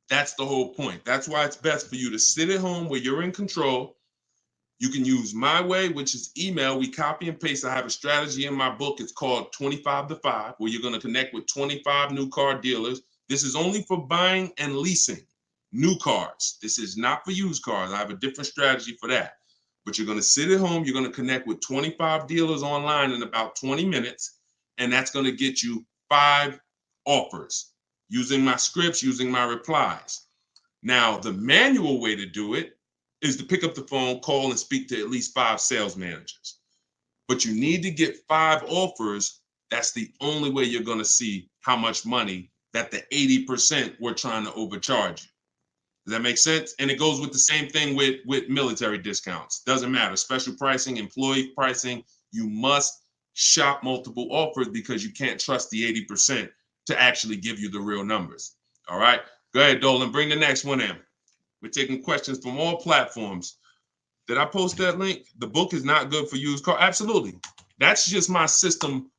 That's the whole point. That's why it's best for you to sit at home where you're in control. You can use my way, which is email. We copy and paste. I have a strategy in my book. It's called 25 to 5, where you're going to connect with 25 new car dealers. This is only for buying and leasing new cars. This is not for used cars. I have a different strategy for that. But you're going to sit at home. You're going to connect with 25 dealers online in about 20 minutes. And that's going to get you 5 offers using my scripts, using my replies. Now, the manual way to do it is to pick up the phone, call, and speak to at least 5 sales managers. But you need to get 5 offers. That's the only way you're going to see how much money that the 80% were trying to overcharge you. Does that make sense? And it goes with the same thing with military discounts. Doesn't matter. Special pricing, employee pricing. You must shop multiple offers, because you can't trust the 80% to actually give you the real numbers. All right. Go ahead, Dolan. Bring the next one in. We're taking questions from all platforms. Did I post that link? The book is not good for used car. Absolutely. That's just my system.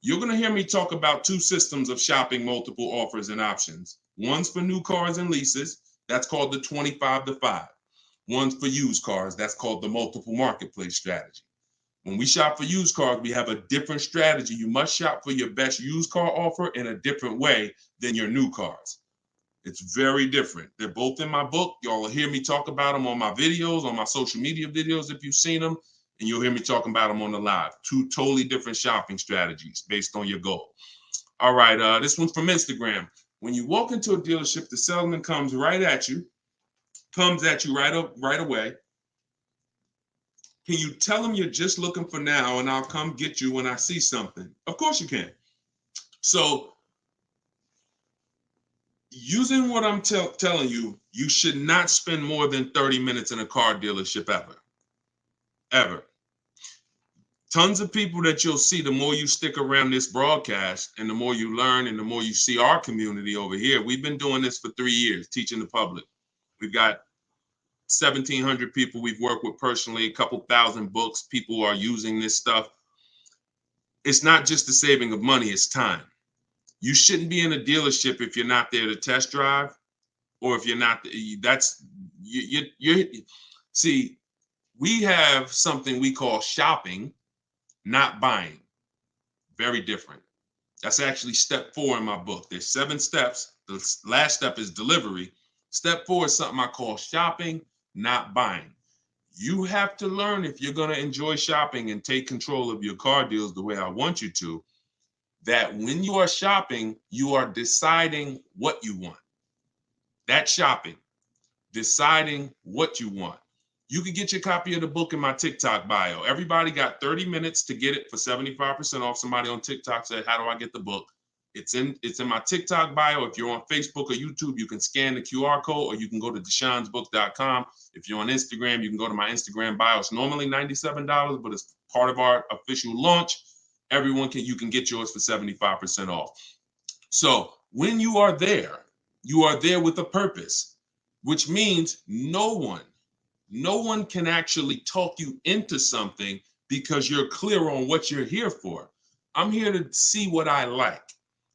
You're going to hear me talk about 2 systems of shopping multiple offers and options. One's for new cars and leases. That's called the 25 to 5. One's for used cars. That's called the multiple marketplace strategy. When we shop for used cars, we have a different strategy. You must shop for your best used car offer in a different way than your new cars. It's very different. They're both in my book. Y'all will hear me talk about them on my videos, on my social media videos if you've seen them, and you'll hear me talking about them on the live. 2 totally different shopping strategies based on your goal. All right, this one's from Instagram. When you walk into a dealership, the salesman comes at you right away. Can you tell him you're just looking for now, and I'll come get you when I see something? Of course you can. So using what I'm telling you, you should not spend more than 30 minutes in a car dealership ever. Tons of people that you'll see, the more you stick around this broadcast and the more you learn and the more you see our community over here. We've been doing this for 3 years, teaching the public. We've got 1,700 people we've worked with personally, a couple thousand books. People are using this stuff. It's not just the saving of money, it's time. You shouldn't be in a dealership if you're not there to test drive, or if you're not, see, we have something we call shopping, not buying. Very different. That's actually step 4 in my book. There's 7 steps. The last step is delivery. Step 4 is something I call shopping, not buying. You have to learn, if you're going to enjoy shopping and take control of your car deals the way I want you to, that when you are shopping, you are deciding what you want. That's shopping, deciding what you want. You can get your copy of the book in my TikTok bio. Everybody got 30 minutes to get it for 75% off. Somebody on TikTok said, how do I get the book? It's in my TikTok bio. If you're on Facebook or YouTube, you can scan the QR code, or you can go to deshonsbook.com. If you're on Instagram, you can go to my Instagram bio. It's normally $97, but it's part of our official launch. You can get yours for 75% off. So when you are there with a purpose, which means no one can actually talk you into something, because you're clear on what you're here for. I'm here to see what I like.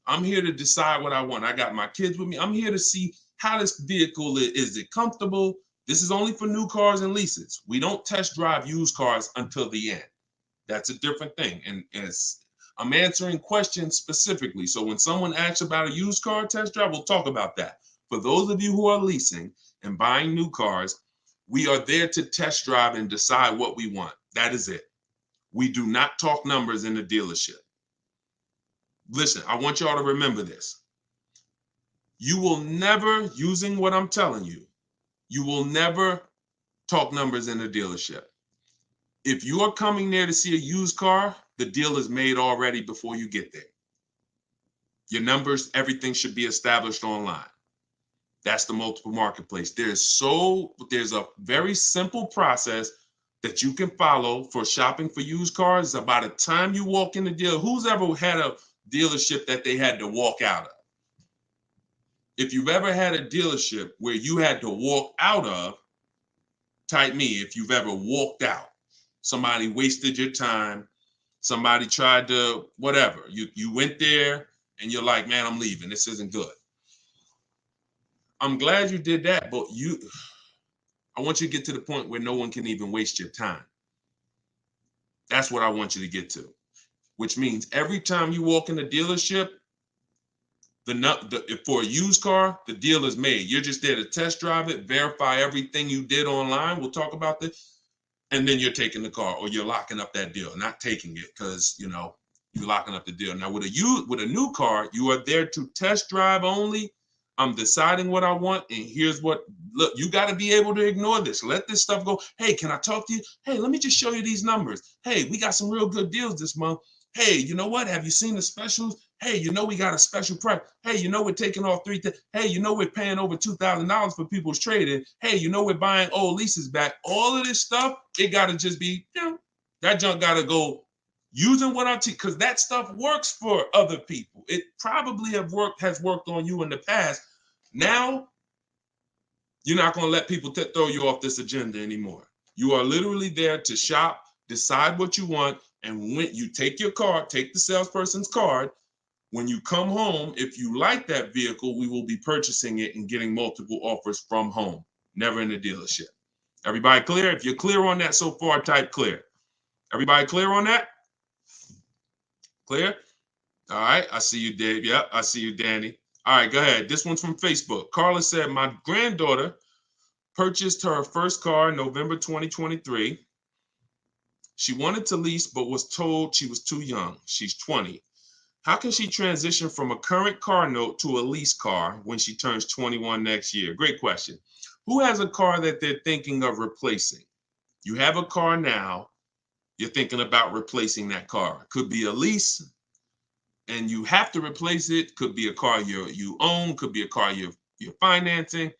I'm here to decide what I want. I got my kids with me. I'm here to see how this vehicle is. It comfortable? This is only for new cars and leases. We don't test drive used cars until the end. That's a different thing. And I'm answering questions specifically. So when someone asks about a used car test drive, we'll talk about that. For those of you who are leasing and buying new cars, we are there to test drive and decide what we want. That is it. We do not talk numbers in the dealership. Listen, I want y'all to remember this. You will never, using what I'm telling you, you will never talk numbers in the dealership. If you are coming there to see a used car, the deal is made already before you get there. Your numbers, everything should be established online. That's the multiple marketplace. There's a very simple process that you can follow for shopping for used cars. By the time you walk in the dealer, who's ever had a dealership that they had to walk out of? If you've ever had a dealership where you had to walk out of, type me if you've ever walked out. Somebody wasted your time. Somebody tried to, whatever. You went there and you're like, man, I'm leaving. This isn't good. I'm glad you did that, but I want you to get to the point where no one can even waste your time. That's what I want you to get to, which means every time you walk in the dealership, for a used car, the deal is made. You're just there to test drive it, verify everything you did online. We'll talk about this. And then you're taking the car or you're locking up that deal, not taking it because, you're locking up the deal. Now, with a new car, you are there to test drive only. I'm deciding what I want. And here's look, you got to be able to ignore this. Let this stuff go. Hey, can I talk to you? Hey, let me just show you these numbers. Hey, we got some real good deals this month. Hey, you know what? Have you seen the specials? Hey, we got a special price. Hey, we're taking off Hey, we're paying over $2,000 for people's trading. Hey, we're buying old leases back. All of this stuff, it got to just be, that junk got to go using what I teach, because that stuff works for other people. It probably has worked on you in the past. Now, you're not going to let people throw you off this agenda anymore. You are literally there to shop, decide what you want, and when you take your card, take the salesperson's card. When you come home, if you like that vehicle, we will be purchasing it and getting multiple offers from home, never in the dealership. Everybody clear? If you're clear on that so far, type clear. Everybody clear on that? Clear? All right, I see you, Dave. Yep, I see you, Danny. All right, go ahead. This one's from Facebook. Carla said, my granddaughter purchased her first car in November 2023. She wanted to lease, but was told she was too young. She's 20. How can she transition from a current car note to a lease car when she turns 21 next year? Great question. Who has a car that they're thinking of replacing? You have a car now. You're thinking about replacing that car. Could be a lease, and you have to replace it. Could be a car you own. Could be a car you're financing.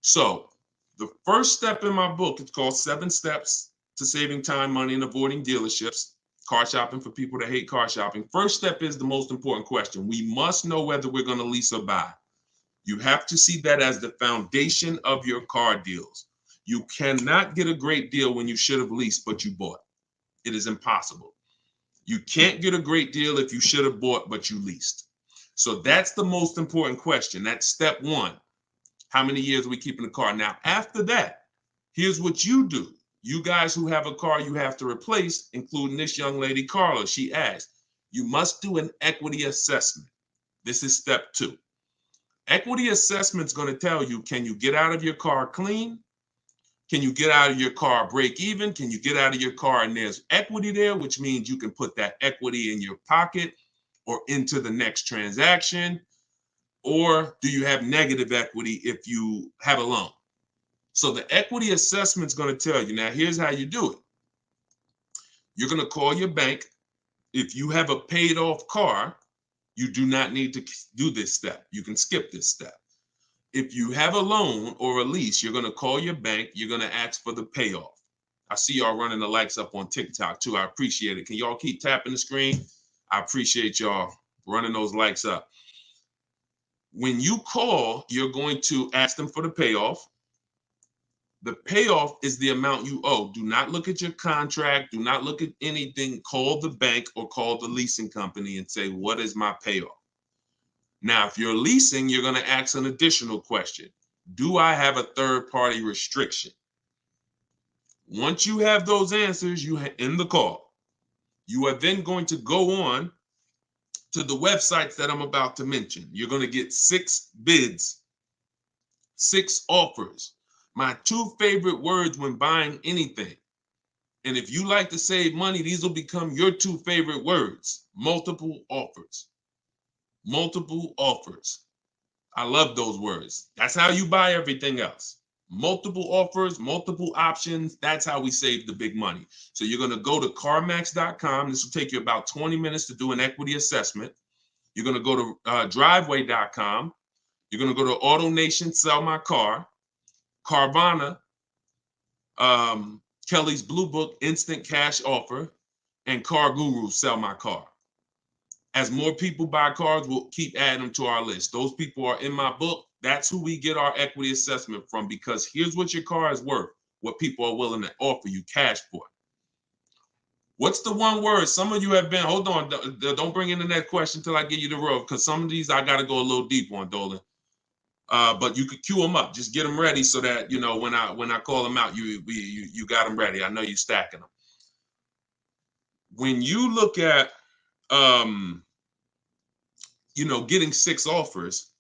So the first step in my book, it's called 7 Steps to Saving Time, Money, and Avoiding Dealerships. Car shopping for people that hate car shopping. First step is the most important question. We must know whether we're going to lease or buy. You have to see that as the foundation of your car deals. You cannot get a great deal when you should have leased, but you bought. It is impossible. You can't get a great deal if you should have bought, but you leased. So that's the most important question. That's step 1. How many years are we keeping the car? Now, after that, here's what you do. You guys who have a car you have to replace, including this young lady, Carla, she asked, you must do an equity assessment. This is step 2. Equity assessment is going to tell you, can you get out of your car clean? Can you get out of your car break even? Can you get out of your car and there's equity there, which means you can put that equity in your pocket or into the next transaction? Or do you have negative equity if you have a loan? So the equity assessment is going to tell you. Now, here's how you do it. You're going to call your bank. If you have a paid off car, you do not need to do this step. You can skip this step. If you have a loan or a lease, you're going to call your bank. You're going to ask for the payoff. I see y'all running the likes up on TikTok too. I appreciate it. Can y'all keep tapping the screen? I appreciate y'all running those likes up. When you call, you're going to ask them for the payoff. The payoff is the amount you owe. Do not look at your contract. Do not look at anything. Call the bank or call the leasing company and say, what is my payoff? Now, if you're leasing, you're going to ask an additional question. Do I have a third-party restriction? Once you have those answers, you end the call. You are then going to go on to the websites that I'm about to mention. You're going to get 6 bids, 6 offers. My 2 favorite words when buying anything. And if you like to save money, these will become your 2 favorite words. Multiple offers. Multiple offers. I love those words. That's how you buy everything else. Multiple offers, multiple options. That's how we save the big money. So you're going to go to CarMax.com. This will take you about 20 minutes to do an equity assessment. You're going to go to Driveway.com. You're going to go to AutoNation, Sell My Car, Carvana, Kelly's Blue Book, Instant Cash Offer, and Car Guru, Sell My Car. As more people buy cars, we'll keep adding them to our list. Those people are in my book. That's who we get our equity assessment from, because here's what your car is worth, what people are willing to offer you cash for. What's the one word? Some of you have been, hold on, don't bring in the next question until I give you the road, because some of these I got to go a little deep on, Dolan. But you could queue them up. Just get them ready so that, you know, when I call them out, you got them ready. I know you're stacking them. When you look at, you know, getting 6 offers,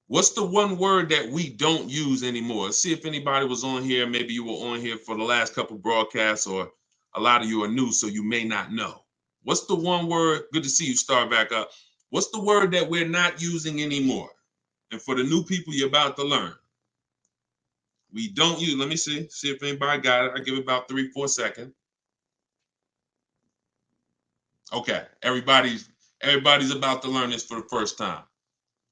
what's the one word that we don't use anymore? Let's see if anybody was on here. Maybe you were on here for the last couple broadcasts, or a lot of you are new, so you may not know. What's the one word? Good to see you start back up. What's the word that we're not using anymore? And for the new people, you're about to learn. We don't use, let me see if anybody got it. I give it about 3-4 seconds. Okay, everybody's about to learn this for the first time.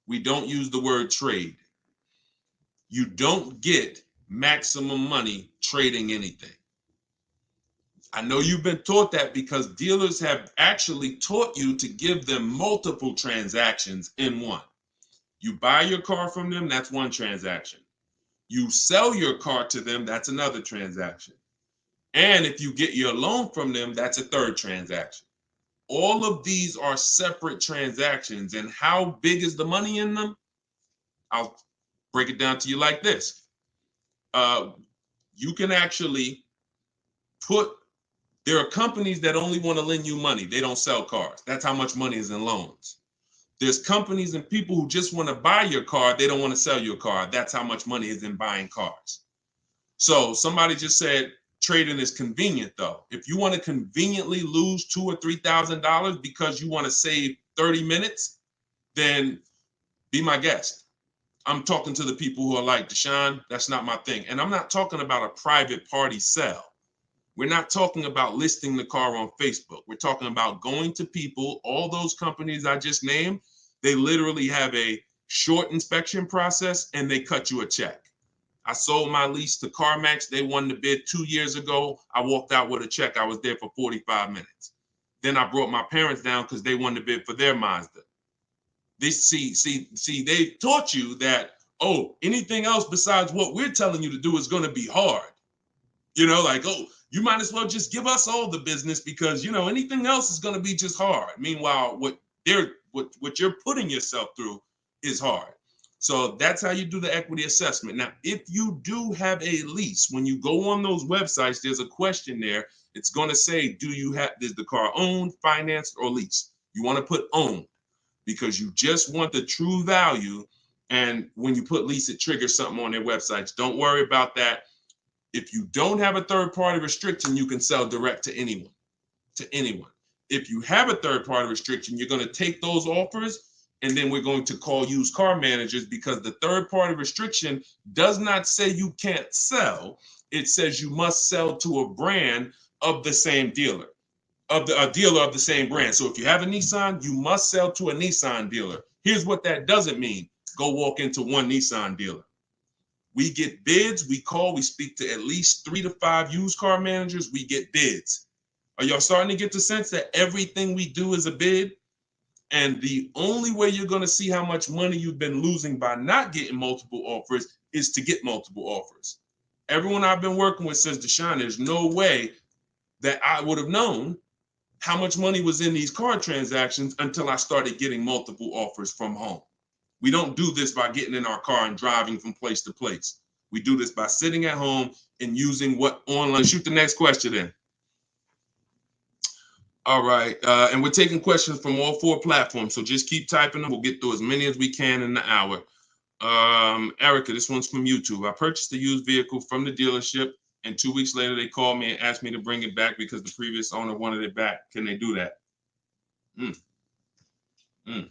We don't use the word trade. You don't get maximum money trading anything. I know you've been taught that because dealers have actually taught you to give them multiple transactions in one. You buy your car from them, that's one transaction. You sell your car to them, that's another transaction. And if you get your loan from them, that's a third transaction. All of these are separate transactions. And how big is the money in them? I'll break it down to you like this. You can actually there are companies that only want to lend you money. They don't sell cars. That's how much money is in loans. There's companies and people who just want to buy your car. They don't want to sell your car. That's how much money is in buying cars. So somebody just said trading is convenient, though. If you want to conveniently lose $2,000 or $3,000 because you want to save 30 minutes, then be my guest. I'm talking to the people who are like, Deshone, that's not my thing. And I'm not talking about a private party sale. We're not talking about listing the car on Facebook. We're talking about going to people. All those companies I just named, they literally have a short inspection process and they cut you a check. I sold my lease to CarMax. They won the bid 2 years ago. I walked out with a check. I was there for 45 minutes. Then I brought my parents down because they won the bid for their Mazda. They they taught you that, oh, anything else besides what we're telling you to do is going to be hard. You know, like, oh, you might as well just give us all the business because, you know, anything else is going to be just hard. Meanwhile, what you're putting yourself through is hard. So that's how you do the equity assessment. Now, if you do have a lease, when you go on those websites, there's a question there. It's going to say, is the car owned, financed, or leased? You want to put owned because you just want the true value. And when you put lease, it triggers something on their websites. Don't worry about that. If you don't have a third-party restriction, you can sell direct to anyone, If you have a third-party restriction, you're going to take those offers, and then we're going to call used car managers because the third-party restriction does not say you can't sell. It says you must sell to a brand of the same dealer, a dealer of the same brand. So if you have a Nissan, you must sell to a Nissan dealer. Here's what that doesn't mean. Go walk into one Nissan dealer. We get bids, we speak to at least 3 to 5 used car managers, we get bids. Are y'all starting to get the sense that everything we do is a bid? And the only way you're going to see how much money you've been losing by not getting multiple offers is to get multiple offers. Everyone I've been working with says, Deshone, there's no way that I would have known how much money was in these car transactions until I started getting multiple offers from home. We don't do this by getting in our car and driving from place to place. We do this by sitting at home and using what online. Shoot the next question in. All right. And we're taking questions from all 4 platforms. So just keep typing them. We'll get through as many as we can in the hour. Erica, this one's from YouTube. I purchased a used vehicle from the dealership, and 2 weeks later they called me and asked me to bring it back because the previous owner wanted it back. Can they do that? Mm, mm,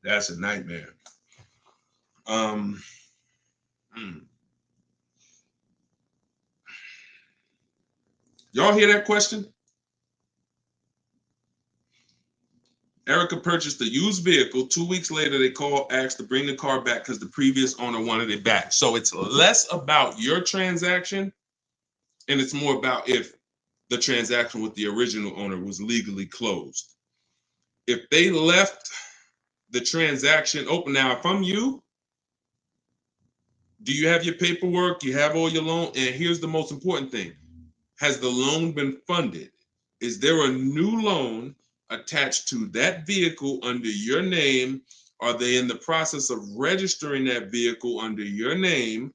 that's a nightmare. Mm. Y'all hear that question? Erica purchased a used vehicle. 2 weeks later, they called, asked to bring the car back because the previous owner wanted it back. So it's less about your transaction, and it's more about if the transaction with the original owner was legally closed. If they left the transaction open, now if I'm you, do you have your paperwork? You have all your loan? And here's the most important thing. Has the loan been funded? Is there a new loan attached to that vehicle under your name? Are they in the process of registering that vehicle under your name?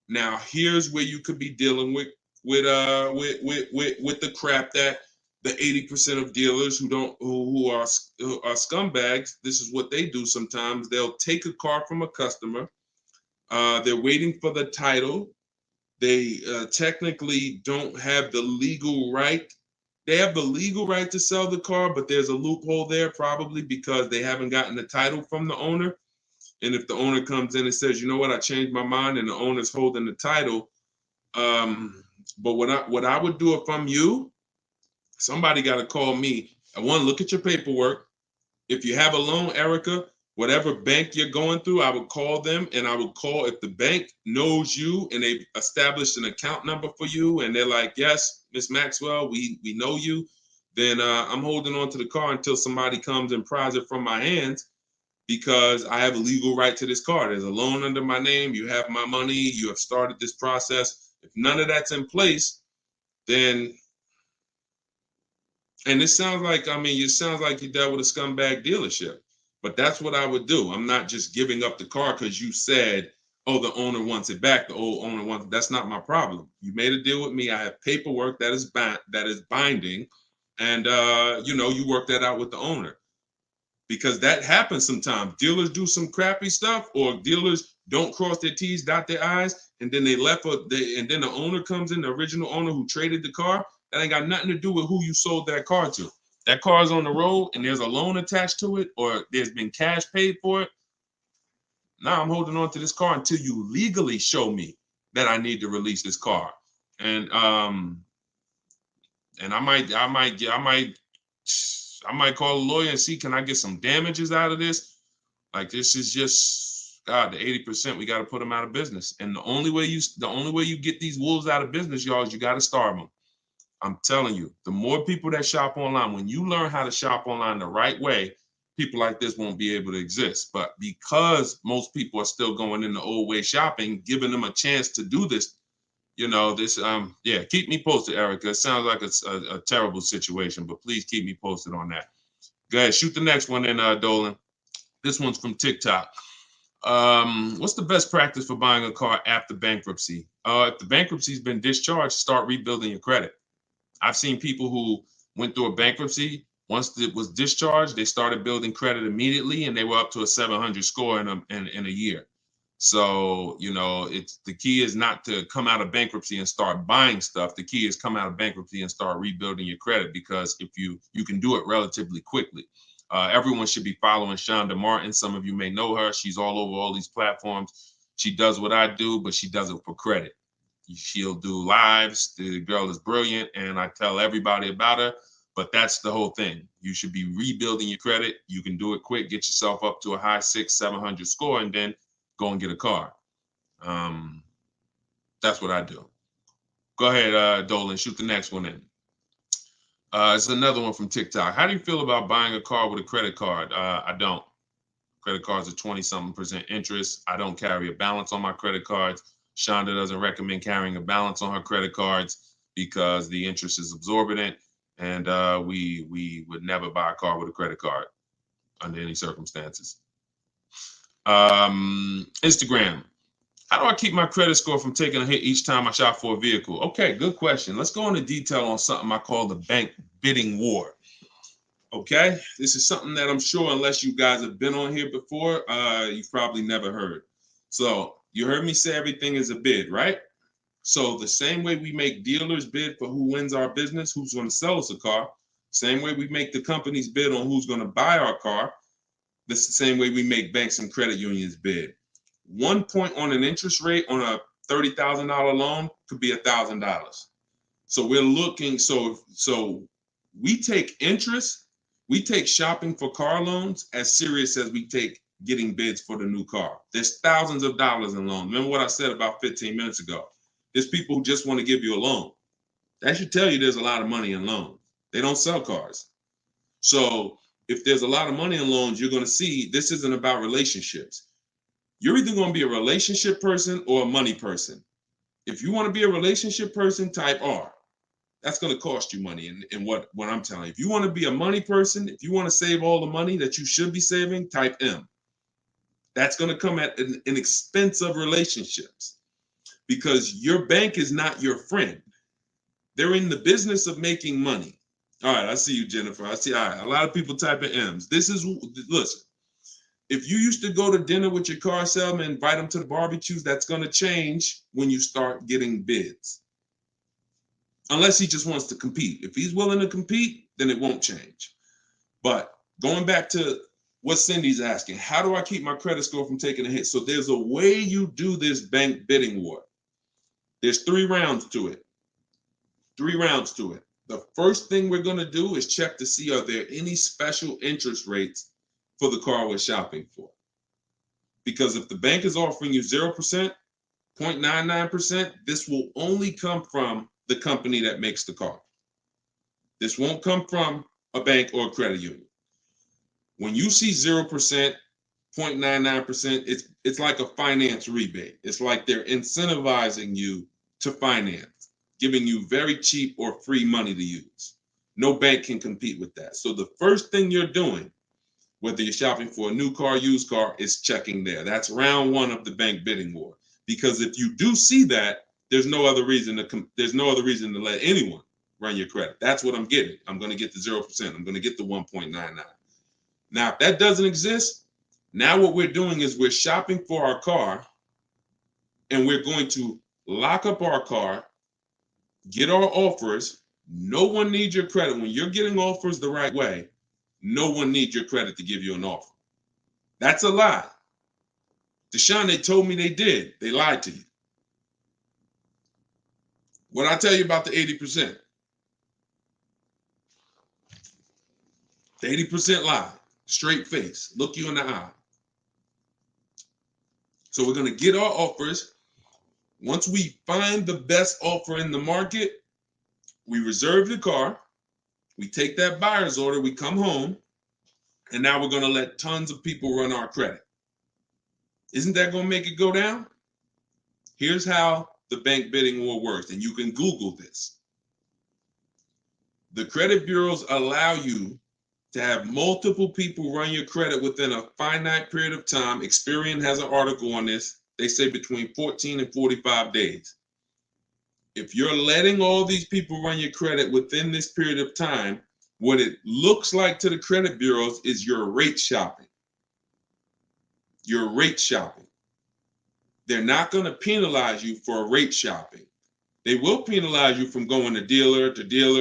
Now, here's where you could be dealing with the crap that the 80% of dealers who are scumbags. This is what they do sometimes. They'll take a car from a customer. They're waiting for the title. They technically don't have the legal right. They have the legal right to sell the car, but there's a loophole there probably because they haven't gotten the title from the owner. And if the owner comes in and says, you know what, I changed my mind, and the owner's holding the title. But what I would do if I'm you, somebody got to call me. I want to look at your paperwork. If you have a loan, Erica, whatever bank you're going through, I would call them, and I would call if the bank knows you and they've established an account number for you, and they're like, yes, Miss Maxwell, we know you, then I'm holding on to the car until somebody comes and pries it from my hands because I have a legal right to this car. There's a loan under my name. You have my money. You have started this process. If none of that's in place, then, and it sounds like, it sounds like you dealt with a scumbag dealership, but that's what I would do. I'm not just giving up the car because you said, oh, the owner wants it back. The old owner wants it. That's not my problem. You made a deal with me. I have paperwork that is binding, and you work that out with the owner. Because that happens sometimes. Dealers do some crappy stuff, or dealers don't cross their T's, dot their I's, and then and then the owner comes in, the original owner who traded the car. That ain't got nothing to do with who you sold that car to. That car is on the road, and there's a loan attached to it, or there's been cash paid for it. Now I'm holding on to this car until you legally show me that I need to release this car, and I might call a lawyer and see, can I get some damages out of this? Like, this is just, God, the 80%, we got to put them out of business. And the only way you get these wolves out of business, y'all, is you got to starve them. I'm telling you, the more people that shop online, when you learn how to shop online the right way, people like this won't be able to exist. But because most people are still going in the old way shopping, giving them a chance to do this, keep me posted, Erica. It sounds like it's a terrible situation, but please keep me posted on that. Go ahead, shoot the next one in, Dolan. This one's from TikTok. What's the best practice for buying a car after bankruptcy? If the bankruptcy's been discharged, start rebuilding your credit. I've seen people who went through a bankruptcy. Once it was discharged, they started building credit immediately, and they were up to a 700 score in a year. So, it's the key is not to come out of bankruptcy and start buying stuff. The key is come out of bankruptcy and start rebuilding your credit, because if you can do it relatively quickly. Everyone should be following Shonda Martin. Some of you may know her. She's all over all these platforms. She does what I do, but she does it for credit. She'll do lives. The girl is brilliant, and I tell everybody about her. But that's the whole thing. You should be rebuilding your credit. You can do it quick. Get yourself up to a high 600-700 score, and then go and get a car. That's what I do. Go ahead, Dolan. Shoot the next one in. It's another one from TikTok. How do you feel about buying a car with a credit card? I don't. Credit cards are 20-something% interest. I don't carry a balance on my credit cards. Shonda doesn't recommend carrying a balance on her credit cards because the interest is exorbitant, and we would never buy a car with a credit card under any circumstances. Instagram. How do I keep my credit score from taking a hit each time I shop for a vehicle? Okay, good question. Let's go into detail on something I call the bank bidding war. Okay, this is something that I'm sure, unless you guys have been on here before, you've probably never heard. So you heard me say everything is a bid, right? So the same way we make dealers bid for who wins our business, who's going to sell us a car, same way we make the companies bid on who's going to buy our car, that's the same way we make banks and credit unions bid. 1 point on an interest rate on a $30,000 loan could be $1,000. So we're looking, so we take interest, we take shopping for car loans as serious as we take getting bids for the new car. There's thousands of dollars in loans. Remember what I said about 15 minutes ago? There's people who just want to give you a loan. That should tell you there's a lot of money in loans. They don't sell cars. So if there's a lot of money in loans, you're going to see this isn't about relationships. You're either going to be a relationship person or a money person. If you want to be a relationship person, type R. That's going to cost you money in what I'm telling you. If you want to be a money person, if you want to save all the money that you should be saving, type M. That's going to come at an expense of relationships, because your bank is not your friend. They're in the business of making money. All right, I see you, Jennifer. I see, all right, a lot of people typing M's. Listen, if you used to go to dinner with your car salesman, invite them to the barbecues, that's going to change when you start getting bids. Unless he just wants to compete. If he's willing to compete, then it won't change. But going back to what Cindy's asking, how do I keep my credit score from taking a hit? So there's a way you do this bank bidding war. There's 3 rounds to it. 3 rounds to it. The first thing we're going to do is check to see, are there any special interest rates for the car we're shopping for? Because if the bank is offering you 0%, 0.99%, this will only come from the company that makes the car. This won't come from a bank or a credit union. When you see 0%, 0.99%, it's like a finance rebate. It's like they're incentivizing you to finance, giving you very cheap or free money to use. No bank can compete with that. So the first thing you're doing, whether you're shopping for a new car, used car, is checking there. That's round 1 of the bank bidding war. Because if you do see that, there's no other reason to let anyone run your credit. That's what I'm getting. I'm going to get the 0%. I'm going to get the 1.99. Now, if that doesn't exist, now what we're doing is we're shopping for our car, and we're going to lock up our car, get our offers. No one needs your credit. When you're getting offers the right way, no one needs your credit to give you an offer. That's a lie. Deshone, they told me they did. They lied to you. What I tell you about the 80%? The 80% lie. Straight face. Look you in the eye. So we're going to get our offers. Once we find the best offer in the market, we reserve the car. We take that buyer's order. We come home. And now we're going to let tons of people run our credit. Isn't that going to make it go down? Here's how the bank bidding war works, and you can Google this. The credit bureaus allow you to have multiple people run your credit within a finite period of time. Experian has an article on this. They say between 14 and 45 days. If you're letting all these people run your credit within this period of time, what it looks like to the credit bureaus is you're rate shopping. You're rate shopping. They're not going to penalize you for rate shopping. They will penalize you from going to dealer,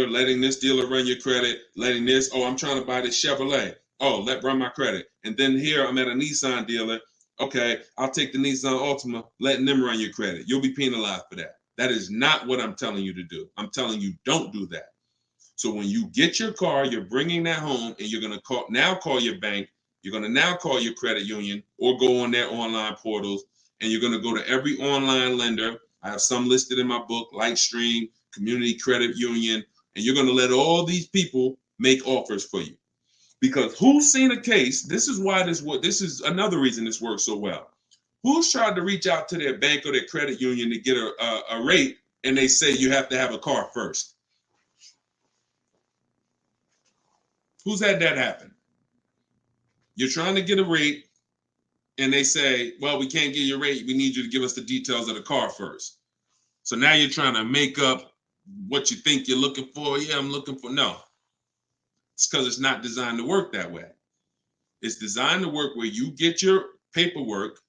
letting this dealer run your credit, letting this, oh, I'm trying to buy this Chevrolet. Oh, run my credit. And then here I'm at a Nissan dealer. Okay, I'll take the Nissan Altima, letting them run your credit. You'll be penalized for that. That is not what I'm telling you to do. I'm telling you, don't do that. So when you get your car, you're bringing that home, and you're going to call your bank. You're going to now call your credit union or go on their online portals, and you're going to go to every online lender. I have some listed in my book, Lightstream, Community Credit Union, and you're going to let all these people make offers for you. Because who's seen a case? This is another reason this works so well. Who's tried to reach out to their bank or their credit union to get a rate, and they say you have to have a car first? Who's had that happen? You're trying to get a rate, and they say, well, we can't give you a rate. We need you to give us the details of the car first. So now you're trying to make up what you think you're looking for. Yeah, I'm looking for. No, it's because it's not designed to work that way. It's designed to work where you get your paperwork,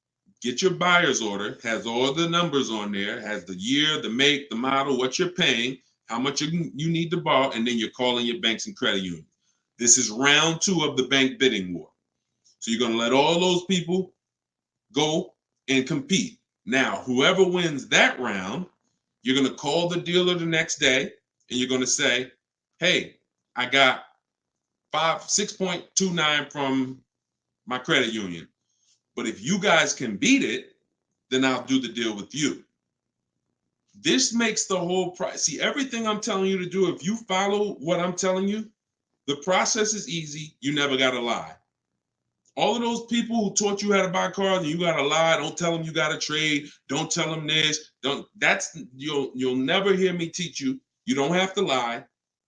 get your buyer's order, has all the numbers on there, has the year, the make, the model, what you're paying, how much you need to borrow, and then you're calling your banks and credit unions. This is round 2 of the bank bidding war. So you're going to let all those people go and compete. Now, whoever wins that round, you're going to call the dealer the next day and you're going to say, hey, I got 6.29 from my credit union. But if you guys can beat it, then I'll do the deal with you. This makes the whole price. See, everything I'm telling you to do, if you follow what I'm telling you, the process is easy. You never got to lie. All of those people who taught you how to buy cars and you got to lie, don't tell them you got to trade, don't tell them this, you'll never hear me teach you. You don't have to lie.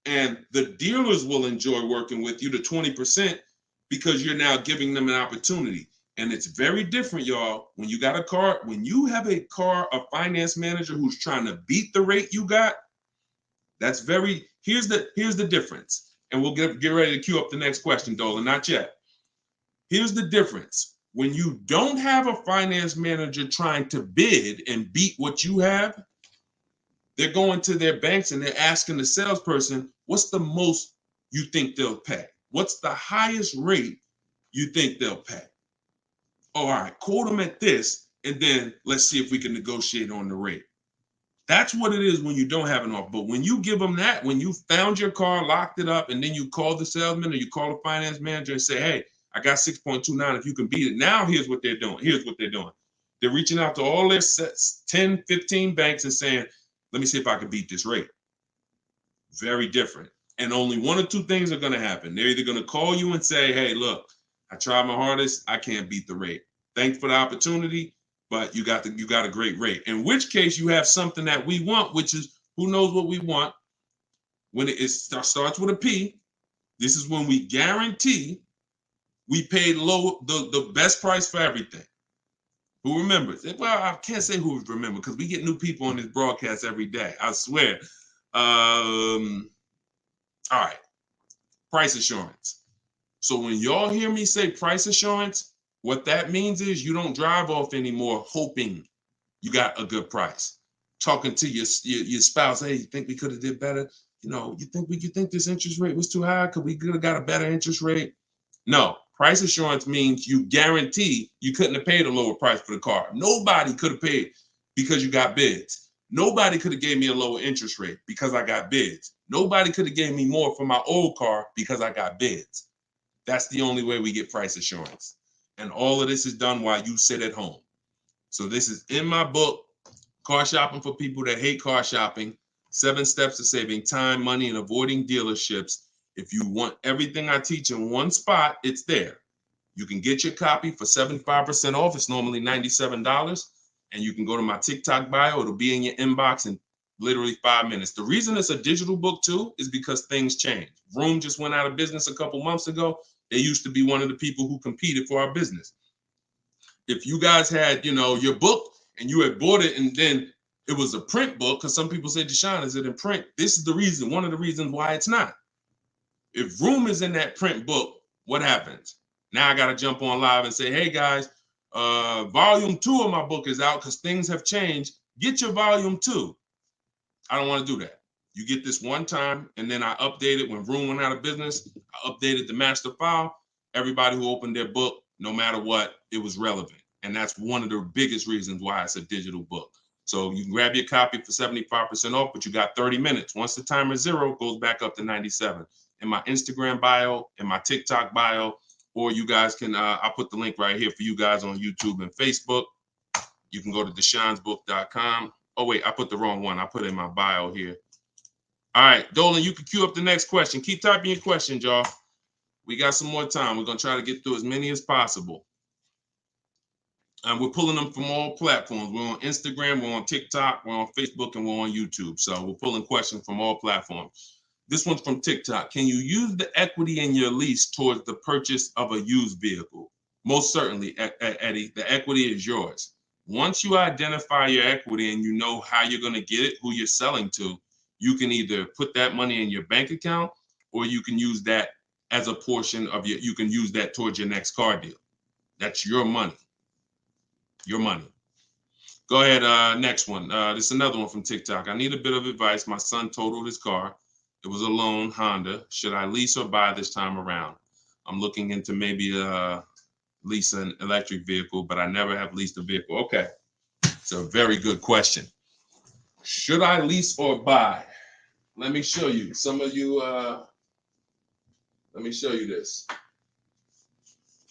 And the dealers will enjoy working with you to 20% because you're now giving them an opportunity. And it's very different, y'all. When you got a car, when you have a finance manager who's trying to beat the rate you got, here's the difference. And we'll get ready to queue up the next question, Dolan, not yet. Here's the difference. When you don't have a finance manager trying to bid and beat what you have, they're going to their banks and they're asking the salesperson, what's the most you think they'll pay? What's the highest rate you think they'll pay? All right, quote them at this, and then let's see if we can negotiate on the rate. That's what it is when you don't have an offer. But when you give them that, when you found your car, locked it up, and then you call the salesman or you call the finance manager and say, hey, I got 6.29. If you can beat it. Now, here's what they're doing. They're reaching out to all their 10, 15 banks and saying, let me see if I can beat this rate. Very different. And only one or two things are going to happen. They're either going to call you and say, hey, look, I tried my hardest. I can't beat the rate. Thanks for the opportunity, but you got a great rate. In which case you have something that we want, which is who knows what we want. When it starts with a P, this is when we guarantee we paid the best price for everything. Who remembers? Well, I can't say who remembers because we get new people on this broadcast every day. I swear. All right. Price assurance. So when y'all hear me say price assurance, what that means is you don't drive off anymore hoping you got a good price. Talking to your spouse, hey, you think we could have did better? You think this interest rate was too high? Could we have got a better interest rate? No. Price assurance means you guarantee you couldn't have paid a lower price for the car. Nobody could have paid because you got bids. Nobody could have gave me a lower interest rate because I got bids. Nobody could have gave me more for my old car because I got bids. That's the only way we get price assurance. And all of this is done while you sit at home. So this is in my book, Car Shopping for People That Hate Car Shopping, 7 Steps to Saving Time, Money, and Avoiding Dealerships. If you want everything I teach in one spot, it's there. You can get your copy for 75% off. It's normally $97. And you can go to my TikTok bio. It'll be in your inbox in literally 5 minutes. The reason it's a digital book too is because things change. Vroom just went out of business a couple months ago. They used to be one of the people who competed for our business. If you guys had, your book and you had bought it and then it was a print book, because some people say, Deshone, is it in print? This is the reason, one of the reasons why it's not. If Vroom is in that print book, what happens? Now I got to jump on live and say, hey guys, volume 2 of my book is out because things have changed. Get your volume 2. I don't want to do that. You get this one time, and then I update it when Vroom went out of business. I updated the master file. Everybody who opened their book, no matter what, it was relevant. And that's one of the biggest reasons why it's a digital book. So you can grab your copy for 75% off, but you got 30 minutes. Once the timer is 0, it goes back up to 97. In my Instagram bio, in my TikTok bio, or you guys can, I'll put the link right here for you guys on YouTube and Facebook. You can go to deshonsbook.com. Oh, wait, I put the wrong one. I put it in my bio here. All right, Dolan, you can queue up the next question. Keep typing your questions, y'all. We got some more time. We're going to try to get through as many as possible. And we're pulling them from all platforms. We're on Instagram, we're on TikTok, we're on Facebook, and we're on YouTube. So we're pulling questions from all platforms. This one's from TikTok. Can you use the equity in your lease towards the purchase of a used vehicle? Most certainly, Eddie, the equity is yours. Once you identify your equity and you know how you're going to get it, who you're selling to, you can either put that money in your bank account or you can use that as a portion of you can use that towards your next car deal. That's your money. Your money. Go ahead, next one. This is another one from TikTok. I need a bit of advice. My son totaled his car. It was a loan Honda. Should I lease or buy this time around? I'm looking into maybe lease an electric vehicle, but I never have leased a vehicle. Okay, it's a very good question. Should I lease or buy? Let me show you. Some of you, let me show you this.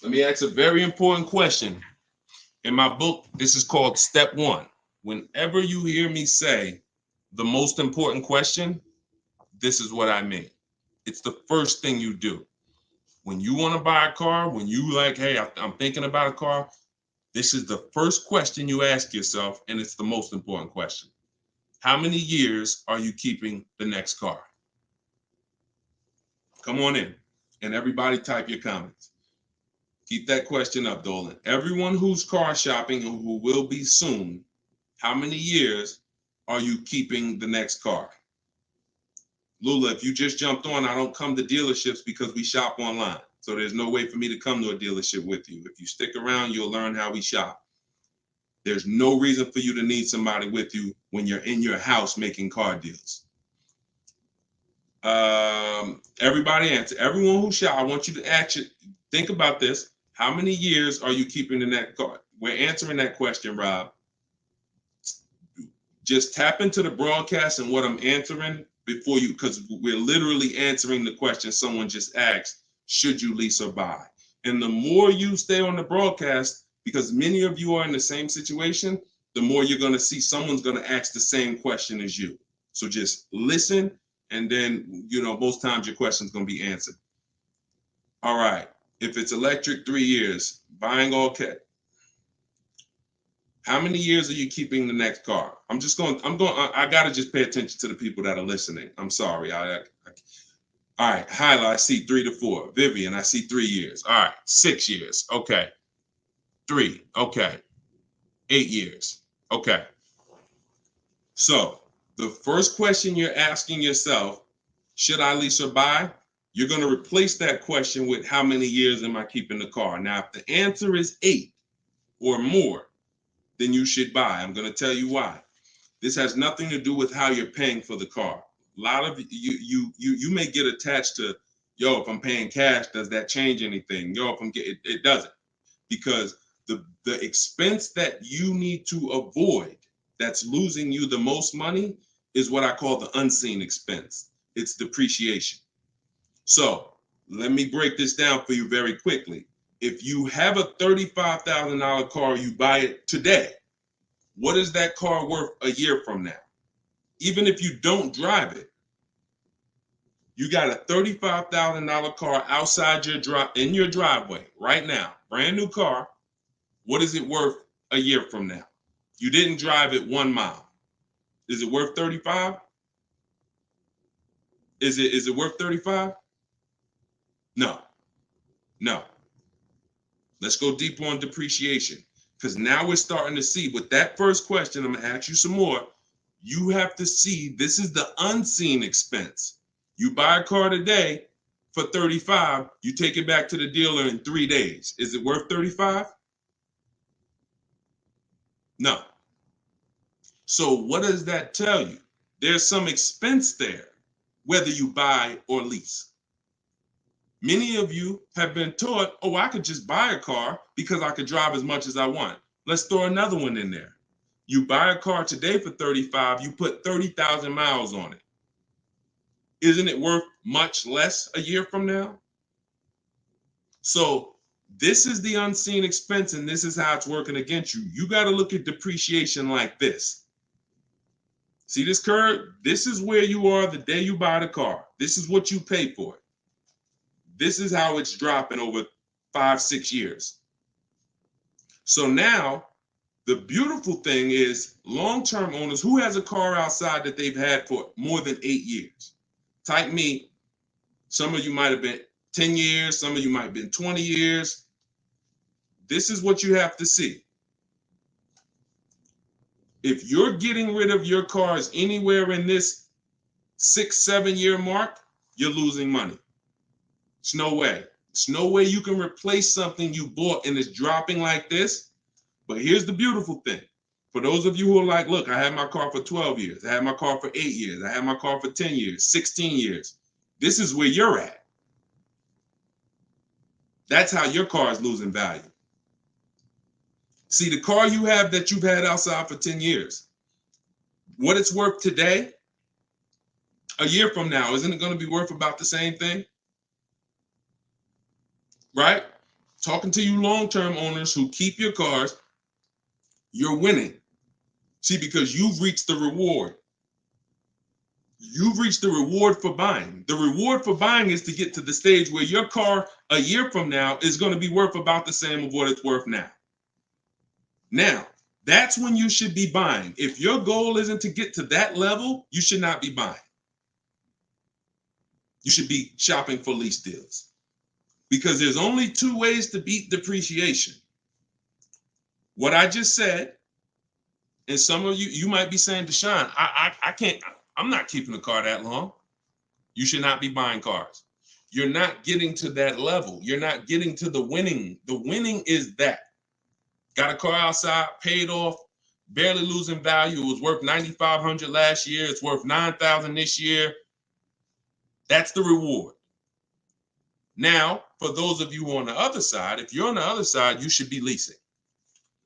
Let me ask a very important question. In my book, this is called Step One. Whenever you hear me say the most important question, this is what I mean. It's the first thing you do. When you want to buy a car, when you like, hey, I'm thinking about a car, this is the first question you ask yourself, and it's the most important question. How many years are you keeping the next car? Come on in, and everybody type your comments. Keep that question up, Dolan. Everyone who's car shopping and who will be soon, how many years are you keeping the next car? Lula, if you just jumped on, I don't come to dealerships because we shop online. So there's no way for me to come to a dealership with you. If you stick around, you'll learn how we shop. There's no reason for you to need somebody with you when you're in your house making car deals. Everybody answer. Everyone who shop, I want you to actually think about this. How many years are you keeping the next car? We're answering that question, Rob. Just tap into the broadcast and what I'm answering before you, because we're literally answering the question someone just asked, should you lease or buy? And the more you stay on the broadcast, because many of you are in the same situation, the more you're going to see someone's going to ask the same question as you. So just listen, and then, most times your question's going to be answered. All right. If it's electric, 3 years. Buying all cash. How many years are you keeping the next car? I got to just pay attention to the people that are listening. I'm sorry. All right. Hyla, I see 3 to 4. Vivian, I see 3 years. All right. 6 years. Okay. 3. Okay. 8 years. Okay. So the first question you're asking yourself, should I lease or buy? You're going to replace that question with how many years am I keeping the car? Now, if the answer is 8 or more, then you should buy. I'm going to tell you why. This has nothing to do with how you're paying for the car. A lot of you may get attached to, if I'm paying cash, does that change anything? If I'm getting, it doesn't, because the expense that you need to avoid that's losing you the most money is what I call the unseen expense. It's depreciation. So let me break this down for you very quickly. If you have a $35,000 car, you buy it today, what is that car worth a year from now? Even if you don't drive it, you got a $35,000 car outside in your driveway right now, brand new car. What is it worth a year from now? You didn't drive it 1 mile. Is it worth 35? Is it worth 35? No. Let's go deeper on depreciation, because now we're starting to see with that first question. I'm going to ask you some more. You have to see this is the unseen expense. You buy a car today for 35, you take it back to the dealer in 3 days. Is it worth 35? No. So what does that tell you? There's some expense there, whether you buy or lease. Many of you have been taught, I could just buy a car because I could drive as much as I want. Let's throw another one in there. You buy a car today for 35, you put 30,000 miles on it. Isn't it worth much less a year from now? So this is the unseen expense, and this is how it's working against you. You got to look at depreciation like this. See this curve? This is where you are the day you buy the car. This is what you pay for it. This is how it's dropping over 5-6 years. So now the beautiful thing is long-term owners who has a car outside that they've had for more than 8 years. Type me. Some of you might have been 10 years. Some of you might have been 20 years. this is what you have to see. If you're getting rid of your cars anywhere in this 6-7 year mark, you're losing money. It's no way. It's no way you can replace something you bought and it's dropping like this. But here's the beautiful thing. For those of you who are like, look, I had my car for 12 years. I had my car for 8 years. I had my car for 10 years, 16 years. This is where you're at. That's how your car is losing value. See, the car you have that you've had outside for 10 years, what it's worth today, a year from now, isn't it going to be worth about the same thing? Right? Talking to you long-term owners who keep your cars, you're winning. See, because you've reached the reward. You've reached the reward for buying. The reward for buying is to get to the stage where your car a year from now is going to be worth about the same of what it's worth now. Now, that's when you should be buying. If your goal isn't to get to that level, you should not be buying. You should be shopping for lease deals. Because there's only two ways to beat depreciation. What I just said, and some of you might be saying, Deshone, I can't, I'm not keeping a car that long. You should not be buying cars. You're not getting to that level. You're not getting to the winning. The winning is that. Got a car outside, paid off, barely losing value. It was worth $9,500 last year. It's worth $9,000 this year. That's the reward. Now, for those of you on the other side, if you're on the other side, you should be leasing.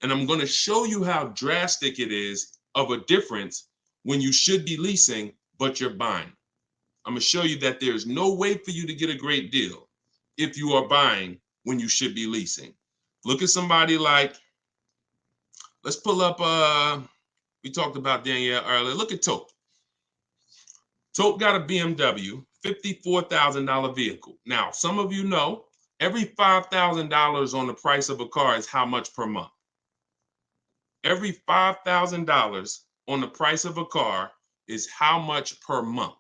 And I'm going to show you how drastic it is of a difference when you should be leasing, but you're buying. I'm going to show you that there's no way for you to get a great deal if you are buying when you should be leasing. Look at somebody like, let's pull up, we talked about Danielle earlier. Look at Tope. Tope got a BMW, $54,000 vehicle. Now, some of you know, every $5,000 on the price of a car is how much per month? Every $5,000 on the price of a car is how much per month?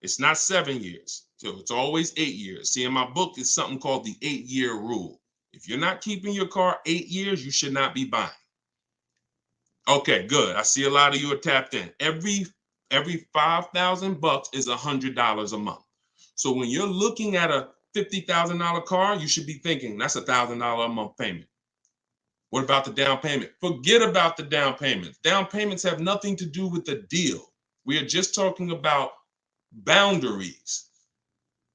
It's not 7 years, so it's always 8 years. See, in my book, it's something called the 8-year rule. If you're not keeping your car 8 years, you should not be buying. Okay, good. I see a lot of you are tapped in. Every $5,000 is $100 a month. So when you're looking at a $50,000 car, you should be thinking that's $1,000 a month payment. What about the down payment? Forget about the down payments. Down payments have nothing to do with the deal. We are just talking about boundaries.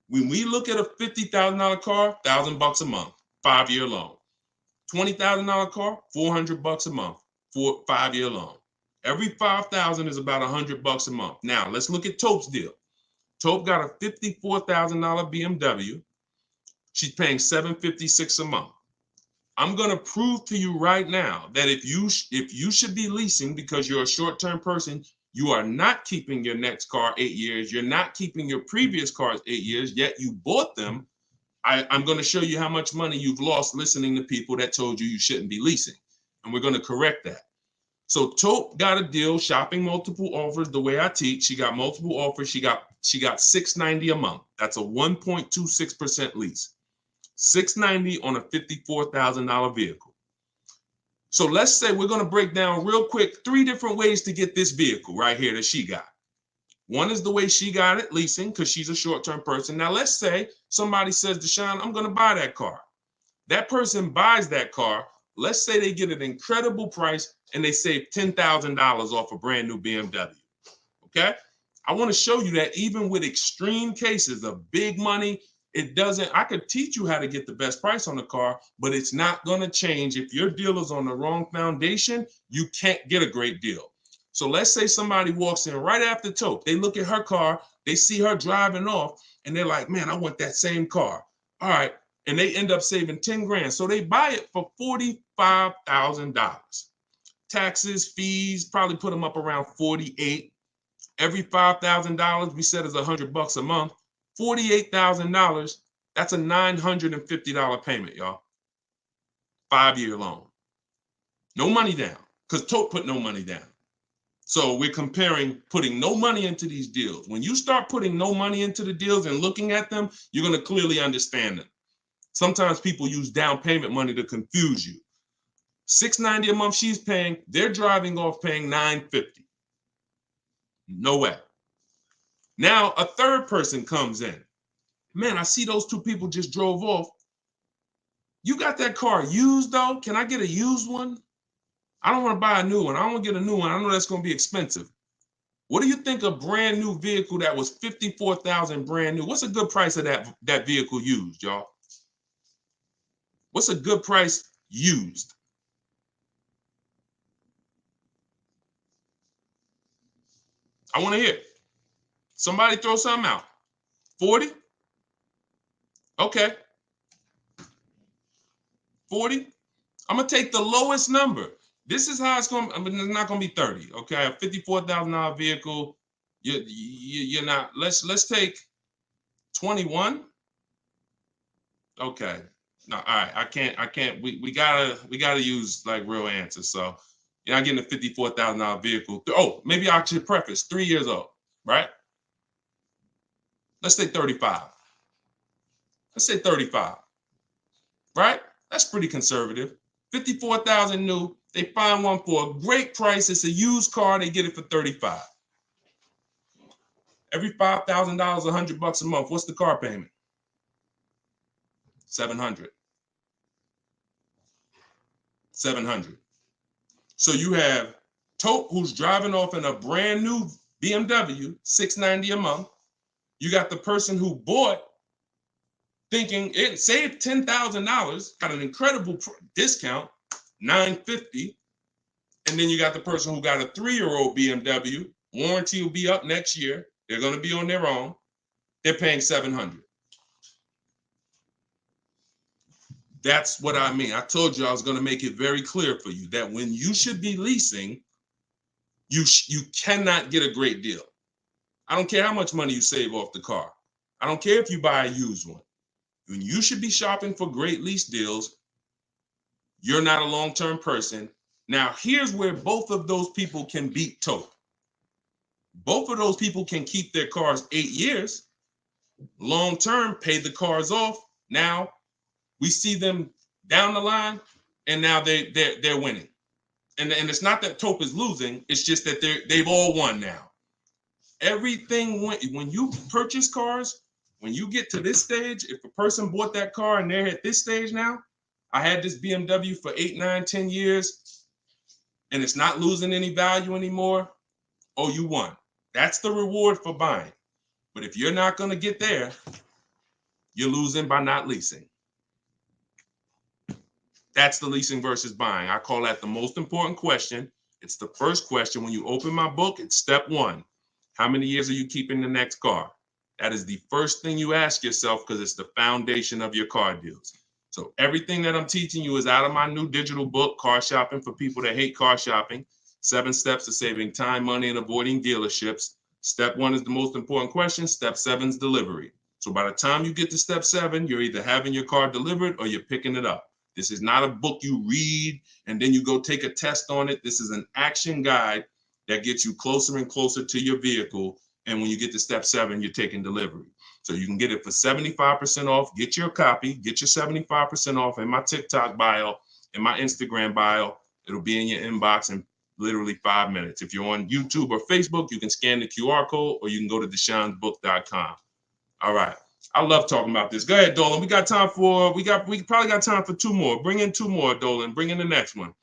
When we look at a $50,000 car, $1,000 a month, 5-year loan. $20,000 car, $400 a month, 5-year loan. Every $5,000 is about $100 a month. Now let's look at Tope's deal. Tope got a $54,000 BMW. She's paying $756 a month. I'm going to prove to you right now that if you should be leasing because you're a short-term person, you are not keeping your next car 8 years. You're not keeping your previous cars 8 years, yet you bought them. I'm going to show you how much money you've lost listening to people that told you shouldn't be leasing. And we're going to correct that. So Tope got a deal, shopping multiple offers the way I teach. She got multiple offers. She got $690 a month. That's a 1.26% lease. $690 on a $54,000 vehicle. So let's say we're going to break down real quick 3 different ways to get this vehicle right here that she got. One is the way she got it, leasing, because she's a short-term person. Now let's say somebody says, Deshone, I'm going to buy that car. That person buys that car. Let's say they get an incredible price and they save $10,000 off a brand new BMW. Okay? I want to show you that even with extreme cases of big money, I could teach you how to get the best price on the car, but it's not going to change. If your deal is on the wrong foundation, you can't get a great deal. So let's say somebody walks in right after Tope. They look at her car, they see her driving off, and they're like, man, I want that same car. All right. And they end up saving 10 grand. So they buy it for $45,000. Taxes, fees, probably put them up around 48. Every $5,000 we said is $100 a month. $48,000, that's a $950 payment, y'all. 5-year loan. No money down, because Tope put no money down. So we're comparing putting no money into these deals. When you start putting no money into the deals and looking at them, you're going to clearly understand them. Sometimes people use down payment money to confuse you. $690 a month she's paying, they're driving off paying $950. No way. Now a third person comes in. Man, I see those two people just drove off. You got that car used though? Can I get a used one? I don't want to buy a new one. I don't want to get a new one. I know that's going to be expensive. What do you think a brand new vehicle that was $54,000 brand new? What's a good price of that vehicle used, y'all? What's a good price used? I want to hear. Somebody throw something out. 40? Okay. 40? I'm going to take the lowest number. This is how it's going to, I mean, it's not going to be 30. Okay. A $54,000 vehicle. You're not, let's take 21. Okay. No, all right. I can't, we gotta use like real answers. So you're not getting a $54,000 vehicle. Oh, maybe I should preface 3 years old, right? Let's say 35. Let's say 35, right? That's pretty conservative. 54,000 new. They find one for a great price. It's a used car. They get it for 35. Every $5,000, $100 a month. What's the car payment? 700. 700. So you have Tope, who's driving off in a brand new BMW, $690 a month. You got the person who bought thinking it saved $10,000, got an incredible discount, $950. And then you got the person who got a 3-year-old BMW. Warranty will be up next year. They're going to be on their own. They're paying $700. That's what I mean. I told you I was going to make it very clear for you that when you should be leasing, you cannot get a great deal. I don't care how much money you save off the car. I don't care if you buy a used one. When you should be shopping for great lease deals, you're not a long-term person. Now, here's where both of those people can beat Tope. Both of those people can keep their cars 8 years, long-term, pay the cars off. Now, we see them down the line, and now they're winning. And it's not that Tope is losing. It's just that they've all won now. Everything when you purchase cars, when you get to this stage, if a person bought that car and they're at this stage now, I had this BMW for 8, 9, 10 years, and it's not losing any value anymore. Oh, you won. That's the reward for buying. But if you're not going to get there, you're losing by not leasing. That's the leasing versus buying. I call that the most important question. It's the first question. When you open my book, it's step 1. How many years are you keeping the next car? That is the first thing you ask yourself because it's the foundation of your car deals. So everything that I'm teaching you is out of my new digital book, Car Shopping for People That Hate Car Shopping. 7 steps to saving time, money, and avoiding dealerships. Step 1 is the most important question. Step 7 is delivery. So by the time you get to step 7, you're either having your car delivered or you're picking it up. This is not a book you read and then you go take a test on it. This is an action guide that gets you closer and closer to your vehicle. And when you get to step 7, you're taking delivery. So you can get it for 75% off. Get your copy. Get your 75% off in my TikTok bio, in my Instagram bio. It'll be in your inbox in literally 5 minutes. If you're on YouTube or Facebook, you can scan the QR code or you can go to Deshone'sBook.com. All right. I love talking about this. Go ahead, Dolan. We probably got time for 2 more. Bring in 2 more, Dolan. Bring in the next one.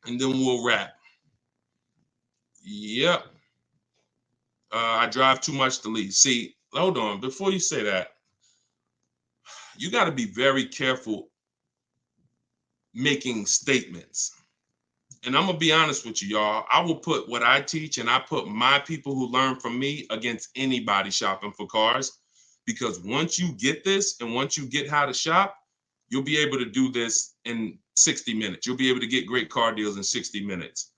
And then we'll wrap. Yep. I drive too much to lease. See, hold on. Before you say that, you got to be very careful making statements. And I'm going to be honest with you, y'all. I will put what I teach and I put my people who learn from me against anybody shopping for cars. Because once you get this and once you get how to shop, you'll be able to do this in 60 minutes. You'll be able to get great car deals in 60 minutes.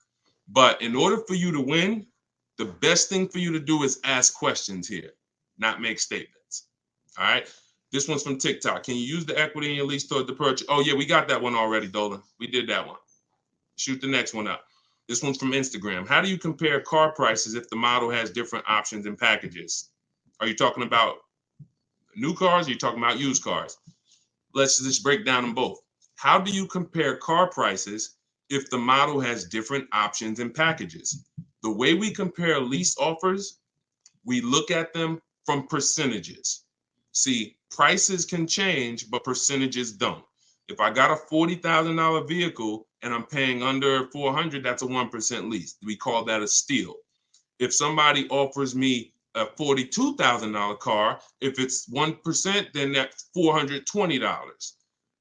But in order for you to win, the best thing for you to do is ask questions here, not make statements. All right. This one's from TikTok. Can you use the equity in your lease toward the purchase? Oh, yeah, we got that one already, Dolan. We did that one. Shoot the next one up. This one's from Instagram. How do you compare car prices if the model has different options and packages? Are you talking about new cars or are you talking about used cars? Let's just break down them both. How do you compare car prices if the model has different options and packages? The way we compare lease offers, we look at them from percentages. See, prices can change, but percentages don't. If I got a $40,000 vehicle and I'm paying under 400, that's a 1% lease. We call that a steal. If somebody offers me a $42,000 car, if it's 1%, then that's $420.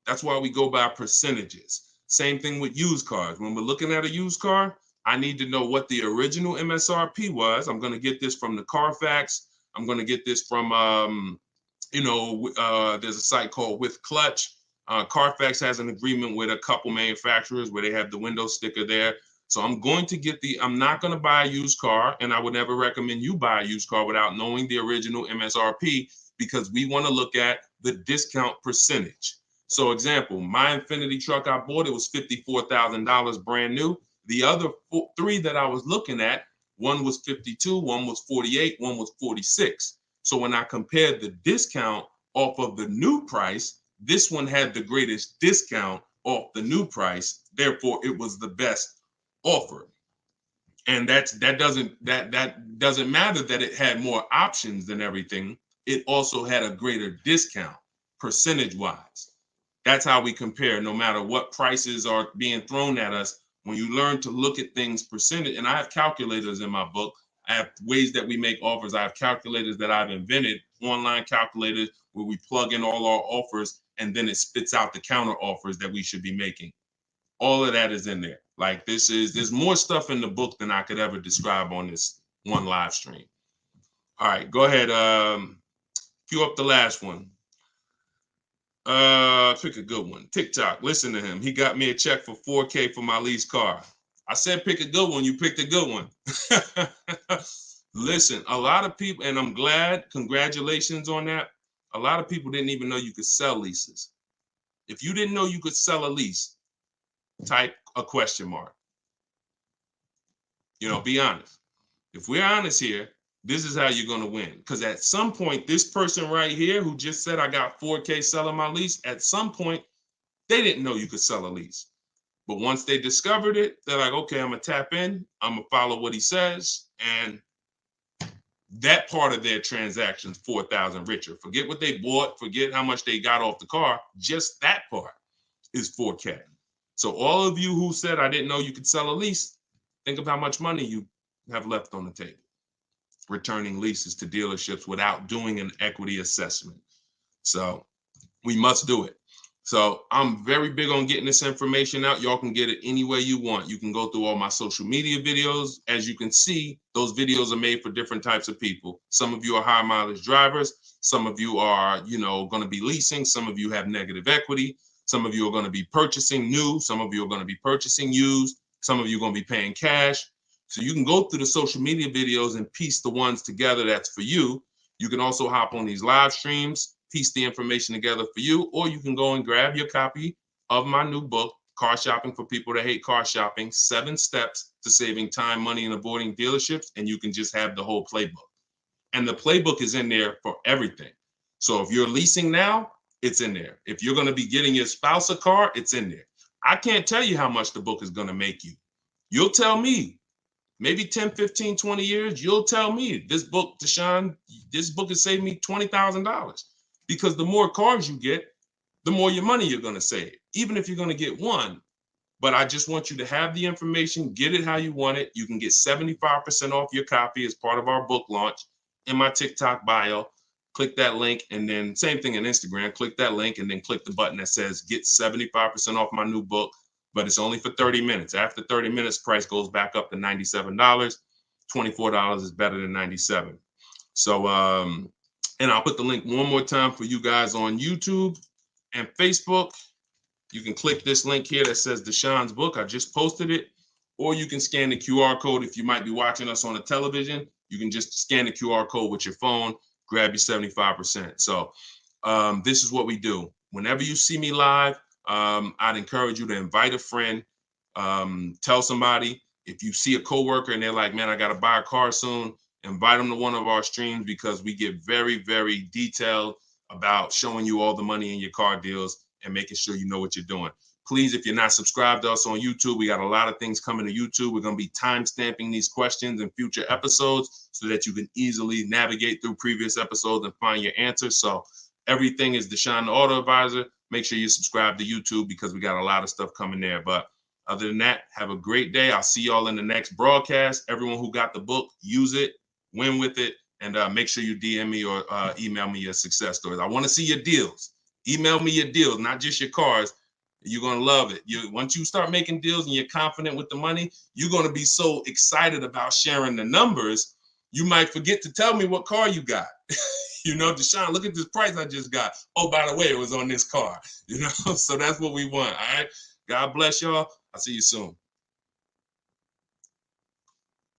That's why we go by percentages. Same thing with used cars. When we're looking at a used car, I need to know what the original MSRP was. I'm going to get this from the Carfax. I'm going to get this from, there's a site called With Clutch. Carfax has an agreement with a couple manufacturers where they have the window sticker there. So I'm going to get I'm not going to buy a used car, and I would never recommend you buy a used car without knowing the original MSRP, because we want to look at the discount percentage. So example, my Infinity truck I bought, it was $54,000 brand new. The other three that I was looking at, one was 52, one was 48, one was 46. So when I compared the discount off of the new price, this one had the greatest discount off the new price. Therefore, it was the best offer. And that doesn't matter that it had more options than everything. It also had a greater discount percentage wise. That's how we compare, no matter what prices are being thrown at us. When you learn to look at things percentage, and I have calculators in my book. I have ways that we make offers. I have calculators that I've invented, online calculators where we plug in all our offers and then it spits out the counter offers that we should be making. All of that is in there. Like there's more stuff in the book than I could ever describe on this one live stream. All right, go ahead. Cue up the last one. Pick a good one. TikTok. Listen to him. He got me a check for $4K for my lease car. I said pick a good one. You picked a good one. Listen, a lot of people, and I'm glad, congratulations on that. A lot of people didn't even know you could sell leases. If you didn't know you could sell a lease, type a question mark. Be honest. If we're honest here, this is how you're going to win. Because at some point, this person right here who just said I got $4K selling my lease, at some point, they didn't know you could sell a lease. But once they discovered it, they're like, okay, I'm going to tap in. I'm going to follow what he says. And that part of their transaction's 4,000 richer. Forget what they bought. Forget how much they got off the car. Just that part is 4K. So all of you who said I didn't know you could sell a lease, think of how much money you have left on the table returning leases to dealerships without doing an equity assessment. So we must do it. So I'm very big on getting this information out. Y'all can get it any way you want. You can go through all my social media videos. As you can see, those videos are made for different types of people. Some of you are high mileage drivers. Some of you are, going to be leasing. Some of you have negative equity. Some of you are going to be purchasing new. Some of you are going to be purchasing used. Some of you are going to be paying cash. So you can go through the social media videos and piece the ones together that's for you. You can also hop on these live streams, piece the information together for you, or you can go and grab your copy of my new book, Car Shopping for People That Hate Car Shopping, 7 Steps to Saving Time, Money, and Avoiding Dealerships, and you can just have the whole playbook. And the playbook is in there for everything. So if you're leasing now, it's in there. If you're going to be getting your spouse a car, it's in there. I can't tell you how much the book is going to make you. You'll tell me. Maybe 10, 15, 20 years, you'll tell me, this book, Deshone, this book has saved me $20,000. Because the more cars you get, the more your money you're going to save, even if you're going to get one. But I just want you to have the information, get it how you want it. You can get 75% off your copy as part of our book launch in my TikTok bio. Click that link, and then same thing in Instagram. Click that link and then click the button that says get 75% off my new book. But it's only for 30 minutes. After 30 minutes, price goes back up to $97. $24 is better than $97. So, and I'll put the link one more time for you guys on YouTube and Facebook. You can click this link here that says Deshone's book. I just posted it. Or you can scan the QR code. If you might be watching us on a television, you can just scan the QR code with your phone, grab your 75%. So this is what we do. Whenever you see me live, I'd encourage you to invite a friend, tell somebody. If you see a coworker and they're like, man, I got to buy a car soon, invite them to one of our streams, because we get very, very detailed about showing you all the money in your car deals and making sure you know what you're doing. Please, if you're not subscribed to us on YouTube, we got a lot of things coming to YouTube. We're going to be time stamping these questions in future episodes so that you can easily navigate through previous episodes and find your answers. So everything is Deshone the Auto Advisor. Make sure you subscribe to YouTube because we got a lot of stuff coming there. But other than that, have a great day. I'll see y'all in the next broadcast. Everyone who got the book, use it, win with it, and make sure you DM me or email me your success stories. I want to see your deals. Email me your deals, not just your cars. You're going to love it. Once you start making deals and you're confident with the money, you're going to be so excited about sharing the numbers, you might forget to tell me what car you got. You know, Deshone, look at this price I just got. Oh, by the way, it was on this car. You know, so that's what we want. All right. God bless y'all. I'll see you soon.